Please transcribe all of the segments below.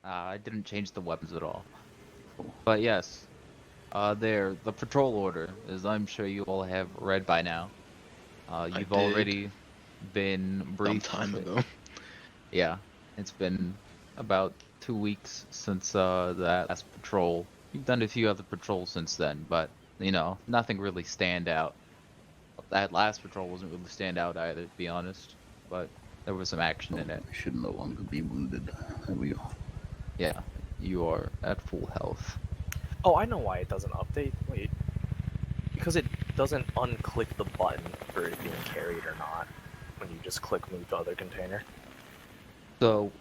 I didn't change the weapons at all. But yes, the patrol order, as I'm sure you all have read by now. I You've did already been some briefed. time ago. Yeah, it's been about 2 weeks since that last patrol. You've done a few other patrols since then, but nothing really stand out. That last patrol wasn't really stand out either, to be honest. But there was some action in it. I should no longer be wounded. There we go. Yeah, you are at full health. Oh, I know why it doesn't update. Wait. Because it doesn't unclick the button for it being carried or not when you just click move to other container. So,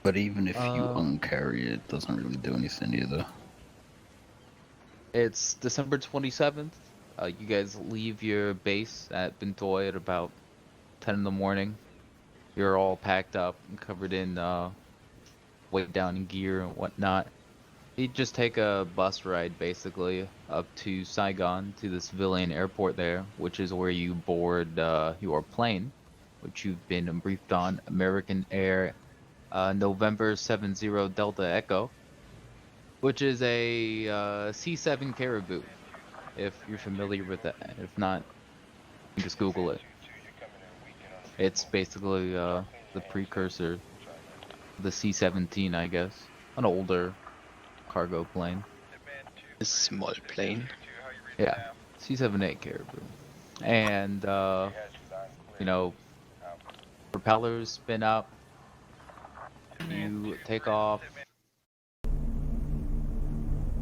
But even if you uncarry it, doesn't really do anything either. it's December 27th. You guys leave your base at Bintoy at about 10 in the morning. You're all packed up and covered in weight down gear and whatnot. You just take a bus ride basically up to Saigon to the civilian airport there, which is where you board your plane, which you've been briefed on, American Air November 70 Delta Echo, which is a C-7 Caribou, if you're familiar with that. If not, you can just Google it. It's basically the precursor, the C-17, I guess, an older cargo plane. A small plane. Yeah, C-7A Caribou. And, propellers spin up. You take off.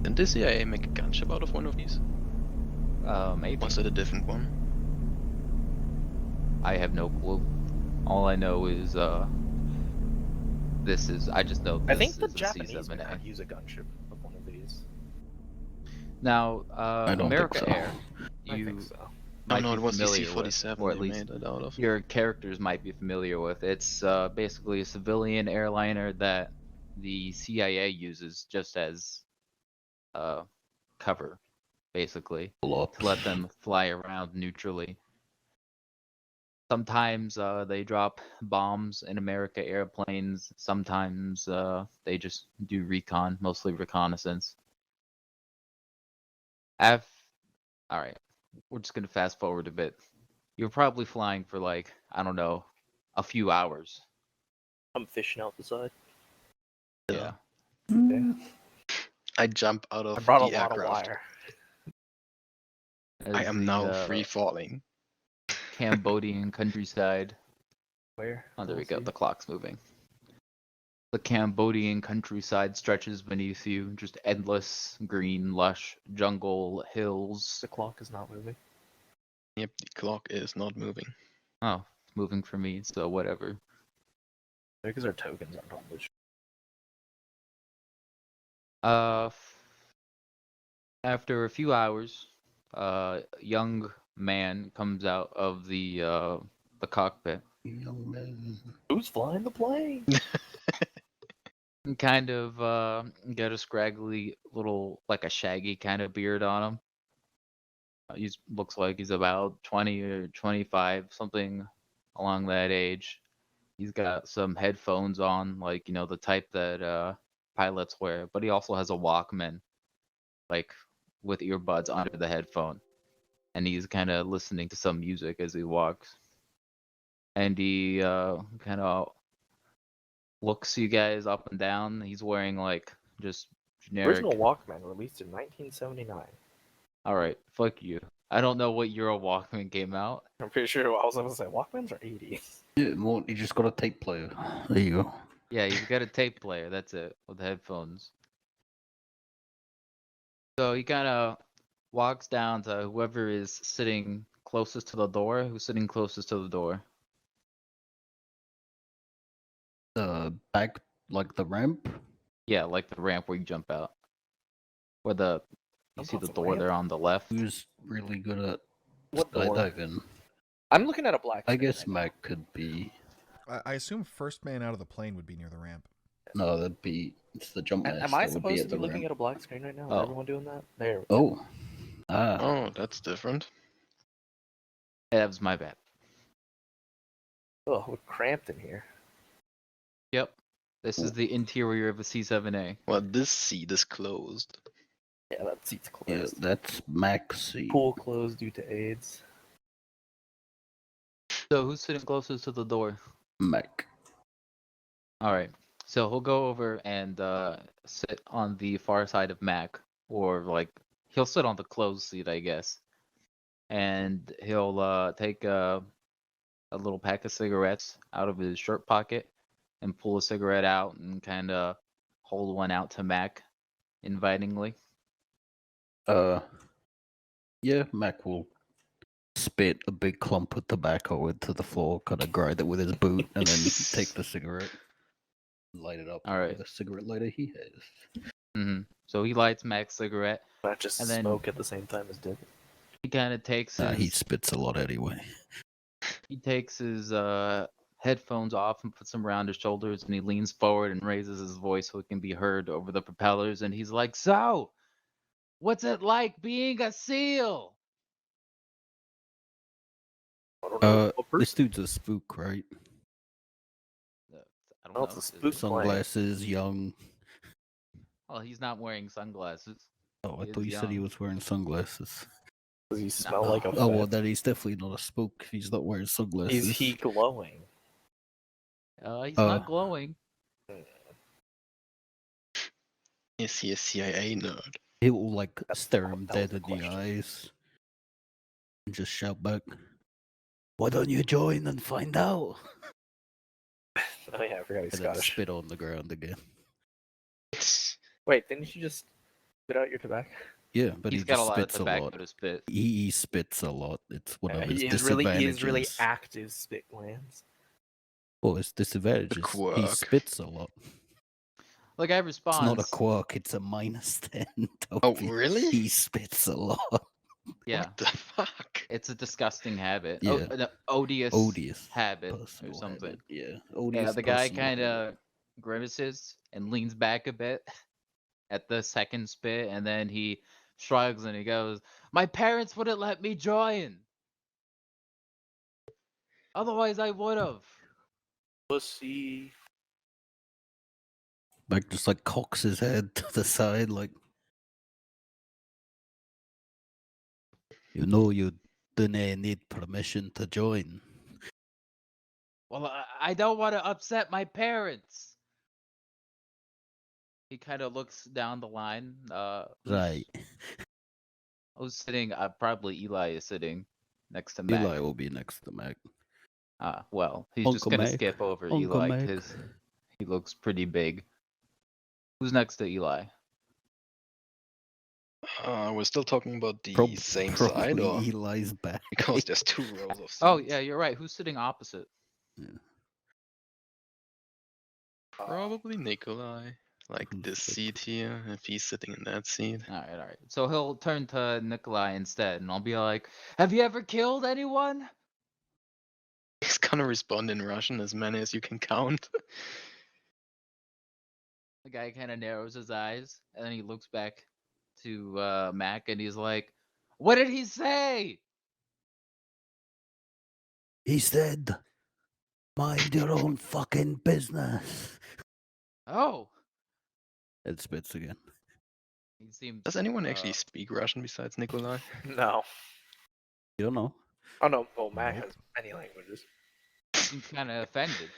Didn't the CIA make a gunship out of one of these? Maybe. Was it a different one? I have no clue. All I know is, I just know this I think the is a Japanese C-7A. could use a gunship of one of these. Now, I don't America think so. Air, I you think so. might no, be it was the familiar with, C-47 or at they least made it out of. your characters might be familiar with. It's basically a civilian airliner that the CIA uses just as cover, basically, to let them fly around neutrally. Sometimes they drop bombs in America airplanes. Sometimes they just do recon, mostly reconnaissance. All right, we're just gonna fast forward a bit. You're probably flying for like, I don't know, a few hours. I'm fishing out the side. Yeah. I jump out of I brought the a lot of aircraft. wire. I am now free falling. Cambodian countryside. Where? Oh, there we go. The clock's moving. The Cambodian countryside stretches beneath you, just endless green, lush jungle, hills. The clock is not moving. Yep, the clock is not moving. Oh, it's moving for me, so whatever. Because our tokens aren't on this. After a few hours, a young man comes out of the cockpit. Young man. Who's flying the plane? And kind of got a scraggly little, like a shaggy kind of beard on him. He looks like he's about 20 or 25, something along that age. He's got some headphones on, like, the type that pilots wear, but he also has a Walkman, like, with earbuds under the headphone. And he's kind of listening to some music as he walks. And he kind of looks you guys up and down. He's wearing, like, just generic... Original Walkman released in 1979. Alright, fuck you. I don't know what year a Walkman came out. I'm pretty sure I was going to say Walkmans are 80s. Yeah, well, you just got a tape player. There you go. Yeah, you've got a tape player, that's it, with headphones. So he kind of walks down to whoever is sitting closest to the door. Who's sitting closest to the door? Back, like the ramp? Yeah, like the ramp where you jump out. Where you see the door there on the left. Who's really good at What door? skydiving? I'm looking at a black I screen guess right now. Mac could be. I assume first man out of the plane would be near the ramp. No, that'd be. It's the jump master. Am I would supposed to at be the looking ramp. at a black screen right now? Oh. Is everyone doing that? There. Oh. Ah. Oh, that's different. Yeah, that was my bad. Oh, we're cramped in here. Yep. This is the interior of a C7A. Well, this seat is closed. Yeah, that seat's Yeah, closed. that's Maxi. Pool closed due to AIDS. So who's sitting closest to the door? Mac. All right. So he'll go over and sit on the far side of Mac, or like he'll sit on the closed seat, I guess. And he'll take a little pack of cigarettes out of his shirt pocket and pull a cigarette out and kind of hold one out to Mac invitingly. Yeah, Mac will spit a big clump of tobacco into the floor, kind of grind it with his boot, and then take the cigarette, light it up All right. with a cigarette lighter he has. So he lights Mac's cigarette. Not just And then- smoke at the same time as dip. He kind of takes Nah, he his spits a lot anyway. headphones off and puts them around his shoulders, and he leans forward and raises his voice so it can be heard over the propellers, and he's like, "So, what's it like being a SEAL?" I don't know. This dude's a spook, right? I don't Oh, know. it's a Is spook. it- Sunglasses, young. Well, he's not wearing sunglasses. Oh, I He thought is you said he young. was wearing sunglasses. Does he smell like a Oh, well, fat? then he's definitely not a spook if he's not wearing sunglasses. Is he glowing? He's not glowing. Is he a CIA nerd? He will, like, That's- stare him that was dead the in the question. eyes. And just shout back, "Why don't you join and find out?" Oh yeah, I forgot he's And then Scottish. spit on the ground again. Wait, didn't you just spit out your tobacco? Yeah, but He's he got a just lot of spits a tobacco lot. to spit. He spits a lot. It's one of his He is disadvantages. really active spit glands. Well, his disadvantage is he quirk. spits a lot. Like I It's respond. not a quirk, it's a -10. Oh, Toby. really? He spits a lot. Yeah, What the fuck? it's a disgusting habit. Yeah. An odious, Odious habit or personal something. habit. Yeah, Yeah, odious the guy personal kind habit. of grimaces and leans back a bit at the second spit, and then he shrugs and he goes, "My parents wouldn't let me join. Otherwise, I would have." Pussy. Like just like cocks his head to the side, like you know you didn't need permission to join. Well, I don't want to upset my parents. He kind of looks down the line. Right. Who's sitting? Probably Eli is sitting next to Mac. Eli will be next to Mac. Well, he's just Uncle gonna Mac. skip over Uncle Eli Mac. because he looks pretty big. Who's next to Eli? We're still talking about the same probably side, or Eli's back. because there's 2 rows of seats? Oh yeah, you're right. Who's sitting opposite? Probably Nikolay. Like Who's this sick? seat here, if he's sitting in that seat. All right. So he'll turn to Nikolay instead, and I'll be like, "Have you ever killed anyone?" He's gonna respond in Russian, as many as you can count. The guy kind of narrows his eyes, and then he looks back to Mac, and he's like, "What did he say?" He said, "Mind your own fucking business." Oh, It spits again. he seems. Does anyone actually speak Russian besides Nikolay? No. You don't know. Oh no. Well, Mac Nope. has many languages. seems kind of offended,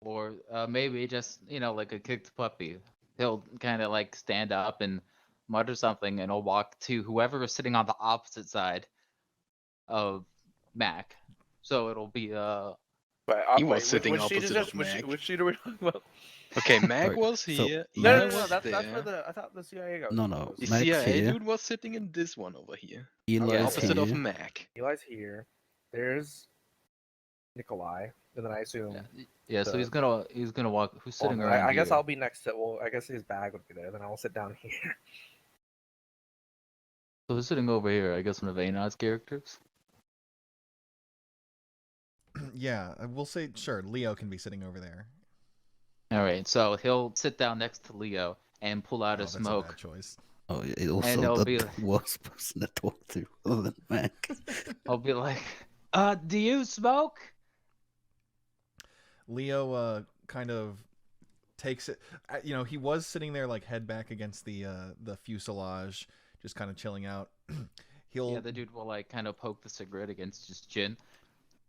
or maybe just like a kicked puppy. He'll kind of like stand up and mutter something, and he'll walk to whoever is sitting on the opposite side of Mac. So it'll be Wait, He was wait, sitting which sheet is opposite this? of Mac. Which sheet are we talking about? Okay, Mac Right, was so here. No, No, Eli no, no, was that's there. for the. I thought the CIA guy. No, no. The Mac's CIA here. dude was sitting in this one over here. Eli's Opposite of here. Mac. Eli's here. There's Nikolay, and then I assume. yeah. So the- he's gonna walk. Who's Well, sitting around I guess here? I'll be next to. Well, I guess his bag would be there. Then I'll sit down here. So who's sitting over here? I guess one of Aynot's characters. Yeah, we'll say sure. Leo can be sitting over there. All right. So he'll sit down next to Leo and pull out Oh, a that's a smoke. bad choice. Oh, yeah, also it'll the be- worst person to talk to other than Mac. I'll be like, "Do you smoke?" Leo kind of takes it. He was sitting there like head back against the fuselage, just kind of chilling out. Yeah, the dude will like kind of poke the cigarette against his chin,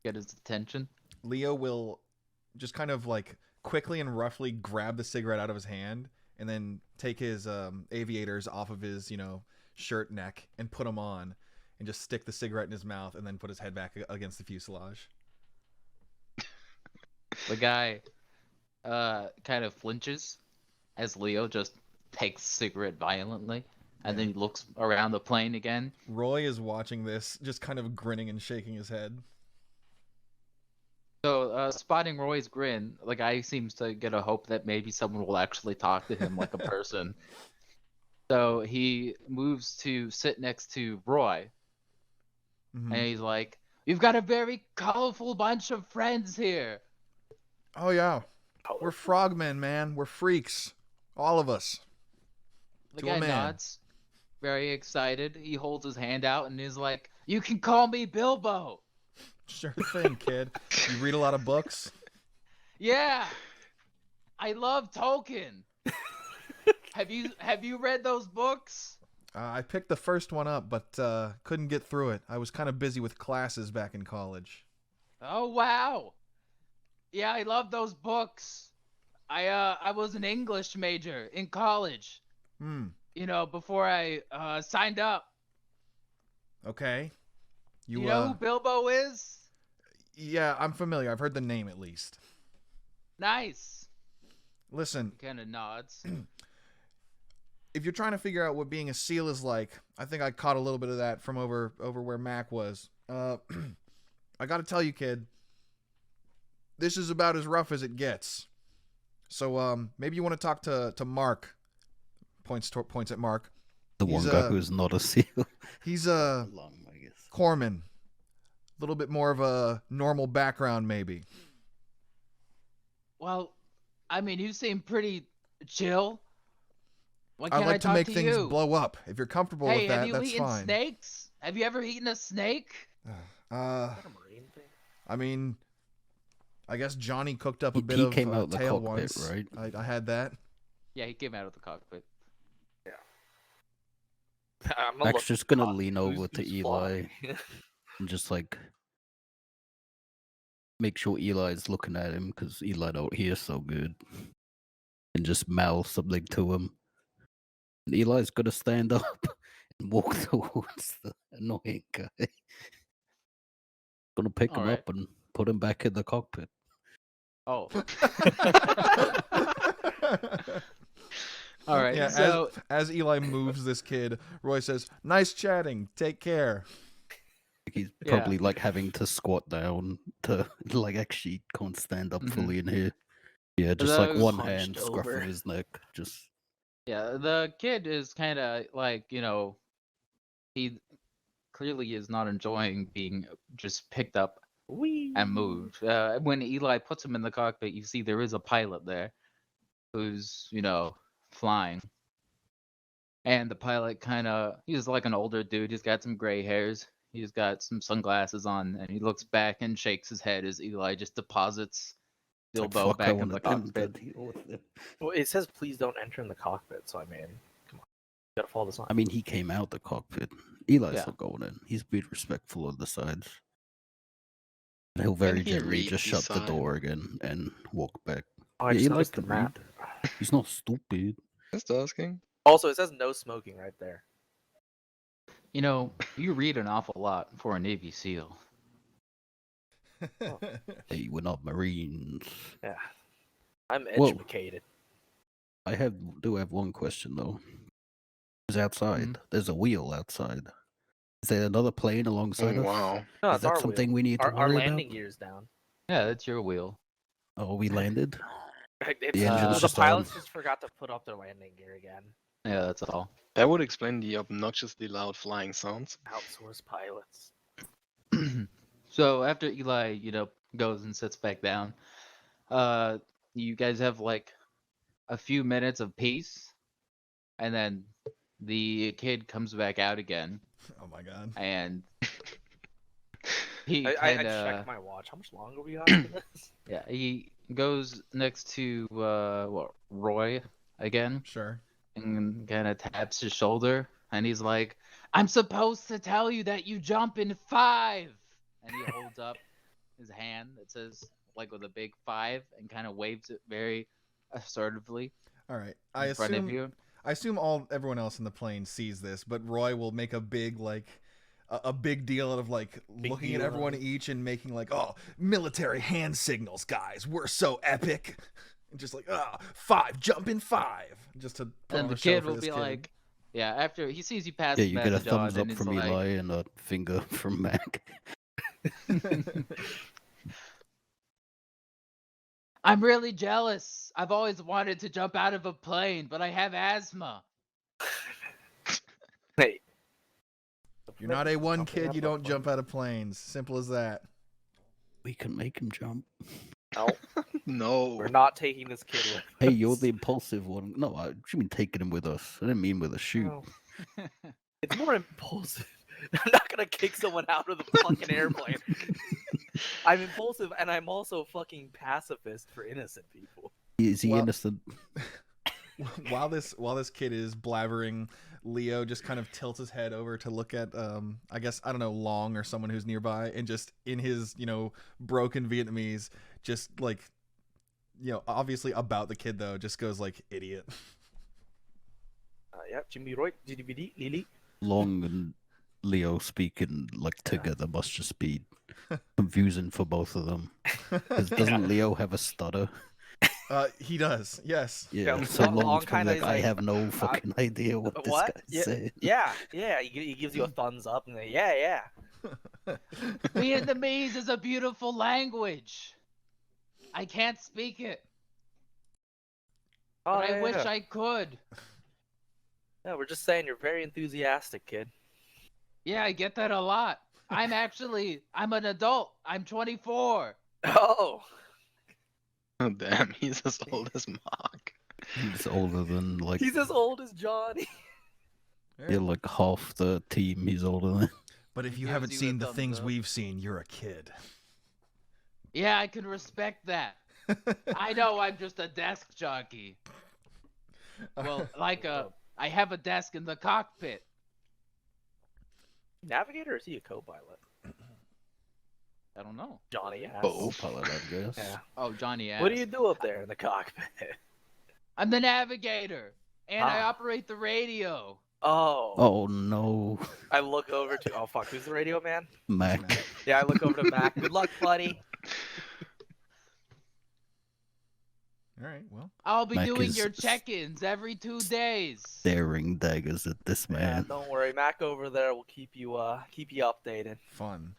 get his attention. Leo will just kind of like quickly and roughly grab the cigarette out of his hand and then take his aviators off of his shirt neck and put them on and just stick the cigarette in his mouth and then put his head back against the fuselage. The guy kind of flinches as Leo just takes the cigarette violently, and then he looks around the plane again. Roy is watching this, just kind of grinning and shaking his head. So, spotting Roy's grin, the guy seems to get a hope that maybe someone will actually talk to him like a person. So he moves to sit next to Roy, Mm-hmm. and he's like, "You've got a very colorful bunch of friends here." Oh yeah, we're frogmen, man. We're freaks, all of us. The To a guy man. nods, very excited. He holds his hand out and is like, "You can call me Bilbo." Sure thing, kid. You read a lot of books? Yeah, I love Tolkien. Have you read those books? I picked the first one up, but couldn't get through it. I was kind of busy with classes back in college. Oh wow. Yeah, I love those books. I was an English major in college. Before I signed up. Okay. You know who Bilbo is? Yeah, I'm familiar. I've heard the name at least. Nice. Listen, He kind of nods. if you're trying to figure out what being a SEAL is like, I think I caught a little bit of that from over where Mac was. I got to tell you, kid, this is about as rough as it gets. So maybe you want to talk to Mark. Points at Mark. The one guy who's not a SEAL. He's Long, I guess. Corpsman. A little bit more of a normal background, maybe. Well, I mean, you seem pretty chill. Why I can't like to talk make to things you? blow up. If you're comfortable Hey, with that, have you that's eaten fine. snakes? Have you ever eaten a snake? Is that a marine thing? I mean, I guess Johnny cooked up a He bit of came out the tail cockpit, once. right? I had that. Yeah, he came out of the cockpit. I'm Mac's just gonna lean Who's- over to who's Eli flying? and just like make sure Eli's looking at him because Eli don't hear so good, and just mouth something to him. And Eli's gonna stand up and walk towards the annoying guy. Gonna pick him Alright. up and put him back in the cockpit. Oh. All right. Yeah, So as Eli moves this kid, Roy says, "Nice chatting. Take care." He's Yeah. probably like having to squat down to like actually can't stand up Mhm. fully in here. Yeah, just like Those one hunched hand scruffing over. his neck. Just yeah, the kid is kind of like, he clearly is not enjoying being just picked up Whee! and moved. When Eli puts him in the cockpit, you see there is a pilot there who's, flying. And the pilot he's like an older dude. He's got some gray hairs. He's got some sunglasses on, and he looks back and shakes his head as Eli just deposits like, Bilbo fuck, I back in want the them to cockpit. deal with it. Well, it says please don't enter in the cockpit, so I mean, come on. You gotta follow the sign. I mean, he came out the cockpit. Eli's Yeah. not going in. He's being respectful of the sides. And he'll very he gently read just the shut the sign? door again and walk back. Oh, I yeah, just he noticed likes the to read. map. He's not stupid. Just asking. Also, it says no smoking right there. You read an awful lot for a Navy SEAL. Hey, we're not Marines. Yeah, I'm Whoa. educated. I do have one question though. Is outside? There's a wheel outside. Is there another plane alongside Oh, us? wow. No, Is it's that our something wheel. we need to Our worry landing about? gear's down. Yeah, that's your wheel. Oh, we landed. It's, The engine's the just pilots on. just forgot to put up their landing gear again. Yeah, that's all. That would explain the obnoxiously loud flying sounds. Outsourced pilots. So after Eli, goes and sits back down, you guys have like a few minutes of peace, and then the kid comes back out again, Oh my god. and he I kind checked of my watch. How much longer we got for this? he goes next to Roy again Sure. and kind of taps his shoulder, and he's like, "I'm supposed to tell you that you jump in 5." And he holds up his hand that says, like, with a big 5, and kind of waves it very assertively All right. in front of you. I assume everyone else in the plane sees this, but Roy will make a big a big deal out of like looking at everyone each and making like, "Oh, military hand signals, guys. We're so epic." And just like, 5, jump in 5, just to put And on the a show kid for will this be kid. like, yeah, after he sees you pass Yeah, the you get a message on, thumbs up and he's from like, Eli and a finger from Mac. "I'm really jealous. I've always wanted to jump out of a plane, but I have asthma." Hey. You're not A1 Jumping kid. up You a don't plane. jump out of planes. Simple as that. We can make him jump. No, No. we're not taking this kid with Hey, you're us. the impulsive one. No, I you mean taking him with us. I didn't mean with a shoot. No. It's more impulsive. I'm not gonna kick someone out of the fucking airplane. I'm impulsive, and I'm also fucking pacifist for innocent people. Is he Well- innocent? While this kid is blabbering, Leo just kind of tilts his head over to look at I guess, I don't know, Long or someone who's nearby, and just in his, broken Vietnamese, just like, obviously about the kid though, just goes like, "Idiot." Yeah, Jimmy Roy, GDVD, Lily. Long and Leo speaking like together must just be confusing for both of them. 'Cause doesn't Leo have a stutter? He does. Yes. Yeah, Yeah, so Long Long's kinda probably like, is I like, have no fucking idea what this What? guy's Yeah, saying. yeah. He gives you a thumbs up, and then, yeah. Vietnamese is a beautiful language. I can't speak it, Oh, but I yeah, wish yeah. I could. Yeah, we're just saying you're very enthusiastic, kid. Yeah, I get that a lot. I'm an adult. I'm 24. Oh, Oh, damn, he's as old as Mark. He's older than like he's as old as Johnny. yeah, like half the team he's older than. But if He you gives haven't you a seen the thumbs things up. we've seen, you're a kid. Yeah, I can respect that. I know I'm just a desk jockey. Well, I have a desk in the cockpit. Navigator, or is he a co-pilot? I don't know. Johnny asks. Both. Pilot, I guess. Yeah. Oh, Johnny asked. What do you do up there in the cockpit? I'm the navigator, and I Ah. operate the radio. Oh. Oh no, I look over to. Oh fuck, who's the radio man? Mac. Yeah, I look over to Mac. Good luck, buddy. All right. Well, I'll be Mac doing is your check-ins every 2 days. Staring daggers at this Yeah, man. don't worry, Mac over there will keep you updated. fun.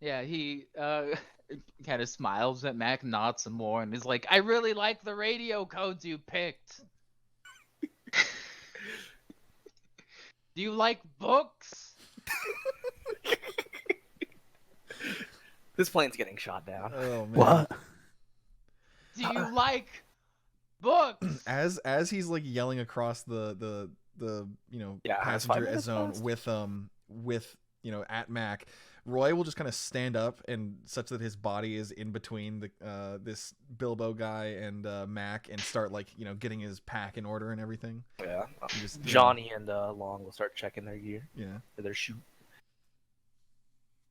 Yeah, he kind of smiles at Mac, nods some more, and is like, "I really like the radio codes you picked. Do you like books? This plane's getting shot down. Oh man. What? Do you like books?" As he's like yelling across the Yeah, has 5 passenger minutes zone passed? with at Mac, Roy will just kind of stand up and such that his body is in between the this Bilbo guy and Mac, and start like getting his pack in order and everything. Yeah. And just, Johnny and Long will start checking their gear, Yeah. or their shoe.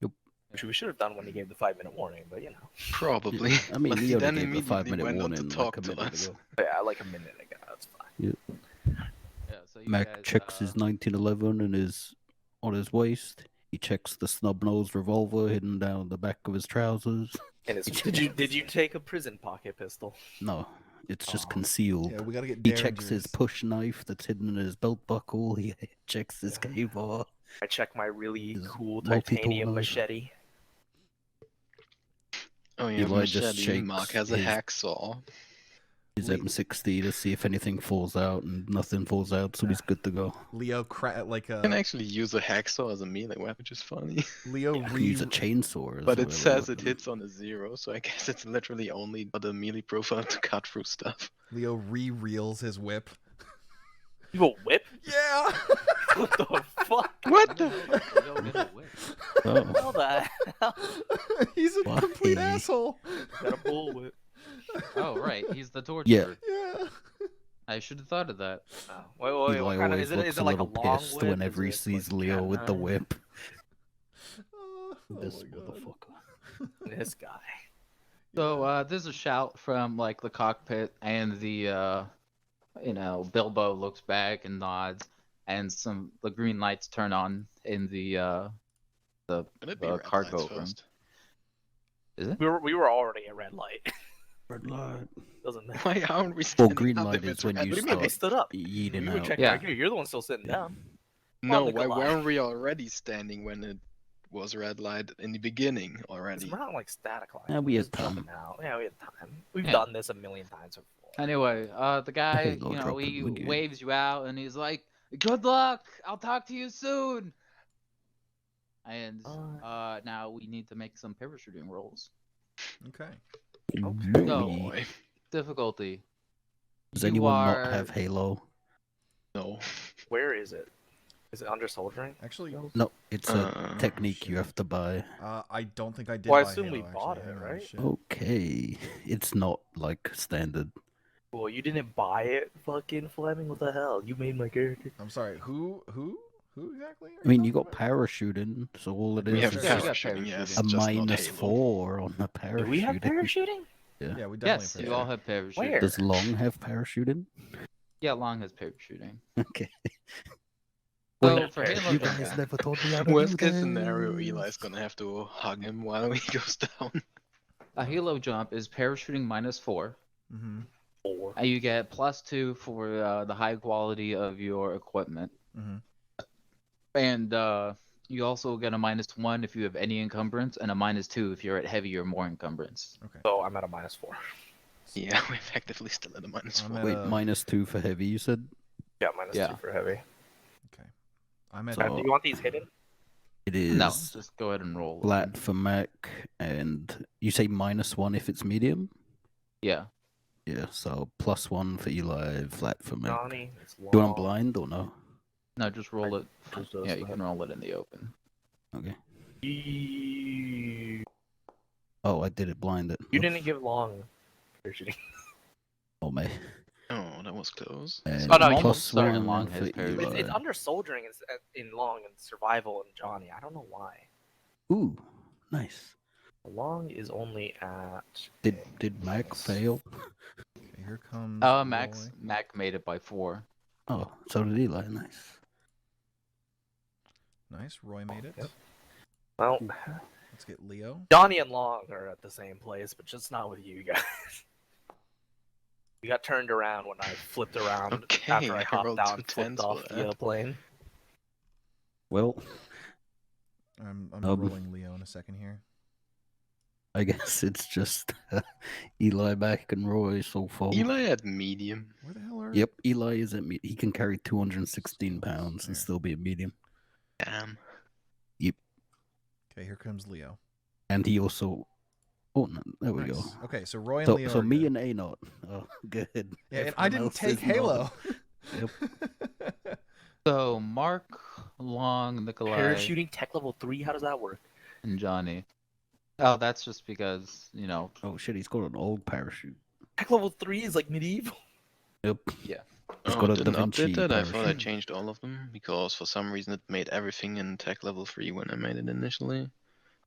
Yep. Which we should have done when he gave the 5-minute warning, but Probably. I mean, But he then only gave the immediately 5-minute went on warning to talk like a to minute us. ago. yeah, like a minute ago. That's fine. Yeah, so you Mac guys, checks his 1911 and is on his waist. He checks the snub-nosed revolver hidden down the back of his trousers. And did you take a prison pocket pistol? No, it's just Aw. concealed. Yeah, we gotta get. He checks his Derringers. push knife that's hidden in his belt buckle. He checks his Yeah. K-bar. I check my really His cool multi-tool titanium knife. machete. Oh yeah, Eli just machete. Mark shakes has a his- hacksaw. His Wait. M60 to see if anything falls out, and nothing falls out, so he's good to go. Leo You can actually use a hacksaw as a melee weapon, which is funny. Leo He can re use a chainsaw. as But a it melee says it weapon. hits on a 0, so I guess it's literally only the melee profile to cut through stuff. Leo reels his whip. You a whip? Yeah. What the fuck? What the? You don't get a whip. Oh, How the hell? He's a complete Why? asshole. Got a bull whip. Oh, right, he's the torturer. Yeah. I should have thought of that. Oh. Wait, what Eli kind of always is it? looks Is a it like a little long pissed whip? whenever he Is it sees like Leo with the cat-knife? whip. Oh This my God. motherfucker. This guy. So there's a shout from like the cockpit, and the Bilbo looks back and nods, and the green lights turn on in the Could it be the red cargo lights room. first? Is it? We were already at red light. Red light. Doesn't matter. Why aren't we Well, standing green up light if is it's when red? you What do you mean? We start stood up. yeeting We were out. checking Yeah. right here. You're the one still sitting Yeah. down. No, why Nikolay. weren't we already standing when it was red light in the beginning Because already? we're not like static line. Yeah, we We're had just jumping time. out. Yeah, we had time. We've Yeah. done this a million times before. Anyway, the guy, Halo dropping, he we're good. waves you out, and he's like, "Good luck. I'll talk to you soon." And now we need to make some parachuting rolls. Okay. Okay. So, Boy, difficulty. Does you anyone are- not have Halo? no. Where is it? Is it under soldiering? Actually, No, it's a technique you shit. have to buy. I don't think I did. Well, I buy assume we Halo, bought actually. it, Hang on, right? shit. Okay, it's not like standard. Well, you didn't buy it, fucking Fleming. What the hell? You made my character. I'm sorry. Who exactly? I mean, you got parachuting, so all it We is have is yeah, we just got parachuting, parachuting. yes, a just not minus Halo. 4 on the Do parachuting. we have parachuting? Yeah, we definitely Yes, have you all parachuting. have parachuting. Where? Does Long have parachuting? Yeah, Long has parachuting. Okay. So Well, for Halo, you jump guys down. never told me how to Worst do case scenario, this. Eli's gonna have to hug him while he goes down. A Halo jump is parachuting -4. Mm-hmm. Four. And you get +2 for the high quality of your equipment. Mm-hmm. And you also get a -1 if you have any encumbrance, and a -2 if you're at heavy or more encumbrance. Okay. So I'm at a -4. Yeah, we're effectively still at a -4. I'm at Wait, a- -2 for heavy, you said? Yeah, -2 for heavy. Okay. I'm at. So- Do you want these hidden? It is No, just go ahead and roll. flat for Mac, and you say -1 if it's medium? Yeah. Yeah, so +1 for Eli, flat for Mac. Johnny, it's long. Do you want blind or no? No, just roll it. Just does Yeah, you that. can roll it in the open. Okay. You Oh, I did it blinded. didn't give long parachuting. Oh, man. Oh, that was close. And Oh, no, I'm you- almost certain +1 Long for has parachuting. Eli. It's under soldiering in long and survival and Johnny. I don't know why. Ooh, nice. Long is only at. Did Mac fail? Okay, here comes. Mac made it by 4. Oh, so did Eli. Nice. Nice. Roy made it. Yep. Well, Let's get Leo. Johnny and Long are at the same place, but just not with you guys. We got turned around when I flipped around Okay, after I I hopped rolled out two and flipped tens off for the that. plane. Well, I'm Um, rolling Leo in a second here. I guess it's just Eli, Mac, and Roy so far. Eli at medium. Where the hell are? Yep, Eli is at he can carry 216 pounds and There. still be a medium. Damn. Okay, here comes Leo. And he also. Oh, no, there we go. Nice. Okay, so Roy and So, Leo. so are me good. and Aynot. Oh, good. Yeah, and Everyone I didn't else take is not. Halo. Yep. So Mark, Long, Nikolay, Parachuting tech level 3. How does that work? and Johnny. Oh, that's just because, Oh shit, he's got an old parachute. Tech level 3 is like medieval. Yep. Yeah. It's Oh, got a didn't Da Vinci update that. I thought I parachute. changed all of them because for some reason it made everything in tech level 3 when I made it initially.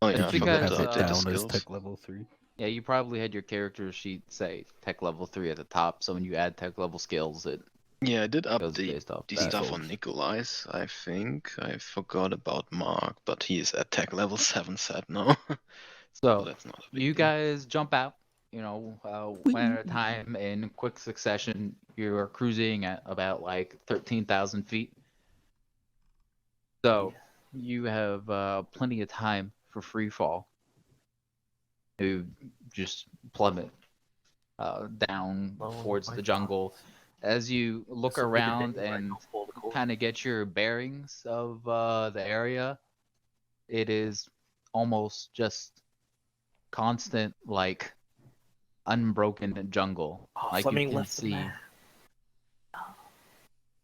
Oh yeah, I It's forgot because, to have it update the down as skills. tech level 3. Yeah, you probably had your character sheet say tech level 3 at the top, so when you add tech level skills, it Yeah, I did goes update based off the that. stuff on Nikolay's, I think. I forgot about Mark, but he is at tech level 7 set now. So So that's not a big you deal. guys jump out, one at a time in quick succession. You're cruising at about like 13,000 feet. So you have plenty of time for free fall to just plummet down Oh towards my the jungle. As you look This will be the day around where I and go full the core. kind of get your bearings of the area, it is almost just constant, like, unbroken jungle. Oh, Like Fleming you can left the see. map.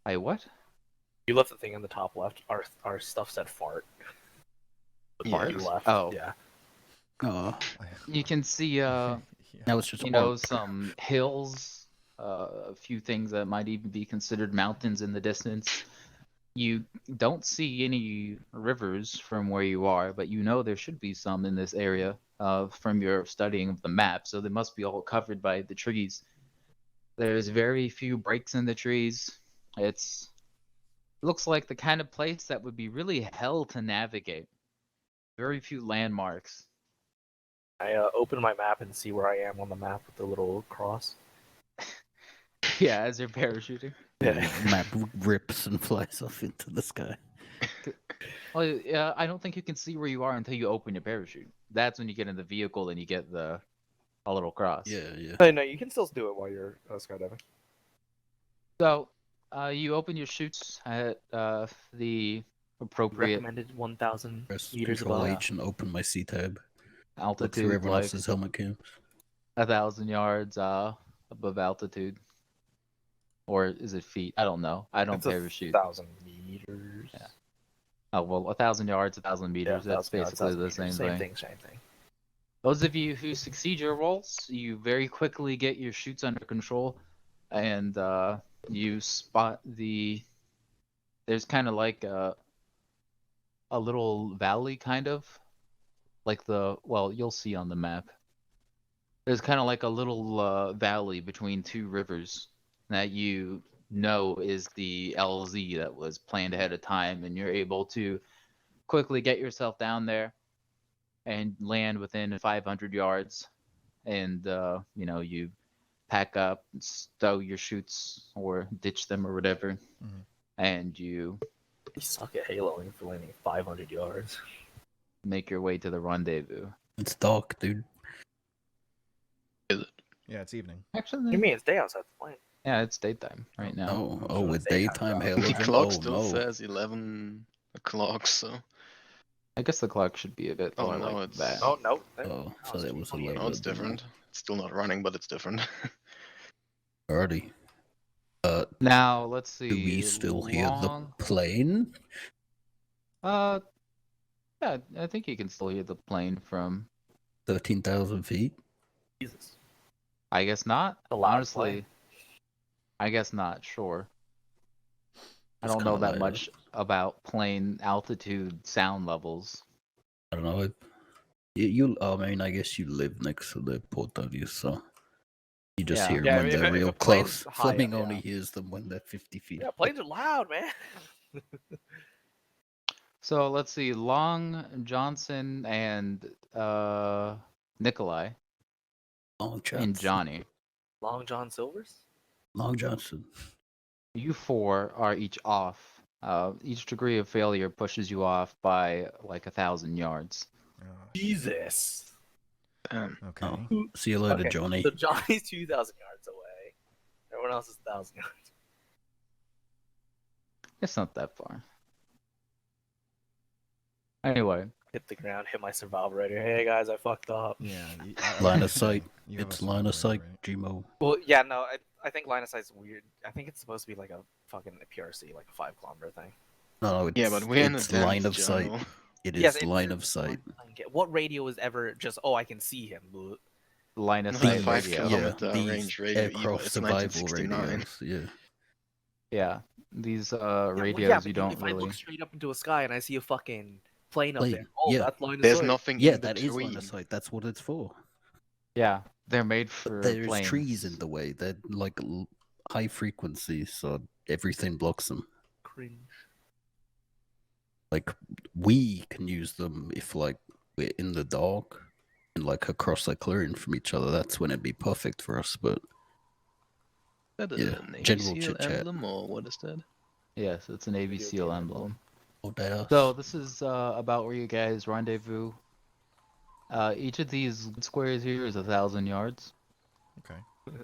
Hey, what? You left the thing in the top left. Our stuff said fart. The part you Yes. left. Oh. Yeah. Oh, You can see, Yeah. now it's just some hills a few things that might even be considered mountains in the distance. You don't see any rivers from where you are, but you know there should be some in this area from your studying of the map, so they must be all covered by the trees. There's very few breaks in the trees. It's looks like the kind of place that would be really hell to navigate. Very few landmarks. I open my map and see where I am on the map with the little cross. Yeah, as you're parachuting. The map rips and flies off into the sky. Well, yeah, I don't think you can see where you are until you open your parachute. That's when you get in the vehicle and you get a little cross. Yeah. Hey, no, you can still do it while you're skydiving. So, you open your chutes at the appropriate Recommended 1,000 Press meters Control above. H and open my C tab. Look through altitude, everyone like else's helmet cams. 1,000 yards above altitude. Or is it feet? I don't know. I don't It's parachute. 1,000 meters. Yeah. Oh, well, 1,000 yards, 1,000 meters. Yeah, That's 1,000 yards, basically 1,000 the meters. same thing. Same thing. Those of you who succeed your rolls, you very quickly get your chutes under control, and you spot there's kind of like a little valley, kind of like you'll see on the map. There's kind of like a little valley between two rivers that you know is the LZ that was planned ahead of time, and you're able to quickly get yourself down there and land within 500 yards. And you pack up, stow your chutes or ditch them or whatever, Mhm. and you You suck at haloing for landing 500 yards. make your way to the rendezvous. It's dark, dude. Yeah, it's evening. Actually, You mean it's day outside the plane? yeah, it's daytime right now. Oh, with daytime daytime job. The halogen. clock Oh still no. says 11 o'clock, so. I guess the clock should be a bit Oh, more no, like it's- that. Oh, no. Oh, so that was 11. No, it's different. It's still not running, but it's different. Alrighty. Now let's see. Do we still hear the long- plane? Yeah, I think you can still hear the plane from. 13,000 feet? Jesus. I guess not. A loud Honestly, plane. I guess not. Sure. I It's don't know kinda that loud. much about plane altitude sound levels. I don't know. I mean, I guess you live next to the port, don't you? So you just Yeah. hear them Yeah, when if they're a real plane's close. high Fleming up, only yeah. hears them when they're 50 feet. Yeah, up. planes are loud, man. So let's see. Long, Johnson, and Nikolay Long and Johnson. Johnny. Long John Silvers? Long Johnson. You four are each off. Each degree of failure pushes you off by like 1,000 yards. Jesus. Damn. Okay. Oh. See you later, Okay, Johnny. So Johnny's 2,000 yards away. Everyone else is 1,000 yards. It's not that far. Anyway, Hit the ground, hit my survival rating. Hey guys, I fucked up. Yeah. Line of sight. You have a It's line of sight, survival rate, Gmo. Well, yeah, no, I think line of sight's weird. I think it's supposed to be like a fucking PRC, like a 5 kilometer thing. No, it's, Yeah, but we're in a it's dense line of sight. jungle. It Yes, is it's line a of sight. What radio is ever just, oh, I can see him? line of Not sight 5 radio. kilometer these range radio, aircraft it's survival 1969. radios. Yeah. Yeah, these Well, radios yeah, but you don't if I really. look straight up into a sky and I see a fucking plane up Plane, there, oh, yeah. that's line of There's sight. nothing Yeah, in that is line between. of sight. That's what it's for. Yeah, they're made for There's planes. trees in the way. They're like high frequency, so everything blocks them. Cringe. Like we can use them if like we're in the dark and like across a clearing from each other. That's when it'd be perfect for us. But Is that Yeah, a Navy general SEAL chit-chat. emblem, or what is that? Yes, it's a Navy Video SEAL game emblem. oh, that So this is about where you guys rendezvous. Each of these squares here is 1,000 yards. Okay.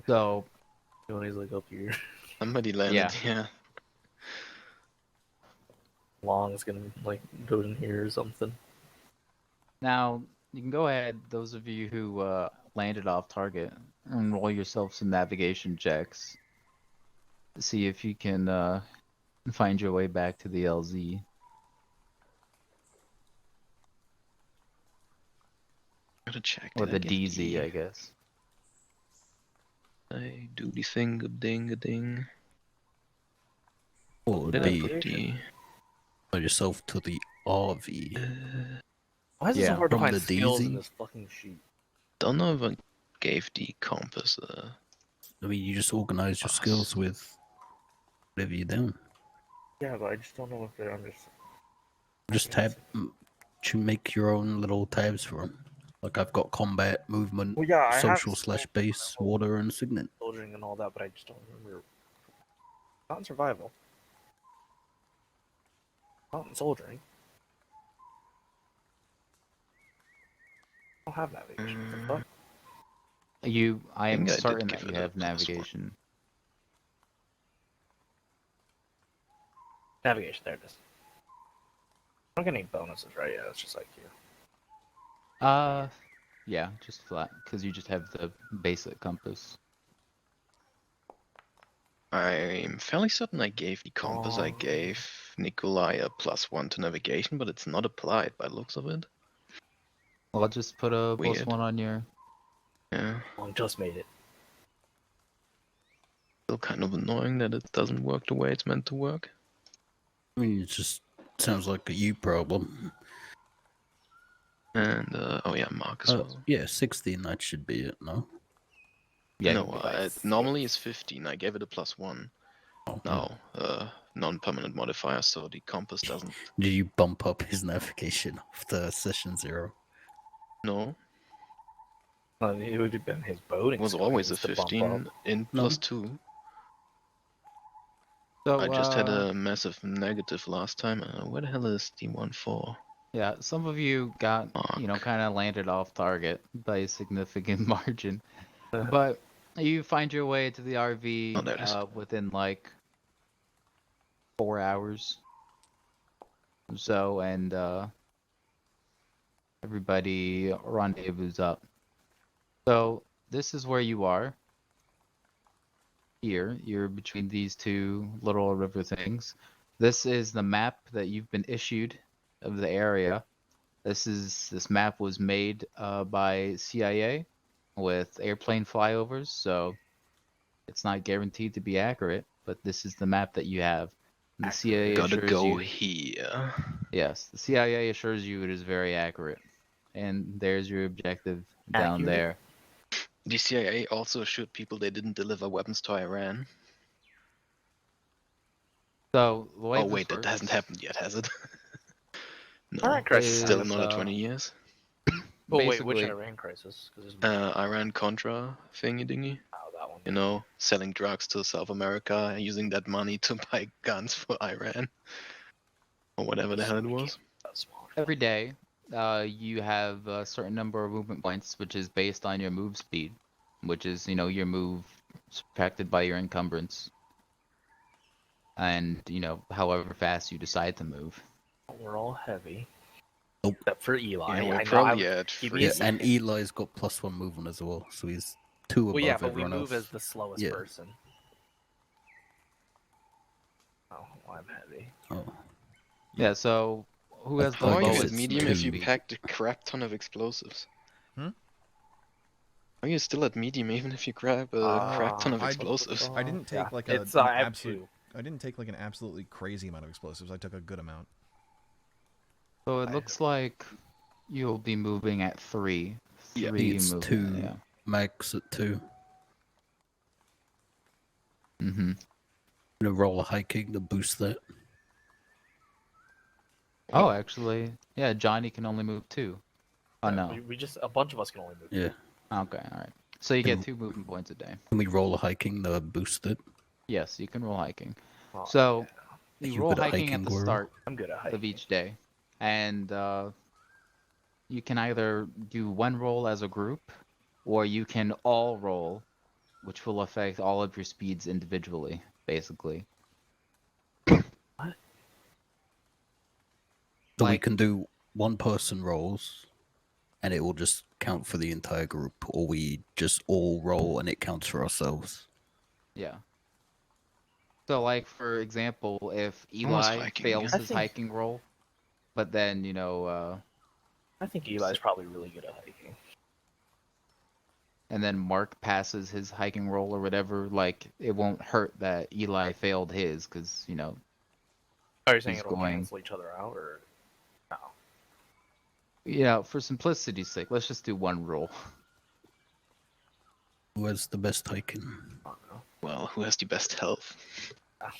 So Johnny's like up here. Somebody landed Yeah. here. Long is gonna like go in here or something. now you can go ahead, those of you who landed off target, and roll yourself some navigation checks to see if you can find your way back to the LZ. Gotta check. Or did I the get DZ, E? I guess. I do the thing a ding a ding. What would Did I be put the put yourself to the RV Why is it so Yeah, hard to from find the skills in DZ? this fucking sheet? don't know if I gave the compass I mean, you just organize your Pass. skills with whatever you're doing. Yeah, but I just don't know if they're under. Just to make your own little tabs for them. Like I've got combat, movement, Well, yeah, I have social/base, water, and signet. soldiering and all that, but I just don't remember. Not in survival. Not in soldiering. I don't have navigation. What the fuck? I am think I did certain give that you it a have +1. navigation. Navigation, there it is. I don't get any bonuses, right? Yeah, it's just like here. Yeah, just flat, because you just have the basic compass. I'm fairly certain I gave the compass. I Oh. gave Nikolay a +1 to navigation, but it's not applied by the looks of it. Well, I'll just put a Weird. +1 on your... Yeah, Well, I just made it. still kind of annoying that it doesn't work the way it's meant to work. I mean, it just sounds like a you problem. And oh yeah, Mark as well. Yeah, 16, that should be it, no? Yeah, no, you can do it normally is 15. I gave it a +1. Oh, Now, non-permanent modifier, so the compass doesn't. Did you bump up his navigation after session 0? No, It would have been his boating. it was skill always a needs to bump 15 up. in No. +2. So, I just had a massive negative last time. Where the hell is the one for? yeah, some of you got, Mark. kind of landed off target by a significant margin. Uh. But you find your way to the RV Oh, there it is. within like 4 hours or so, and everybody rendezvous up. So this is where you are. Here, you're between these two little river things. This is the map that you've been issued of the area. This map was made by CIA with airplane flyovers, so it's not guaranteed to be accurate, but this is the map that you have. And the CIA Gotta assures go you, here. yes, the CIA assures you it is very accurate. And there's your objective down Accurate? there. The CIA also assured people they didn't deliver weapons to Iran. So the way Oh this wait, that works hasn't happened yet, has it? No, Iran crisis. still is, another 20 years. Oh wait, which basically- Iran crisis? Because there's Iran-Contra thingy dingy. oh, that one. You know, selling drugs to South America, using that money to buy guns for Iran. Or whatever the hell it was. That's small. Every day, you have a certain number of movement points, which is based on your move speed, which is, your move subtracted by your encumbrance. And, however fast you decide to move. We're all heavy. Nope. Except for Eli. Yeah, we're I know probably I'm- at give me free. a Yeah, second. and Eli's got +1 movement as well, so he's 2 above Well, yeah, but we everyone move else. as the slowest Yeah. person. Oh, well, I'm heavy. Oh. Yeah, so who has the How are you lowest at medium if you speed? packed a crap ton of explosives? Hmm? Are you still at medium even if you grab a crap ton of I- explosives? I didn't take like it's, an I have absolute. 2. I didn't take like an absolutely crazy amount of explosives. I took a good amount. So it looks like you'll be moving at 3. Yeah. 3 It's movement, 2. yeah. Max at 2. Mm-hmm. Gonna roll a hiking to boost that. Oh, actually, yeah, Johnny can only move 2. Oh, no. We just a bunch of us can only move. Yeah. Okay, alright. So you get Can- 2 movement points a day. Can we roll a hiking to boost it? Yes, you can roll hiking. Oh, So, yeah. you You roll good at hiking hiking, at the Guerrero? start I'm good at of hiking. each day. And you can either do one roll as a group, or you can all roll, which will affect all of your speeds individually, basically. So we Like- can do 1 person rolls, and it will just count for the entire group, or we just all roll and it counts for ourselves. Yeah. So, like, for example, if Almost Eli hiking, fails yeah. his hiking roll, but then, I think Eli's probably really good at hiking. and then Mark passes his hiking roll or whatever, like it won't hurt that Eli failed his because Are you saying He's it'll going- cancel each other out, or no? for simplicity's sake, let's just do one roll. Who has the best hiking? I don't know. Well, who has the best health? I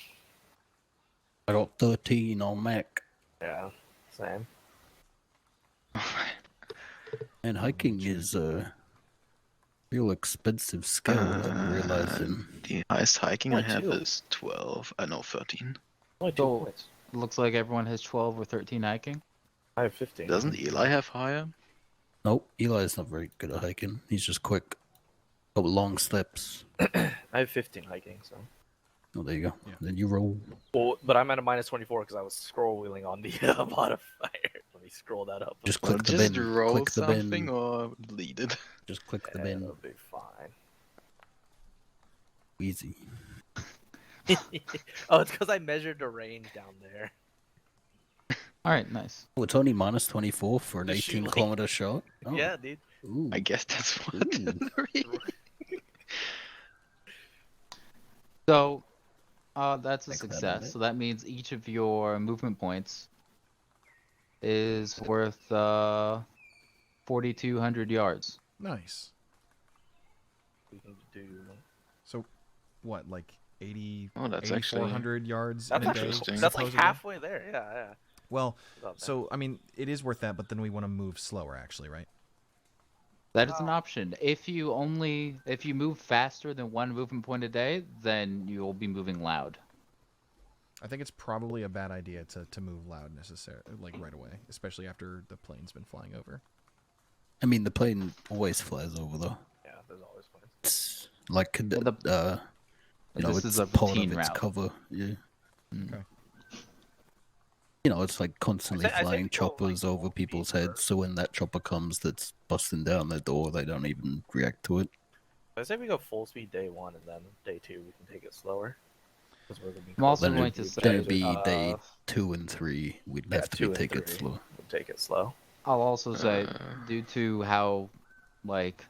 got 13 on Mac. Yeah, same. And hiking is a real expensive skill. I'm realizing. The highest hiking I Only have 2. is 12. No, 13. Only 2 So- points. Looks like everyone has 12 or 13 hiking. I have 15. Doesn't Eli have higher? Nope, Eli's not very good at hiking. He's just quick. Got long steps. I have 15 hiking, so. Oh, there you go. Yeah. Then you roll. Well, but I'm at a -24 because I was scroll wheeling on the modifier. Let me scroll that up. Just Well, click the just bin. roll Click the something bin. or lead it. Just click the Yeah, bin. it'll be fine. Easy. Oh, it's because I measured the range down there. All right, nice. Oh, it's only -24 for an The shoe 18-kilometer shot. Oh. Yeah, dude. Ooh. I guess that's what. Ooh. So, that's a Think about success. it. So that means each of your movement points is worth 4,200 yards. Nice. We can do. So, what, like 80, Oh, that's actually 8,400 yards That's in a day? interesting. That's like supposedly? halfway there. Yeah. Well, About that. so I mean, it is worth that, but then we want to move slower, actually, right? That is an option. If you move faster than one movement point a day, then you'll be moving loud. I think it's probably a bad idea to move loud necessarily, like right away, especially after the plane's been flying over. I mean, the plane always flies over, though. Yeah, there's always plans. It's like, Well, this it's is a part routine of its route. cover. Yeah. Okay. It's like constantly I think flying people, choppers like, over won't be people's for- heads, so when that chopper comes that's busting down their door, they don't even react to it. I say we go full speed day 1, and then day 2 we can take it slower. 'Cause we're gonna be I'm also Then going it- to then it'd say, be day 2 and 3. We'd Yeah, have to 2 be and take it 3. slow. We'll take it slow. I'll also say, Uh. due to how, like,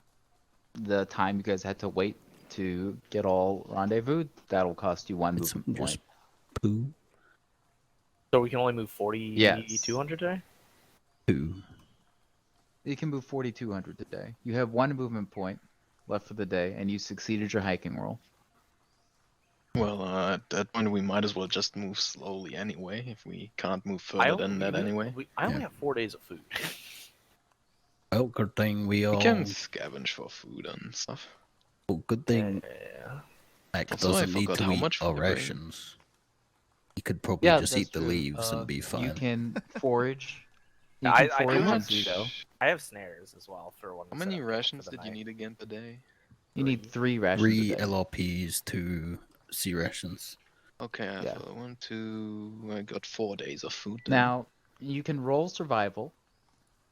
the time you guys had to wait to get all rendezvous, that'll cost you one It's movement point. just poo. So we can only move 4,200 Yes. today? Poo. You can move 4,200 today. You have one movement point left for the day, and you succeeded your hiking roll. Well, at that point, we might as well just move slowly anyway, if we can't move further than that anyway. I only Yeah. have 4 days of food. Well, good thing we We all. can scavenge for food and stuff. Oh, good thing Yeah. Mac Also, I doesn't need forgot to how eat much our food to bring. rations. He could probably Yeah, just that's eat the true. leaves and be fine. You can forage. You I- can I do forage have as you go. I have snares as well for one. How many rations did you need again per day? You need 3 rations. 3 a day. LRPs, 2 C rations. Okay, I Yeah. have 1, 2. I got 4 days of food. Then. Now, you can roll survival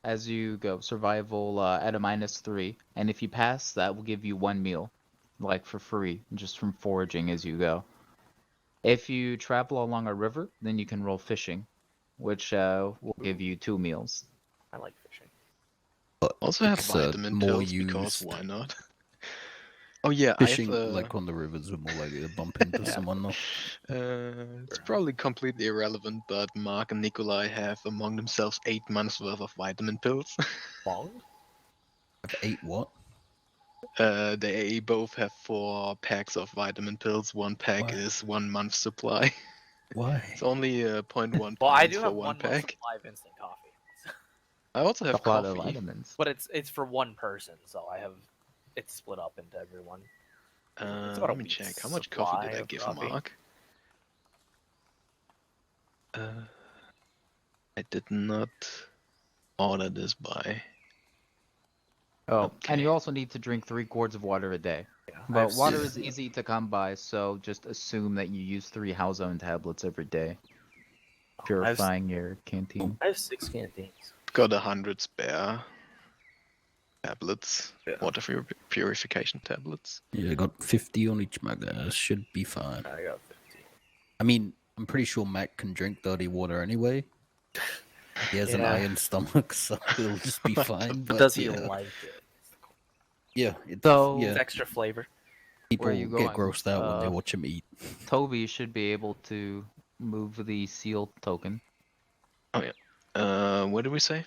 as you go. Survival at a -3, and if you pass, that will give you 1 meal, like for free, just from foraging as you go. If you travel along a river, then you can roll fishing, which will give you 2 meals. I like fishing. But also have it's, vitamin more pills because used. why not? Oh yeah, Fishing, I have, like on the rivers, are more likely to bump into Yeah. someone, though. it's probably completely irrelevant, but Mark and Nikolay have among themselves 8 months worth of vitamin pills. Long? I've 8 what? They both have 4 packs of vitamin pills. 1 pack Why? is 1 month's supply. Why? It's only 0.1 Well, I pints do for have 1 1 month pack. supply of instant coffee. I also have A lot of coffee. vitamins. But it's for one person, so I have it's split up into everyone. It's about a Let me week's check. How much coffee supply did I of give coffee. Mark? I did not order this by. Oh, and you Okay. also need to drink 3 quarts of water a day. Yeah, I But have water six- is easy to come by, so just assume that you use 3 Halzone tablets every day, purifying your canteen. I have 6 canteens. Got 100 spare tablets, Yeah. water purification tablets. Yeah, I got 50 on each mug. That should be fine. I got 15. I mean, I'm pretty sure Mac can drink dirty water anyway. He has an Yeah. iron stomach, so he'll just be fine. But Does he yeah. like it? Yeah, it's, So- yeah. It's extra flavor. People Where are you get going? grossed out when they watch him eat. Tobi should be able to move the seal token. What did we say?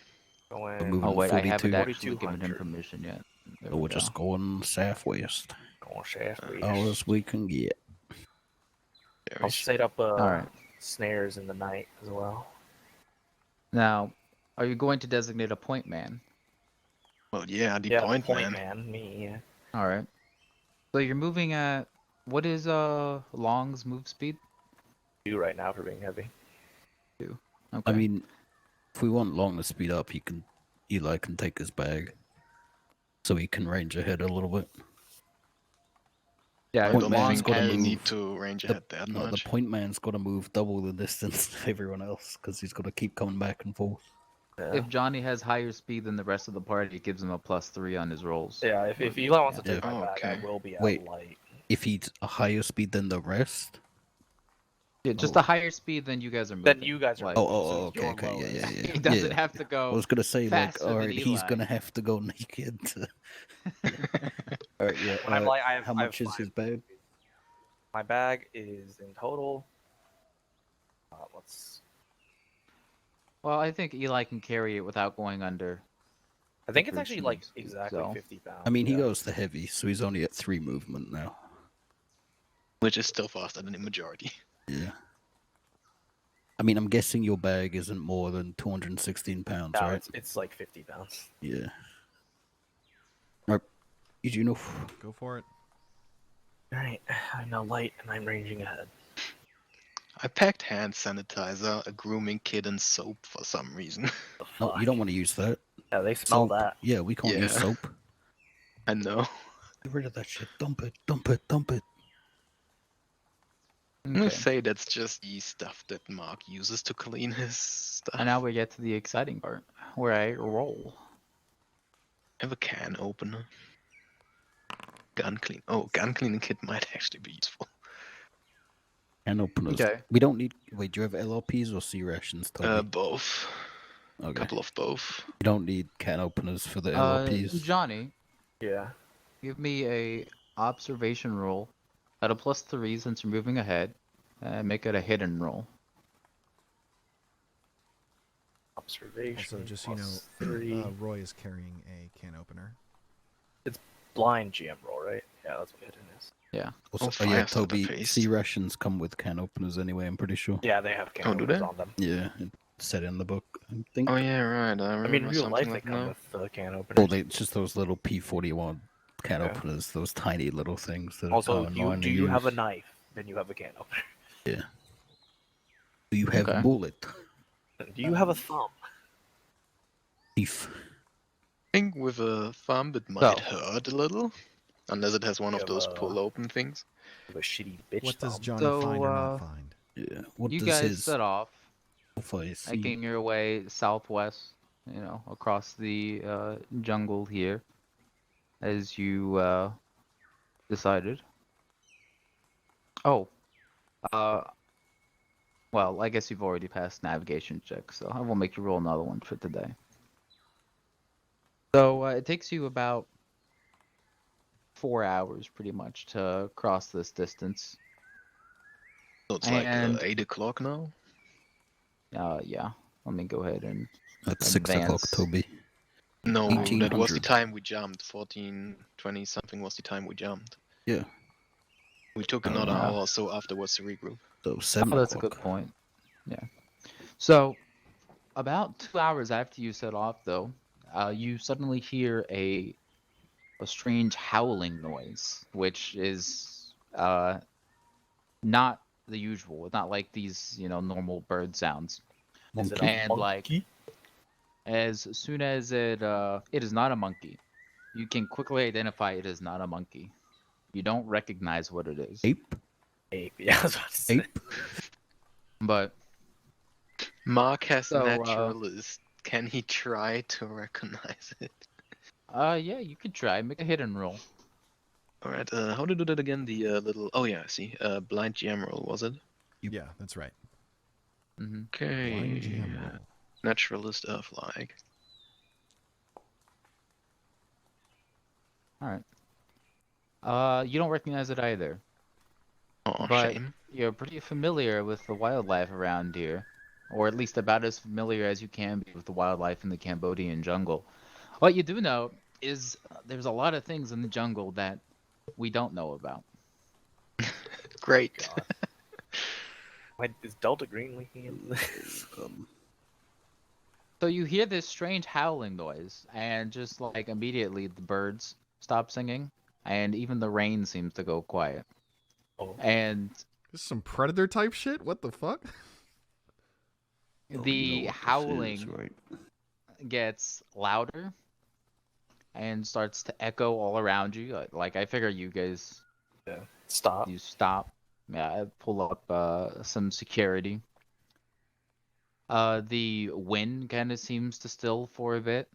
We're Going, moving Oh wait, I haven't 42. actually given him 4200. permission yet. There So we we're go. just going southwest. going shaft. All as we can get. Very I'll set up Alright. snares in the night as well. Now, are you going to designate a point man? Well, yeah, the Yeah, point, point man. me. Yeah. All right. So you're moving at what is Long's move speed? 2 right now for being heavy. Okay. I mean, if we want Long to speed up, Eli can take his bag, so he can range ahead a little bit. yeah, I Point don't man's think gotta we move. need to range ahead that No, the much. point man's got to move double the distance of everyone else because he's got to keep coming back and forth. Yeah. If Johnny has higher speed than the rest of the party, it gives him a +3 on his rolls. Yeah, if Eli wants to Yeah. take my Oh, bag, I okay. will be at Wait. light. If he's a higher speed than the rest. Yeah, just Oh. a higher speed than you guys are moving. Then you guys are like, moving, Oh, so okay, you're okay, yeah, lowest. yeah, yeah. He doesn't yeah. have to I go. was gonna say like, faster all than right, he's Eli. gonna have to go naked. All right, yeah. When I'm light, I have how I have much is 5. his bag? My bag is in total. Let's. Well, I think Eli can carry it without going under. I think it's Average actually like move speed, exactly so- 50 pounds. I mean, he yeah. goes to heavy, so he's only at 3 movement now. Which is still faster than the majority. Yeah. I mean, I'm guessing your bag isn't more than 216 pounds, No, right? it's like 50 pounds. Yeah. Alright. Easy enough. Go for it. Alright, I'm now light and I'm ranging ahead. I packed hand sanitizer, a grooming kit, and soap for some reason. The No, fuck? you don't want to use that. Yeah, they smell Soap. that. Yeah, we can't use Yeah. soap. I know. Get rid of that shit. Dump it, dump it, dump it. I'm gonna Okay. say that's just the stuff that Mark uses to clean his stuff. And now we get to the exciting part, where I roll. I have a can opener. Gun clean. Oh, gun cleaning kit might actually be useful. And openers. Okay. We don't need. Wait, do you have LRPs or C rations, Toby? Both. Okay. Couple of both. You don't need can openers for the LRPs. Johnny, Yeah. give me a observation roll at a +3 since you're moving ahead, and make it a hidden roll. Observation. Also, just so you plus know, 3. Roy is carrying a can opener. Blind GM roll, right? Yeah, that's what hidden is. Also, Oh, yeah, fire starter Toby. paste. C rations come with can openers anyway. I'm pretty sure. Yeah, they have Oh, can do openers they? on them. Yeah, it's said in the book. I think. Oh yeah, right. I I remember mean, in real life, something they like come that. with can Well, openers. it's just those little P41 can Yeah. openers, those tiny little things that Also, are if annoying do to you have a use. knife? Then you have a can opener. Do you have Okay. a bullet? Do you have a thumb? Thief. I think with a thumb it might So- hurt a little. Unless it has one You of have those a- pull open things. You have a shitty bitch What does thumb. Johnny So, find or not find? Yeah. What You does guys his set off, profile see? making your way southwest, across the jungle here, as you decided. Oh, well, I guess you've already passed navigation check, so I will make you roll another one for today. So it takes you about 4 hours, pretty much, to cross this distance. So it's And- like 8 o'clock now. Yeah. Let me go ahead and That's 6 o'clock, advance. Toby. No, that was the 1800. time we jumped. 14:20 something was the time we jumped. Yeah. We took another Yeah. hour or so afterwards to regroup. So 7 Oh, that's a o'clock. good point. Yeah. So, about 2 hours after you set off, though, you suddenly hear a strange howling noise, which is not the usual. It's not like these, normal bird sounds. Is it Monkey. a And, like, monkey? as soon as it is not a monkey, you can quickly identify it is not a monkey. You don't recognize what it is. Ape? Ape. Yeah, I was about to say. Ape? But Mark has So, naturalist. Can he try to recognize it? yeah, you could try. Make a hidden roll. Alright, how to do that again? The little. Oh, yeah, I see. Blind GM roll, was it? Yeah, that's right. Mm-hmm. Okay. Blind GM roll. Naturalist of like. Alright. You don't recognize it either, Oh, but shame. you're pretty familiar with the wildlife around here. Or at least about as familiar as you can be with the wildlife in the Cambodian jungle. What you do know is there's a lot of things in the jungle that we don't know about. Great. God. Wait, is Delta Green leaking into this? So you hear this strange howling noise, and just like immediately the birds stop singing, and even the rain seems to go quiet. Oh. And This is some predator type shit. What the fuck? Oh, the you know what this is, howling right? gets louder and starts to echo all around you. Like I figure you guys, Stop. you stop. Yeah, pull up some security. The wind kind of seems to still for a bit.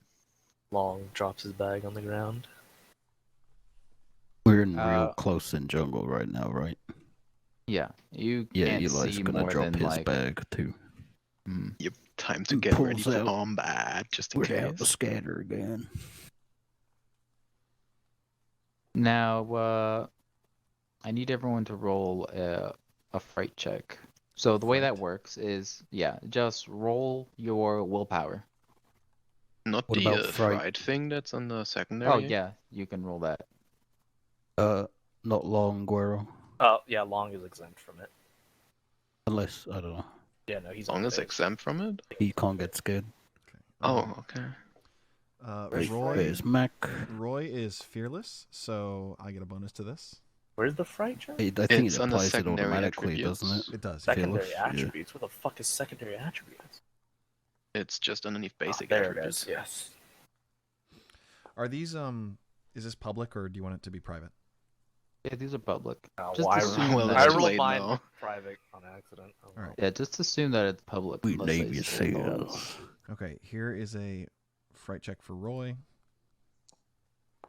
Long drops his bag on the ground. We're in real Uh, close in jungle right now, right? Yeah, you Yeah, can't Eli's see gonna more drop than his like. bag too. Mhm. Yep, time to And get ready pulls for out- combat, just in We're out the case. scatter again. Now, I need everyone to roll a fright check. So the way that Fright? works is, yeah, just roll your willpower. Not What the about fright? fried thing that's on the secondary. Oh yeah, you can roll that. Not long, Guerrero. Oh, yeah, Long is exempt from it. Unless, I don't know. Yeah, no, he's As long on as base. exempt from it. He can't get scared. Okay. Oh, okay. Right, Roy. there's Mac. Roy is fearless, so I get a bonus to this. Where's the fright check? I think It's it on the applies it secondary automatically, doesn't it? attributes. It does. Yeah. Secondary Fearless, yeah. attributes? What the fuck is secondary attributes? It's just underneath basic there attributes. it is, yes. Are these is this public or do you want it to be private? Yeah, these are public. Well, Just I, assume well, that I it's too rolled late mine now. private on accident. Oh, All right. Yeah, just assume that it's public. We unless name they you say otherwise. sales. Okay, here is a fright check for Roy. I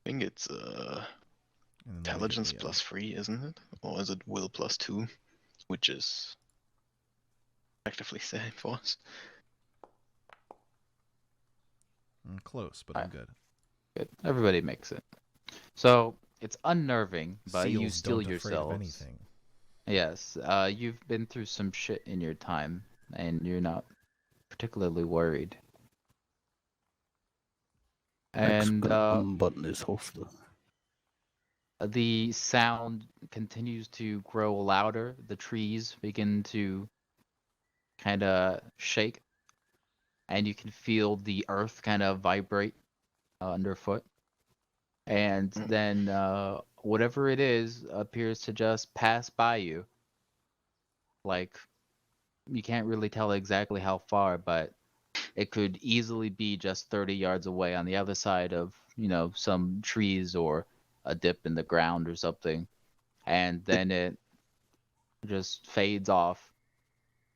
think it's And then let me get intelligence the, +3, isn't it? Or is it will +2? Which is effectively same for us. close, but I'm Alright. good. Good. Everybody makes it. So it's unnerving, but you Seals still don't afraid of yourselves. anything. Yes, you've been through some shit in your time, and you're not particularly worried. Mac's And gonna unbutton his holster. the sound continues to grow louder. The trees begin to kind of shake, and you can feel the earth kind of vibrate underfoot. And Mm. then whatever it is appears to just pass by you. Like, you can't really tell exactly how far, but it could easily be just 30 yards away on the other side of, some trees or a dip in the ground or something. And then it just fades off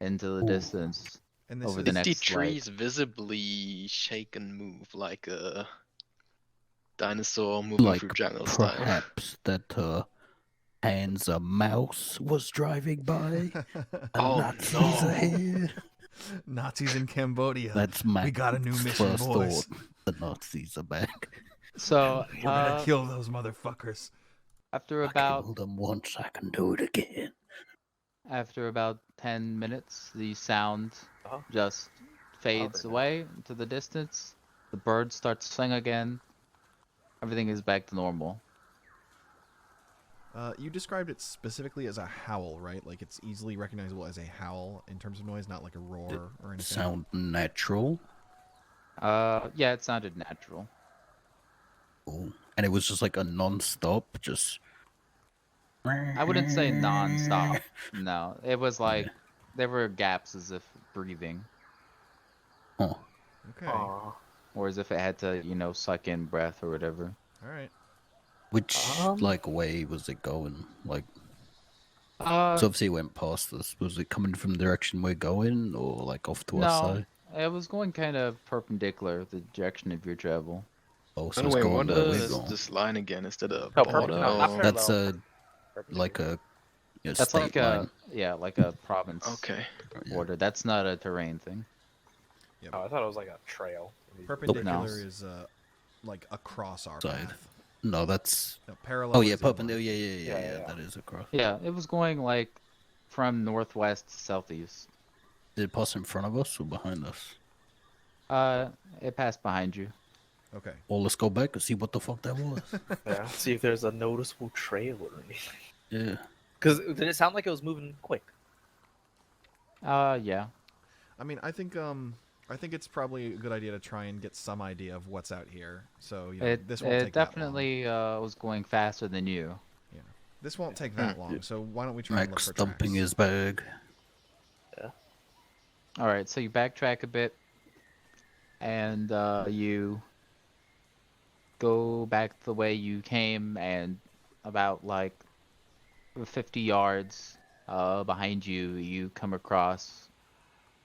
into the Ooh. distance. And this Over is the Did the next, like- trees visibly shake and move like a dinosaur moving Like through jungle style? perhaps that Hans a mouse was driving by. And Oh, Nazis no. ahead. Nazis in Cambodia. That's Mac's We got a new mission, first boys. thought. The Nazis are back. So, We're gonna kill those motherfuckers. after I about killed them once, I can do it again. After about 10 minutes, the sound Uh-huh. just fades Over now. away into the distance. The birds start to sing again. Everything is back to normal. You described it specifically as a howl, right? Like it's easily recognizable as a howl in terms of noise, not like a roar or anything. Sound natural. Yeah, it sounded natural. Ooh. And it was just like a non-stop, just... I wouldn't say non-stop. No, it was like there were gaps as if breathing, Huh. Okay. Aw. or as if it had to, suck in breath or whatever. All right. Which, Um, like, way was it going? Like, Uh, so obviously it went past us. Was it coming from the direction we're going, or like off to our no, side? it was going kind of perpendicular the direction of your travel. Oh, so Anyway, it's going what where we're is going. this line again? Is that a No, border? no, not or- parallel. That's like a That's state like line. like a province Okay. Yeah. border. That's not a terrain thing. Oh, I thought it was like a trail. Perpendicular No. is like across our Side. path. No, that's. No, parallel. Oh yeah, is the other perpendicular. one. Yeah. That is across. Yeah, it was going like from northwest to southeast. Did it pass in front of us or behind us? It passed behind you. Okay. Well, let's go back and see what the fuck that was. Yeah. See if there's a noticeable trail or anything. Yeah. Because did it sound like it was moving quick? Yeah. I mean, I think it's probably a good idea to try and get some idea of what's out here. So this won't take It definitely was going faster than you. that long. Yeah. This won't take that long. So why don't we try and look Max for dumping tracks? his bag. All right, so you backtrack a bit, and you go back the way you came, and about like 50 yards behind you, you come across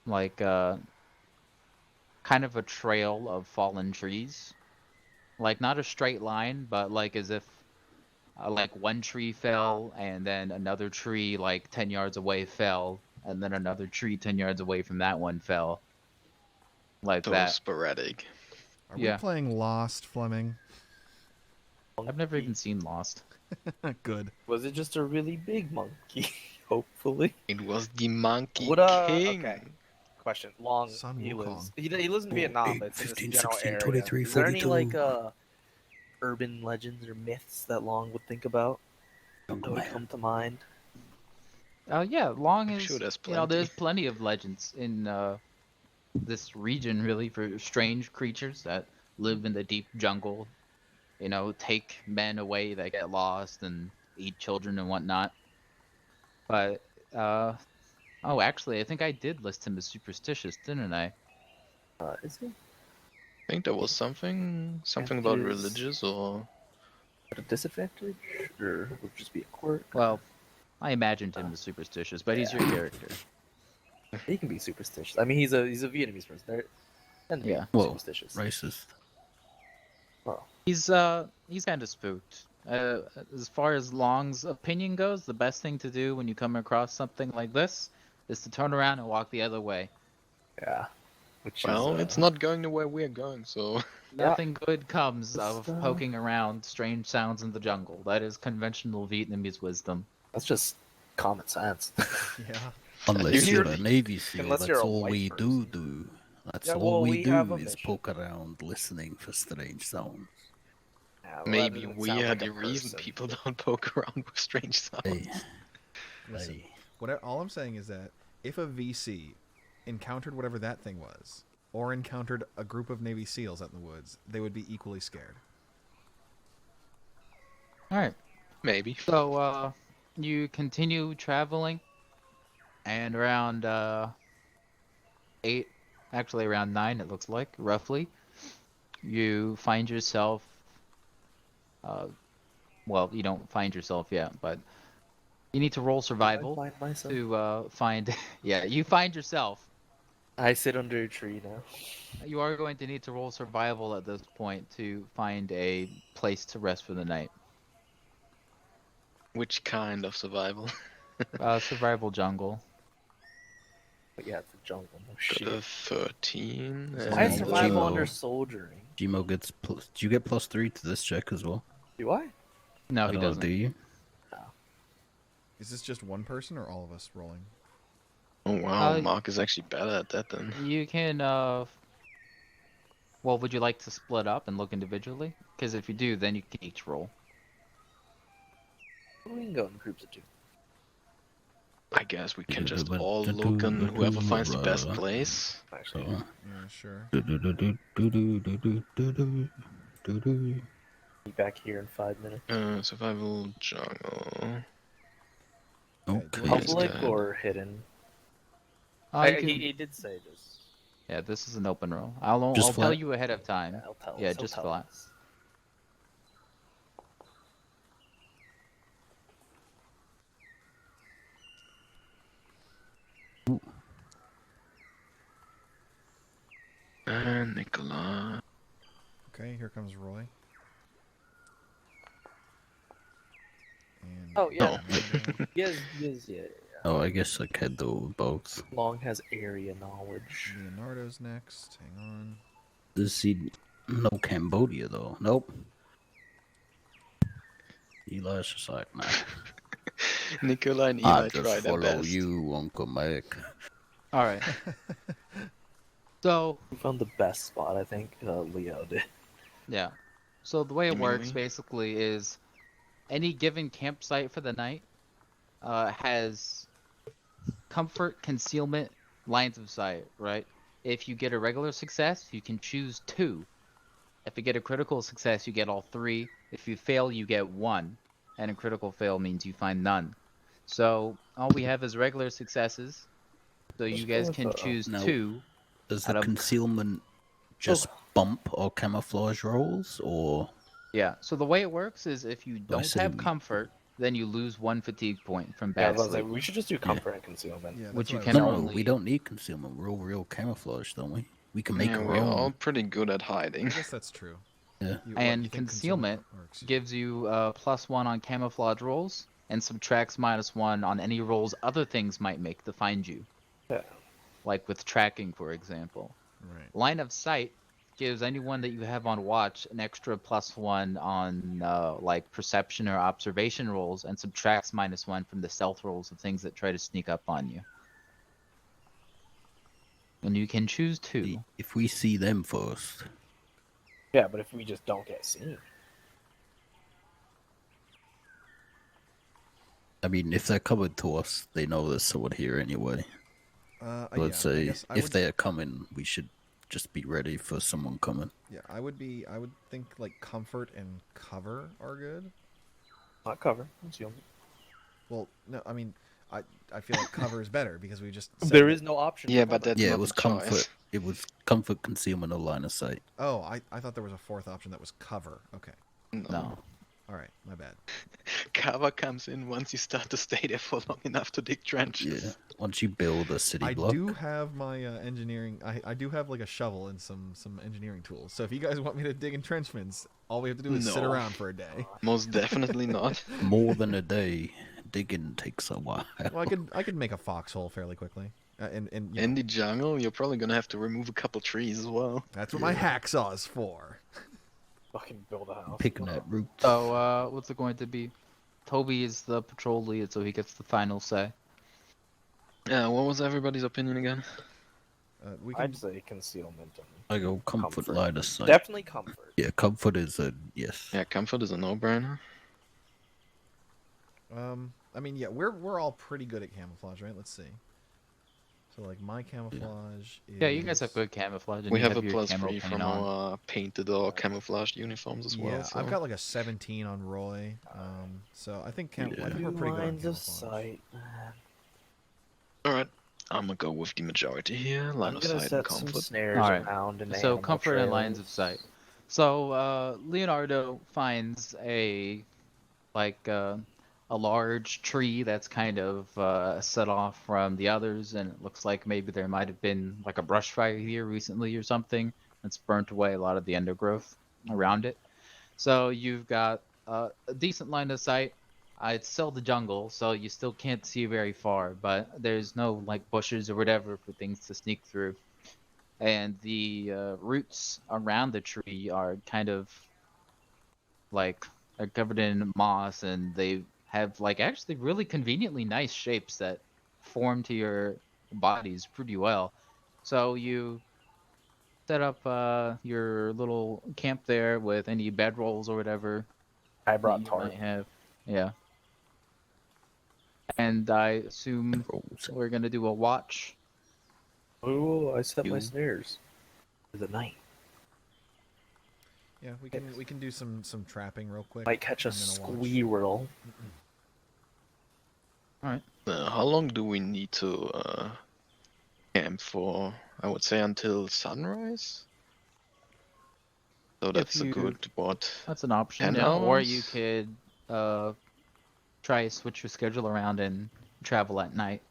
like kind of a trail of fallen trees. Like not a straight line, but like as if like one tree fell and then another tree like 10 yards away fell and then another tree 10 yards away from that one fell. Like So that. sporadic. Are Yeah. we playing Lost, Fleming? I've never even seen Lost. Good. Was it just a really big monkey? Hopefully. It was the Monkey What, King. okay. Question. Long. Sun He Wukong. lives. He lives in Vietnam, but it's in 15, this general 16, area. 23, Is there any 42. like urban legends or myths that Long would think about that would come to mind? Yeah, long I'm as sure there's there's plenty. plenty of legends in this region really for strange creatures that live in the deep jungle. Take men away that get lost and eat children and whatnot. But oh, actually, I think I did list him as superstitious, didn't I? Is he? I think there was something about Is- religious or At a disadvantage, or would it just be a quirk? Well, I imagined him as superstitious, but he's your character. He can be superstitious. I mean, he's a Vietnamese person. They're tend to be Yeah. Well, superstitious. Racist. Well, He's kind of spooked. As far as Long's opinion goes, the best thing to do when you come across something like this is to turn around and walk the other way. yeah. Which well, is, it's not going the way we're going, so Yeah. Nothing good comes of Just, poking around strange sounds in the jungle. That is conventional Vietnamese wisdom. That's just common sense. Yeah. Unless You're- you're a Navy SEAL, unless that's you're a all white we person. do. That's Yeah, all well, we we have do a is mission. poke around listening for strange sounds. Yeah, well, maybe that doesn't we sound are like the a reason person. people don't poke around with strange sounds. Hey, Listen, hey. all I'm saying is that if a VC encountered whatever that thing was, or encountered a group of Navy SEALs out in the woods, they would be equally scared. All right. Maybe. So you continue traveling, and around 8, actually around 9, it looks like roughly, you find yourself. Well, you don't find yourself yet, but you need to roll survival I find myself. to find. Yeah, you find yourself. I sit under a tree now. You are going to need to roll survival at this point to find a place to rest for the night. Which kind of survival? Survival jungle. But yeah, it's a jungle. No Got a shit. 13. So Why and is survival Gmo. under soldiering? Gmo gets plus. Do you get +3 to this check as well? Do I? No, I he don't know, doesn't. do you? Is this just one person or all of us rolling? Oh wow, Uh, Mark is actually better at that then. You can. Well, would you like to split up and look individually? Because if you do, then you can each roll. We can go in groups of 2. I guess we can just all look and whoever finds the best place. So, Actually, Yeah, sure. be back here in 5 minutes. Survival jungle. okay. Yes, Public Dad. or hidden? You can- He did say just. Yeah, this is an open roll. I'll Just tell flat? you ahead of time. I'll tell Yeah, us, he'll just tell flat. us. And Nikolay. Okay, here comes Roy. And Oh, yeah. Leonardo. Yes, yeah. Oh, I guess I could do both. Long has area knowledge. Leonardo's next. Hang on. Does he? No Cambodia though. Nope. Eli's just like, nah. Nikolay and I Eli just try their follow best. you, Uncle Mac. All right. So We found the best spot, I think. Leo did. yeah. So the way it You mean works me? basically is any given campsite for the night has comfort, concealment, lines of sight, right? If you get a regular success, you can choose 2. If you get a critical success, you get all 3. If you fail, you get 1. And a critical fail means you find none. So all we have is regular successes. So you Let's go guys with, can choose Now, 2 Does out the of concealment just bump or camouflage rolls, or yeah. So the way it works is if you I don't say have we- comfort, then you lose 1 fatigue point from Yeah, I bad was gonna say, sleep. we should just do comfort and concealment. Yeah, that's Which you what I can was no, thinking. no, we don't need concealment. We're all real camouflage, don't we? We can make Yeah, our we're all own. pretty good at I hiding. guess that's true. Yeah. And concealment gives you +1 on camouflage rolls and subtracts -1 on any rolls other things might make to find you. Yeah. Like with tracking, for example. Right. Line of sight gives anyone that you have on watch an extra +1 on like perception or observation rolls and subtracts -1 from the stealth rolls of things that try to sneak up on you. And you can choose 2. If we see them first, Yeah, but if we just don't get seen. I mean, if they're coming to us, they know there's someone here anyway. Let's yeah, I say guess I if would, they're coming, we should just be ready for someone coming. yeah, I would think like comfort and cover are good. Not cover, concealment. Well, no, I mean, I feel like cover is better because we just said There that- is no option. Yeah, for but cover. that's Yeah, not it was the choice. comfort. It was comfort, concealment, or line of sight. Oh, I thought there was a 4th option that was cover. Okay. No. All right, my bad. Cover comes in once you start to stay there for long enough to dig trenches. Yeah. Once you build a city I block. do have my engineering. I do have like a shovel and some engineering tools. So if you guys want me to dig entrenchments, all we have to do is sit No. around for a day. Most definitely not. More than a day. Digging takes a while. Well, I could make a foxhole fairly quickly. And you know, In the jungle, you're probably gonna have to remove a couple trees as well. that's what my hacksaw is for. Fucking build a house. Picking at roots. So, what's it going to be? Tobi is the patrol lead, so he gets the final say. What was everybody's opinion again? We can. I'd say concealment. And I go comfort, comfort. line of sight. Definitely comfort. Yeah, comfort is a yes. Yeah, comfort is a no-brainer. I mean, yeah, we're all pretty good at camouflage, right? Let's see. So like my camouflage is. Yeah, you guys have good camouflage. And We you have a your camo +3 paint from on. our painted or camouflaged uniforms as well. Yeah, So. I've got like a 17 on Roy. So I think, I Yeah. think we're pretty good on Lines of camouflage. sight, man. Alright, I'm gonna go with the majority here. Line I'm of gonna sight and set some comfort. snares Alright, around and So comfort and lines of sight. So Leonardo finds a large tree that's kind of set off from the others, and it looks like maybe there might have been like a brush fire here recently or something that's burnt away a lot of the undergrowth around it. So you've got a decent line of sight. It's still the jungle, so you still can't see very far, but there's no like bushes or whatever for things to sneak through. And the roots around the tree are kind of like are covered in moss, and they have like actually really conveniently nice shapes that form to your bodies pretty well. So you set up your little camp there with any bedrolls or whatever I that brought you tarp. might have. Yeah. And I assume Rolls. we're gonna do a watch. Ooh, I set my You- snares for the night. Yeah, we can do some trapping real quick. Might catch a and then watch. squirrel. How long do we need to camp for? I would say until sunrise. So that's a you- good what? That's an option. 10 Or hours? you could try to switch your schedule around and travel at night.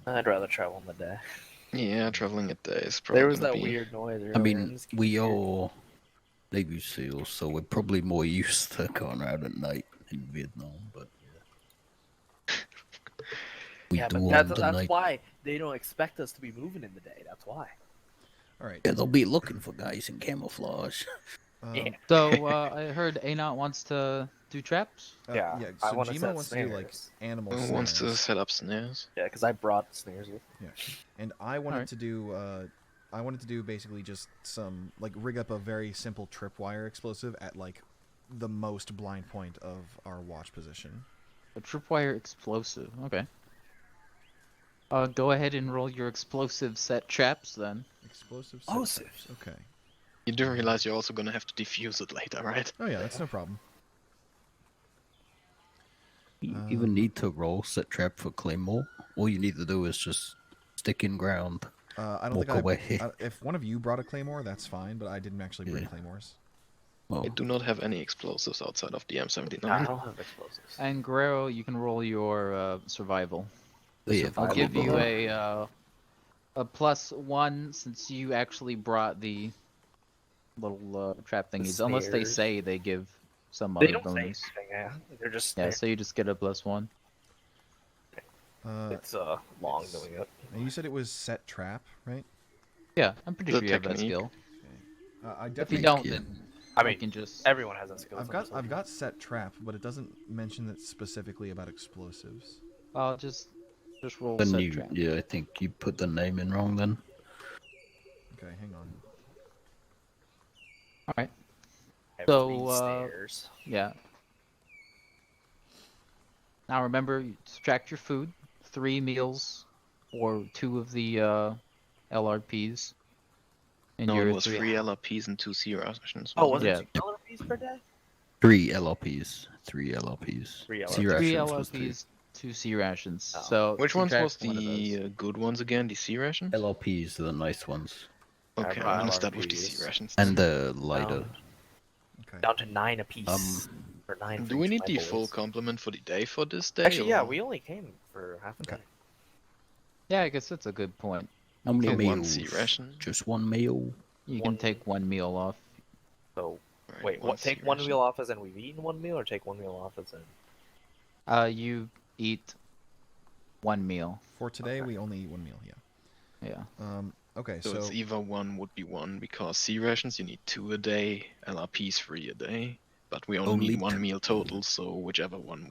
I'd rather travel in the day. Yeah, traveling a day is probably There was gonna that be... weird noise. I mean, we all Navy SEALs, so we're probably more used to going around at night in Vietnam, but we Yeah, do but on that's the night. why they don't expect us to be moving in the day. That's why. All right. Yeah, they'll be looking for guys in camouflage. Yeah. So I heard Aynot wants to do traps. Yeah, Yeah. I So wanna Gmo set wants to do like snares. animal Who wants to snares. set up snares? Yeah, because I brought snares with me. And I wanted Alright. to do basically just some like rig up a very simple tripwire explosive at like the most blind point of our watch position. A tripwire explosive. Okay. Go ahead and roll your explosive set traps then. Explosive. Explosive. Traps. Okay. You do realize you're also gonna have to defuse it later, right? Oh yeah, that's no problem. You even need to roll set trap for claymore. All you need to do is just stick in ground. I don't Walk think away. if one of you brought a claymore, that's fine, but I didn't actually bring Yeah. claymores. Well, I do not have any explosives outside of the M79. I don't have explosives. And Guerrero, you can roll your survival. yeah, survival I'll give you roll. a +1 since you actually brought the little trap thingies. Unless they snares. say they give some They other don't say bonus. anything. Yeah, they're just Yeah, there. so you just get a +1. It's long doing it. And you said it was set trap, right? Yeah, I'm pretty The sure you have that technique. skill. I If definitely you don't, yeah. then I I mean, can just. everyone has that skill. I've got set trap, but it doesn't mention that specifically about explosives. I'll just roll then set you, trap. yeah, I think you put the name in wrong then. Okay, hang on. All right. I have So, 3 stairs. Yeah. Now remember, you subtract your food, 3 meals, or 2 of the LRPs. And No, your it was 3 3 LRPs and 2 C rations. Oh, wasn't was it? it $2 piece per day? 3 LLPs. 3 LLPs. 3 C LLPs. 3 rations was 2. LRPs, 2 C rations. Oh. So Which ones was subtract one of those. the good ones again? The C rations? LLPs are the nice ones. Okay, brought I'm gonna start with the LRPs. C rations. And then. the lighter. Okay. Down to 9 apiece. Or 9 Do for we each need of the my full bullets. complement for the day for this day? Actually, yeah, or- we only came for half a Okay. day. Yeah, I guess that's a good point. How many So one meals? C ration. Just one meal. You One- can take 1 meal off. So, Right, wait, one what? C Take one ration. meal off as in we've eaten one meal, or take one meal off as in? You eat 1 meal. For today, Okay. we only eat one meal. Yeah. Yeah. Okay, So, so it's either one would be one because C rations you need 2 a day, LRPs 3 a day, but we only Only need 1 two. meal total, so whichever one.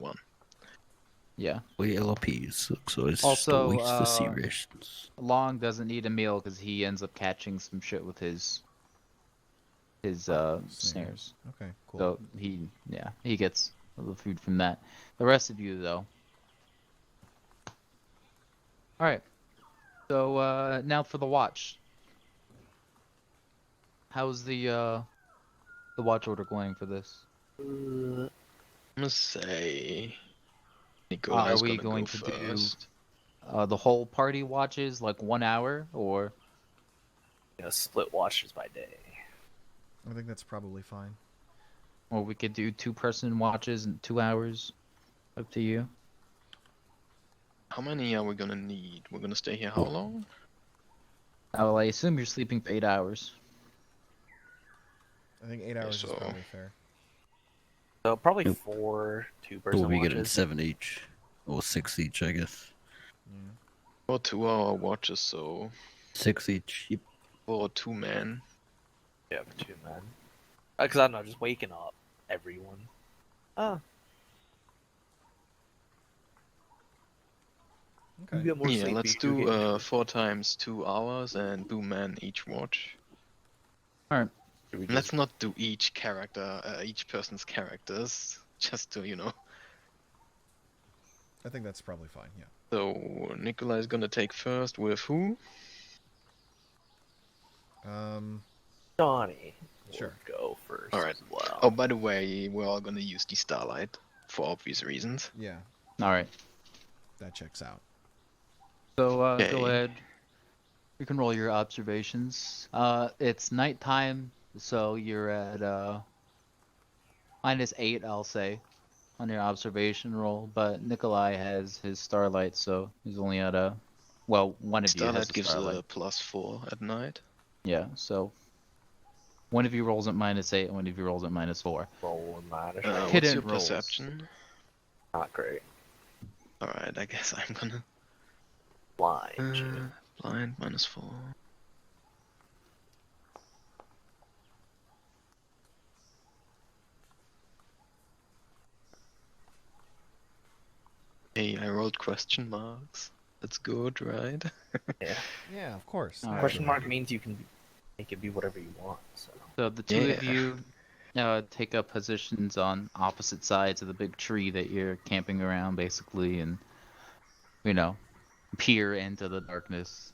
Yeah. We LLPs. So it's Also, just a waste of C rations. Long doesn't need a meal because he ends up catching some shit with his snares. okay, cool. So he gets the food from that. The rest of you though. All right. So now for the watch. How's the watch order going for this? I'm gonna say Are Nikolay's we gonna going go to do first. the whole party watches like 1 hour or? Split watches by day. I think that's probably fine. Or we could do 2-person watches in 2 hours. Up to you. How many are we gonna need? We're gonna stay here how long? Well, I assume you're sleeping for 8 hours. I think 8 hours so- is probably fair. So probably Yep. 4 2-person We'll be getting watches. 7 each. Or 6 each, I guess. Yeah. For 2-hour watches, so 6 each. Yep. for 2 men. Yeah, for 2 men. Because I'm not just waking up everyone. You Okay. get more Yeah, sleep, let's you do get- 4 times 2 hours and 2 men each watch. Alright. Should we Let's just- not do each character, each person's characters, just to, you know. I think that's probably fine. Yeah. So Nikolay is gonna take first with who? Johnny. will Sure. Go first. Alright. as Well. Oh, by the way, we're all gonna use the Starlight for obvious reasons. Yeah, Alright. that checks out. So go Okay. ahead. You can roll your observations. It's nighttime, so you're at -8, I'll say, on your observation roll. But Nikolay has his starlight, so he's only at one of you has Starlight a gives starlight. a +4 at night. Yeah, so one of you rolls at -8, and one of you rolls at -4. Roll matter. What's Hidden your rolls. perception? Not great. Alright, I guess I'm gonna Blind. blind -4. Hey, I wrote question marks. That's good, right? Yeah. Yeah, of course. Alright. Question mark means you can make it be whatever you want. So the two of Yeah. you take up positions on opposite sides of the big tree that you're camping around, basically, and peer into the darkness.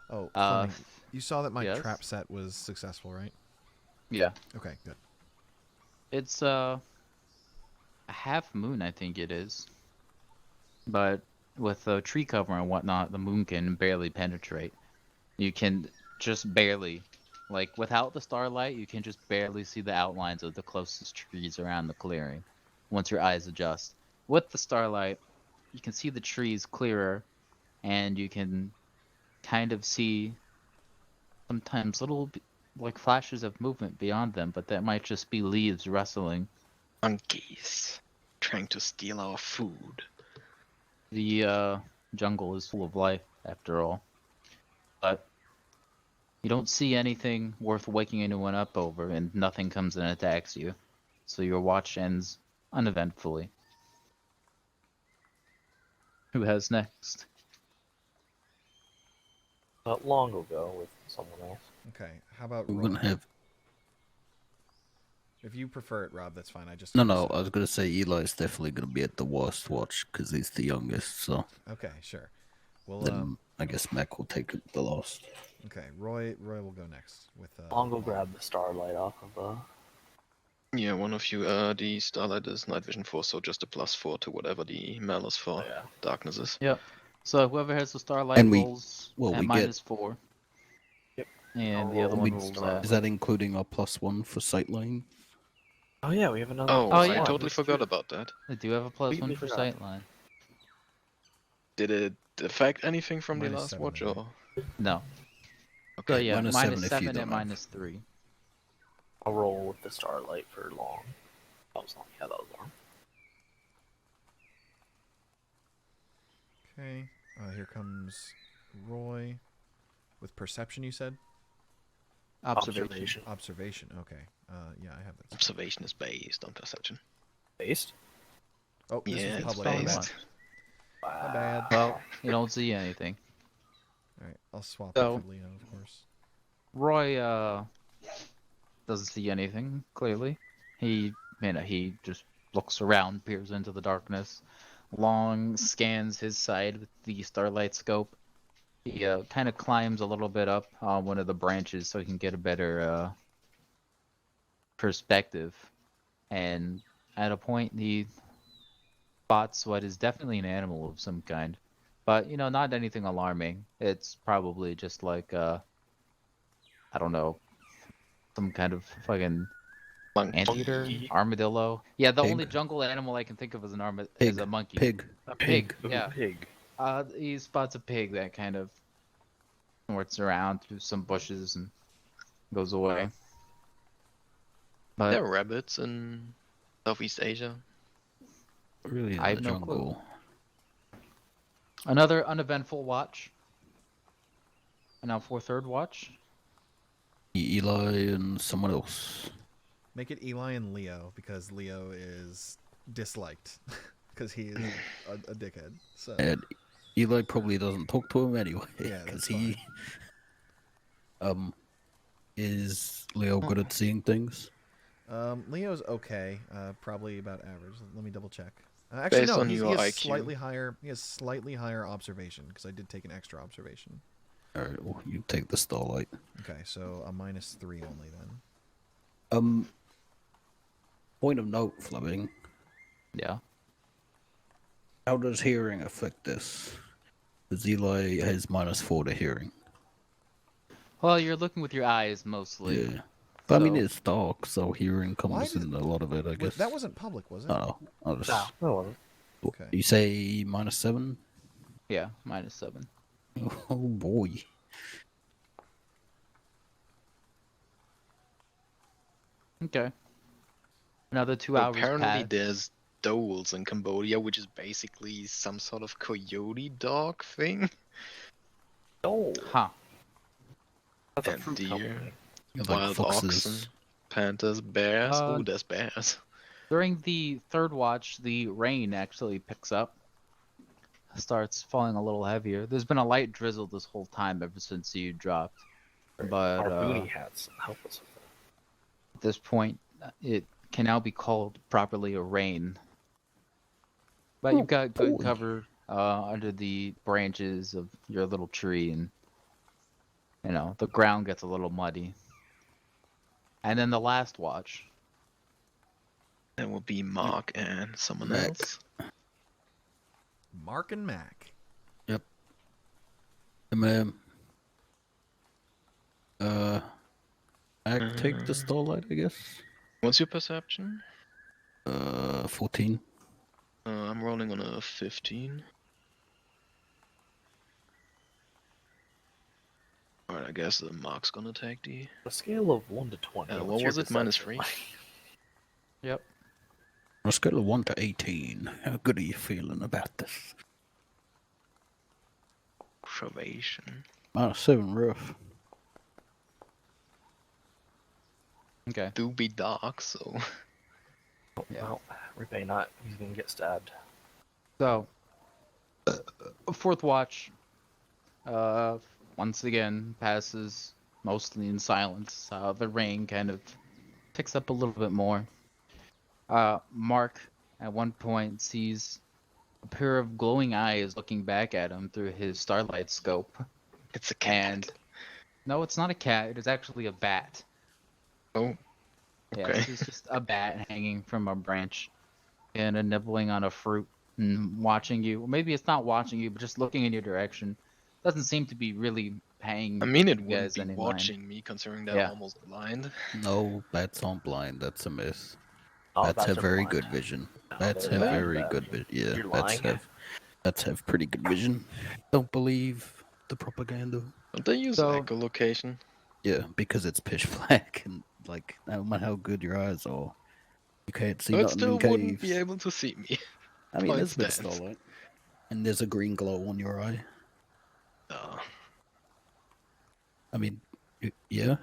Oh, Uh, Fleming, you saw that my yes? trap set was successful, right? Yeah, Okay, good. it's a half moon, I think it is, but with the tree cover and whatnot, the moon can barely penetrate. You can just barely, like without the starlight, you can just barely see the outlines of the closest trees around the clearing once your eyes adjust. With the starlight, you can see the trees clearer, and you can kind of see sometimes like flashes of movement beyond them, but that might just be leaves rustling. Monkeys trying to steal our food. The jungle is full of life, after all. But you don't see anything worth waking anyone up over, and nothing comes and attacks you. So your watch ends uneventfully. Who has next? not long ago with someone else. Okay, how about We're Roy? gonna have If you prefer it, Rob, that's fine. I just no. I was gonna say Eli's definitely gonna be at the worst watch because he's the youngest. So Okay, sure. Well, then I guess Mac will take the last. okay, Roy will go next with. I'll go grab the starlight off of Yeah, one of you, the Starlight is night vision 4, so just a +4 to whatever the malice for yeah. darkness is. Yep. So whoever has the starlight And we- rolls well, at we get- -4. Yep. And I'll the other roll one with rolls starlight. at. Is that including our +1 for sightline? Oh yeah, we have another. Oh, Oh, I yeah. totally forgot about that. I do have a +1 Completely for forgot. sightline. Did it affect anything from the Minus last 7, watch, right? or? No. So Okay. yeah, -7 if you -7 don't and have. -3. I'll roll with the starlight for long. That was long. Yeah, that was long. Okay, here comes Roy with perception. You said Observation. observation. Okay. Yeah, I have that. Observation is based on perception. Based. Oh, this Yeah, is it's public. My based. bad. My bad. Well, you don't see anything. All right, I'll swap So- it for Leo, of course. Roy doesn't see anything clearly. He just looks around, peers into the darkness. Long scans his side with the starlight scope. He kind of climbs a little bit up on one of the branches so he can get a better perspective. And at a point, he spots what is definitely an animal of some kind, but not anything alarming. It's probably just like I don't know, some kind of fucking Monkey. anteater, armadillo. Yeah, the Pig. only jungle animal I can think of is is Pig. a monkey. Pig. A pig. Ooh, Yeah. Pig. He spots a pig that kind of snorts around through some bushes and goes away. But There are rabbits in Southeast Asia. Really in I the have no clue. jungle. another uneventful watch. And now for third watch. Eli and someone else. Make it Eli and Leo because Leo is disliked because he is a dickhead. So And Eli probably doesn't talk to him anyway. Yeah, Because that's he is Leo good at seeing things? Leo's okay, probably about average. Let me double check. Actually, Based no, on he your has IQ. slightly higher. He has slightly higher observation because I did take an extra observation. Alright, well, you take the starlight. Okay, so a -3 only then. Point of note, Fleming. Yeah. How does hearing affect this? Because Eli has -4 to hearing. Well, you're looking with your eyes mostly. Yeah. But I mean, So- it's dark, so hearing comes did- in a lot of it, I guess. That wasn't public, was it? Oh, I'll just... No, that wasn't. Okay. You say -7? Yeah, -7. Oh boy. Okay. Another 2 hours Apparently pass. there's doles in Cambodia, which is basically some sort of coyote dog thing. Oh, Huh. that's a And fruit deer. company. Like Wild foxes. oxen, panthers, bears. Uh, Ooh, there's bears. During the third watch, the rain actually picks up. starts falling a little heavier. There's been a light drizzle this whole time ever since you dropped. But Our boonie hats help us with that. at this point, it can now be called properly a rain. But you've got good boy. cover under the branches of your little tree, and you know the ground gets a little muddy. And then the last watch. That will be Mark and someone Mac. else. Mark and Mac. I take the starlight, I guess. What's your perception? 14. I'm rolling on a 15. Alright, I guess the Mark's gonna take the... On a scale of 1 to 20. what what's your was it? Minus perception? 3? Yep. On a scale of 1 to 18, how good are you feeling about this? Probation. -7 rough. Okay. Do be dark, so... Yeah. Well, repay not. He's gonna get stabbed. So, fourth watch, once again passes mostly in silence. The rain kind of picks up a little bit more. Mark, at one point, sees a pair of glowing eyes looking back at him through his starlight scope. It's a cat. And no, it's not a cat. It is actually a bat. Oh. Yeah, Okay. this is just a bat hanging from a branch and nibbling on a fruit and watching you. Or maybe it's not watching you, but just looking in your direction. Doesn't seem to be really paying I mean, it you wouldn't guys be any mind. watching me, considering they're Yeah. almost blind. No, bats aren't blind. That's a myth. Oh, Bats have are very blind. good vision. No, Bats they're have bad, very bad. good vision. Yeah, You're bats lying. have pretty good vision. Don't believe the propaganda. But they use So- echolocation. Yeah, because it's pitch black and like no matter how good your eyes are, you can't see But it nothing still in caves. wouldn't be able to see me. I mean, point there's a bit of stands. starlight, and there's a green glow on your eye. I mean, yeah.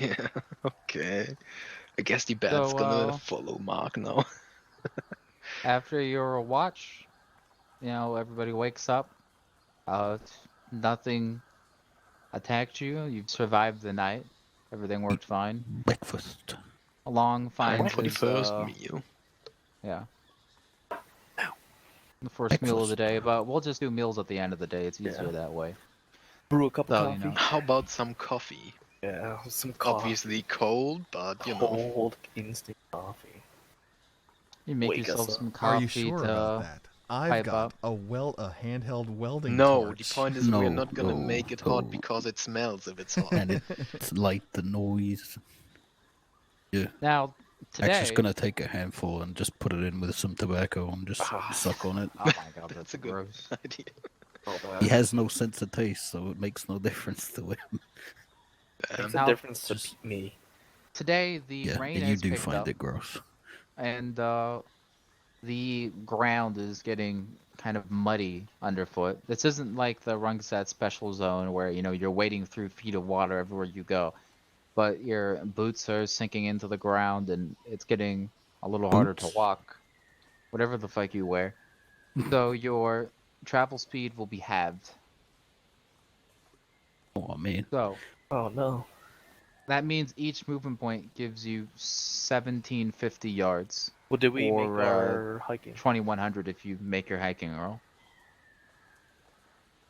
Yeah, okay. I guess the bat's So, gonna follow Mark now. After your watch, you know, everybody wakes up. Nothing attacked you. You've survived the night. Everything worked fine. Breakfast. Along finds For the his, first meal. yeah. The first meal of the day, but we'll just do meals at the end of the day. It's easier Yeah. that way. Brew a cup So, of you coffee. know. How about some coffee? Yeah, some coffee. Obviously cold, but you know. Cold instant coffee. You make Wake us yourself up. some Are coffee you sure to about that? I've pipe got up. a handheld welding No, torch. the point is we're No, not gonna no, make it hot no. because it smells if it's hot. And it's light the noise. Yeah. Now today. Actually, just gonna take a handful and just put it in with some tobacco and just suck on it. Oh my god, That's that's a good gross. idea. Oh, He has no sense of taste, so it makes no difference to him. Makes Now, a difference to just- me. Today the Yeah, rain and you has do picked find up, it gross. and the ground is getting kind of muddy underfoot. This isn't like the Rungsat special zone where you know you're wading through feet of water everywhere you go, but your boots are sinking into the ground and it's getting a little harder to Boots? walk. Whatever the fuck you wear. So your travel speed will be halved. Oh man. So Oh no. that means each movement point gives you 1750 yards. Well, did we Or, make our hiking? 2100 if you make your hiking roll.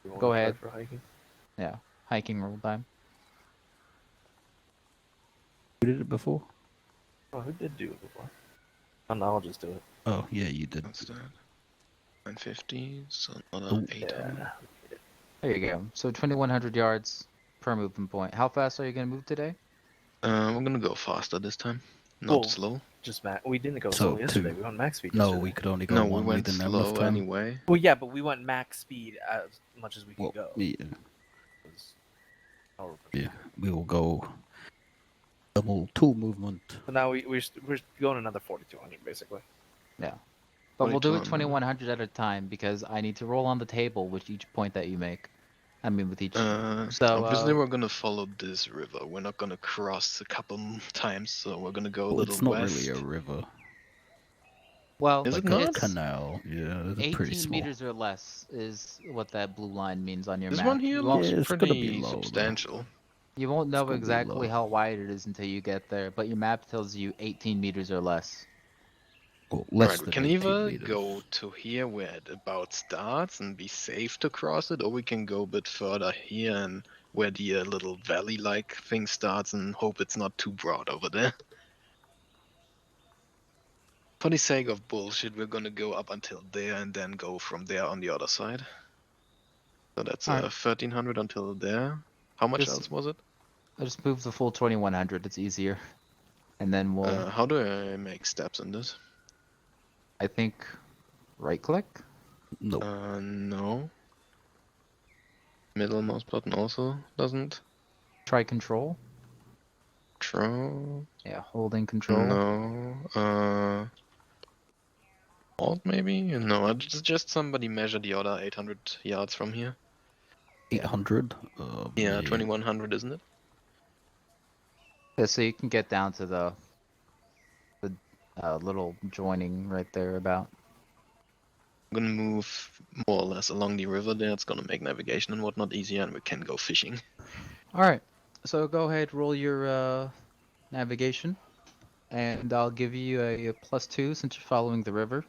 We wanna go try ahead. For hiking? Yeah, hiking roll time. Who did it before? Oh, who did do it before? Oh, no, I'll just do it. Oh yeah, you did. What's that? 950, so Oh, another 800. Yeah. There you go. So 2100 yards per movement point. How fast are you going to move today? We're gonna go faster this time. Not Cool. slow. Just max. We didn't go So, slow yesterday. two. We went max speed. No, yesterday. we could only go No, we one. went didn't have enough slow time. anyway. Well, yeah, but we went max speed as much as we could Well, go. yeah, It was however- yeah, we will go double two movement. So now we're going another 4200 basically. But we'll do it 2200. 2100 at a time because I need to roll on the table with each point that you make. I mean, with each. So, Obviously we're gonna follow this river. We're not gonna cross a couple times, so we're gonna go a Well, little it's not west. really a river. Well, Is it Like not? a it's canal. Yeah, it's pretty 18 small. meters or less is what that blue line means on your This map. one here You looks won't, Yeah, it's gonna be pretty low, though. substantial. you won't know gonna be exactly low. how wide it is until you get there, but your map tells you 18 meters or less. Well, less Right, we than can 18 either meters. go to here where it about starts and be safe to cross it, or we can go a bit further here and where the little valley-like thing starts and hope it's not too broad over there. For the sake of bullshit, we're gonna go up until there and then go from there on the other side. So that's Alright. 1300 until there. How much Just- else was it? I just move the full 2100, it's easier. And then we'll, How do I make steps in this? I think, right click? No. No. Middle mouse button also doesn't. Try control? Control. Yeah, holding control. No. Alt maybe? No, just somebody measure the other 800 yards from here. 800. Yeah, 2100, isn't it? Yeah, so you can get down to the little joining right there about. I'm gonna move more or less along the river there. It's gonna make navigation and whatnot easier, and we can go fishing. Alright, so go ahead, roll your navigation. And I'll give you a +2 since you're following the river.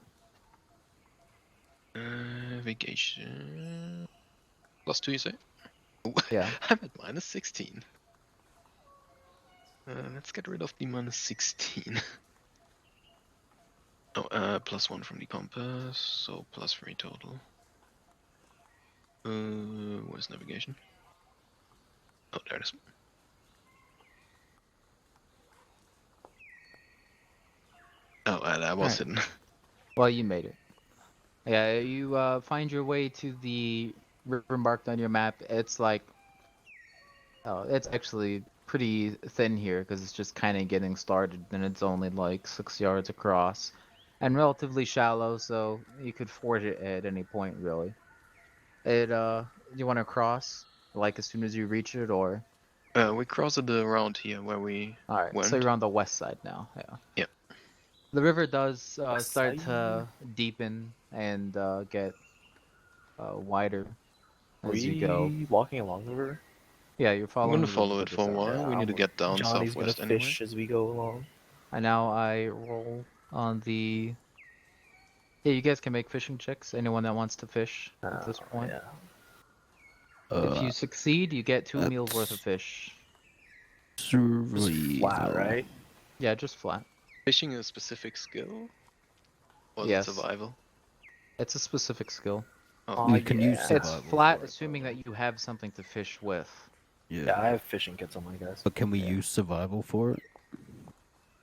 Navigation. +2, you say? Ooh, Yeah. I'm at -16. Let's get rid of the -16. Oh, +1 from the compass, so +3 total. Where's navigation? Oh, there it is. Oh, that was Alright. hidden. Well, you made it. Yeah, you find your way to the river marked on your map. It's like, oh, it's actually pretty thin here because it's just kind of getting started, and it's only like 6 yards across, and relatively shallow, so you could ford it at any point, really. You want to cross like as soon as you reach it, or? We cross it around here where we All right, so went. you're on the west side now. Yeah. Yep. The river does West start side? to deepen and get wider Are as you go. we walking along the river? Yeah, you're I'm following. gonna the follow river it to for a the south. while. Yeah, We need to get down Johnny's southwest gonna anyway. fish as we go along. And now I roll on the. Yeah, you guys can make fishing checks. Anyone that wants to fish at this point. Yeah. If you succeed, you get 2 meals worth of that's- fish. Just Survival. flat, right? Yeah, just flat. Fishing is a specific skill? Or is it Yes. survival? It's a specific skill. Oh, You can use yeah. It's survival flat, for it, assuming though. that you have something to fish with. Yeah, I have fishing kits on my guys. But can we Yeah. use survival for it?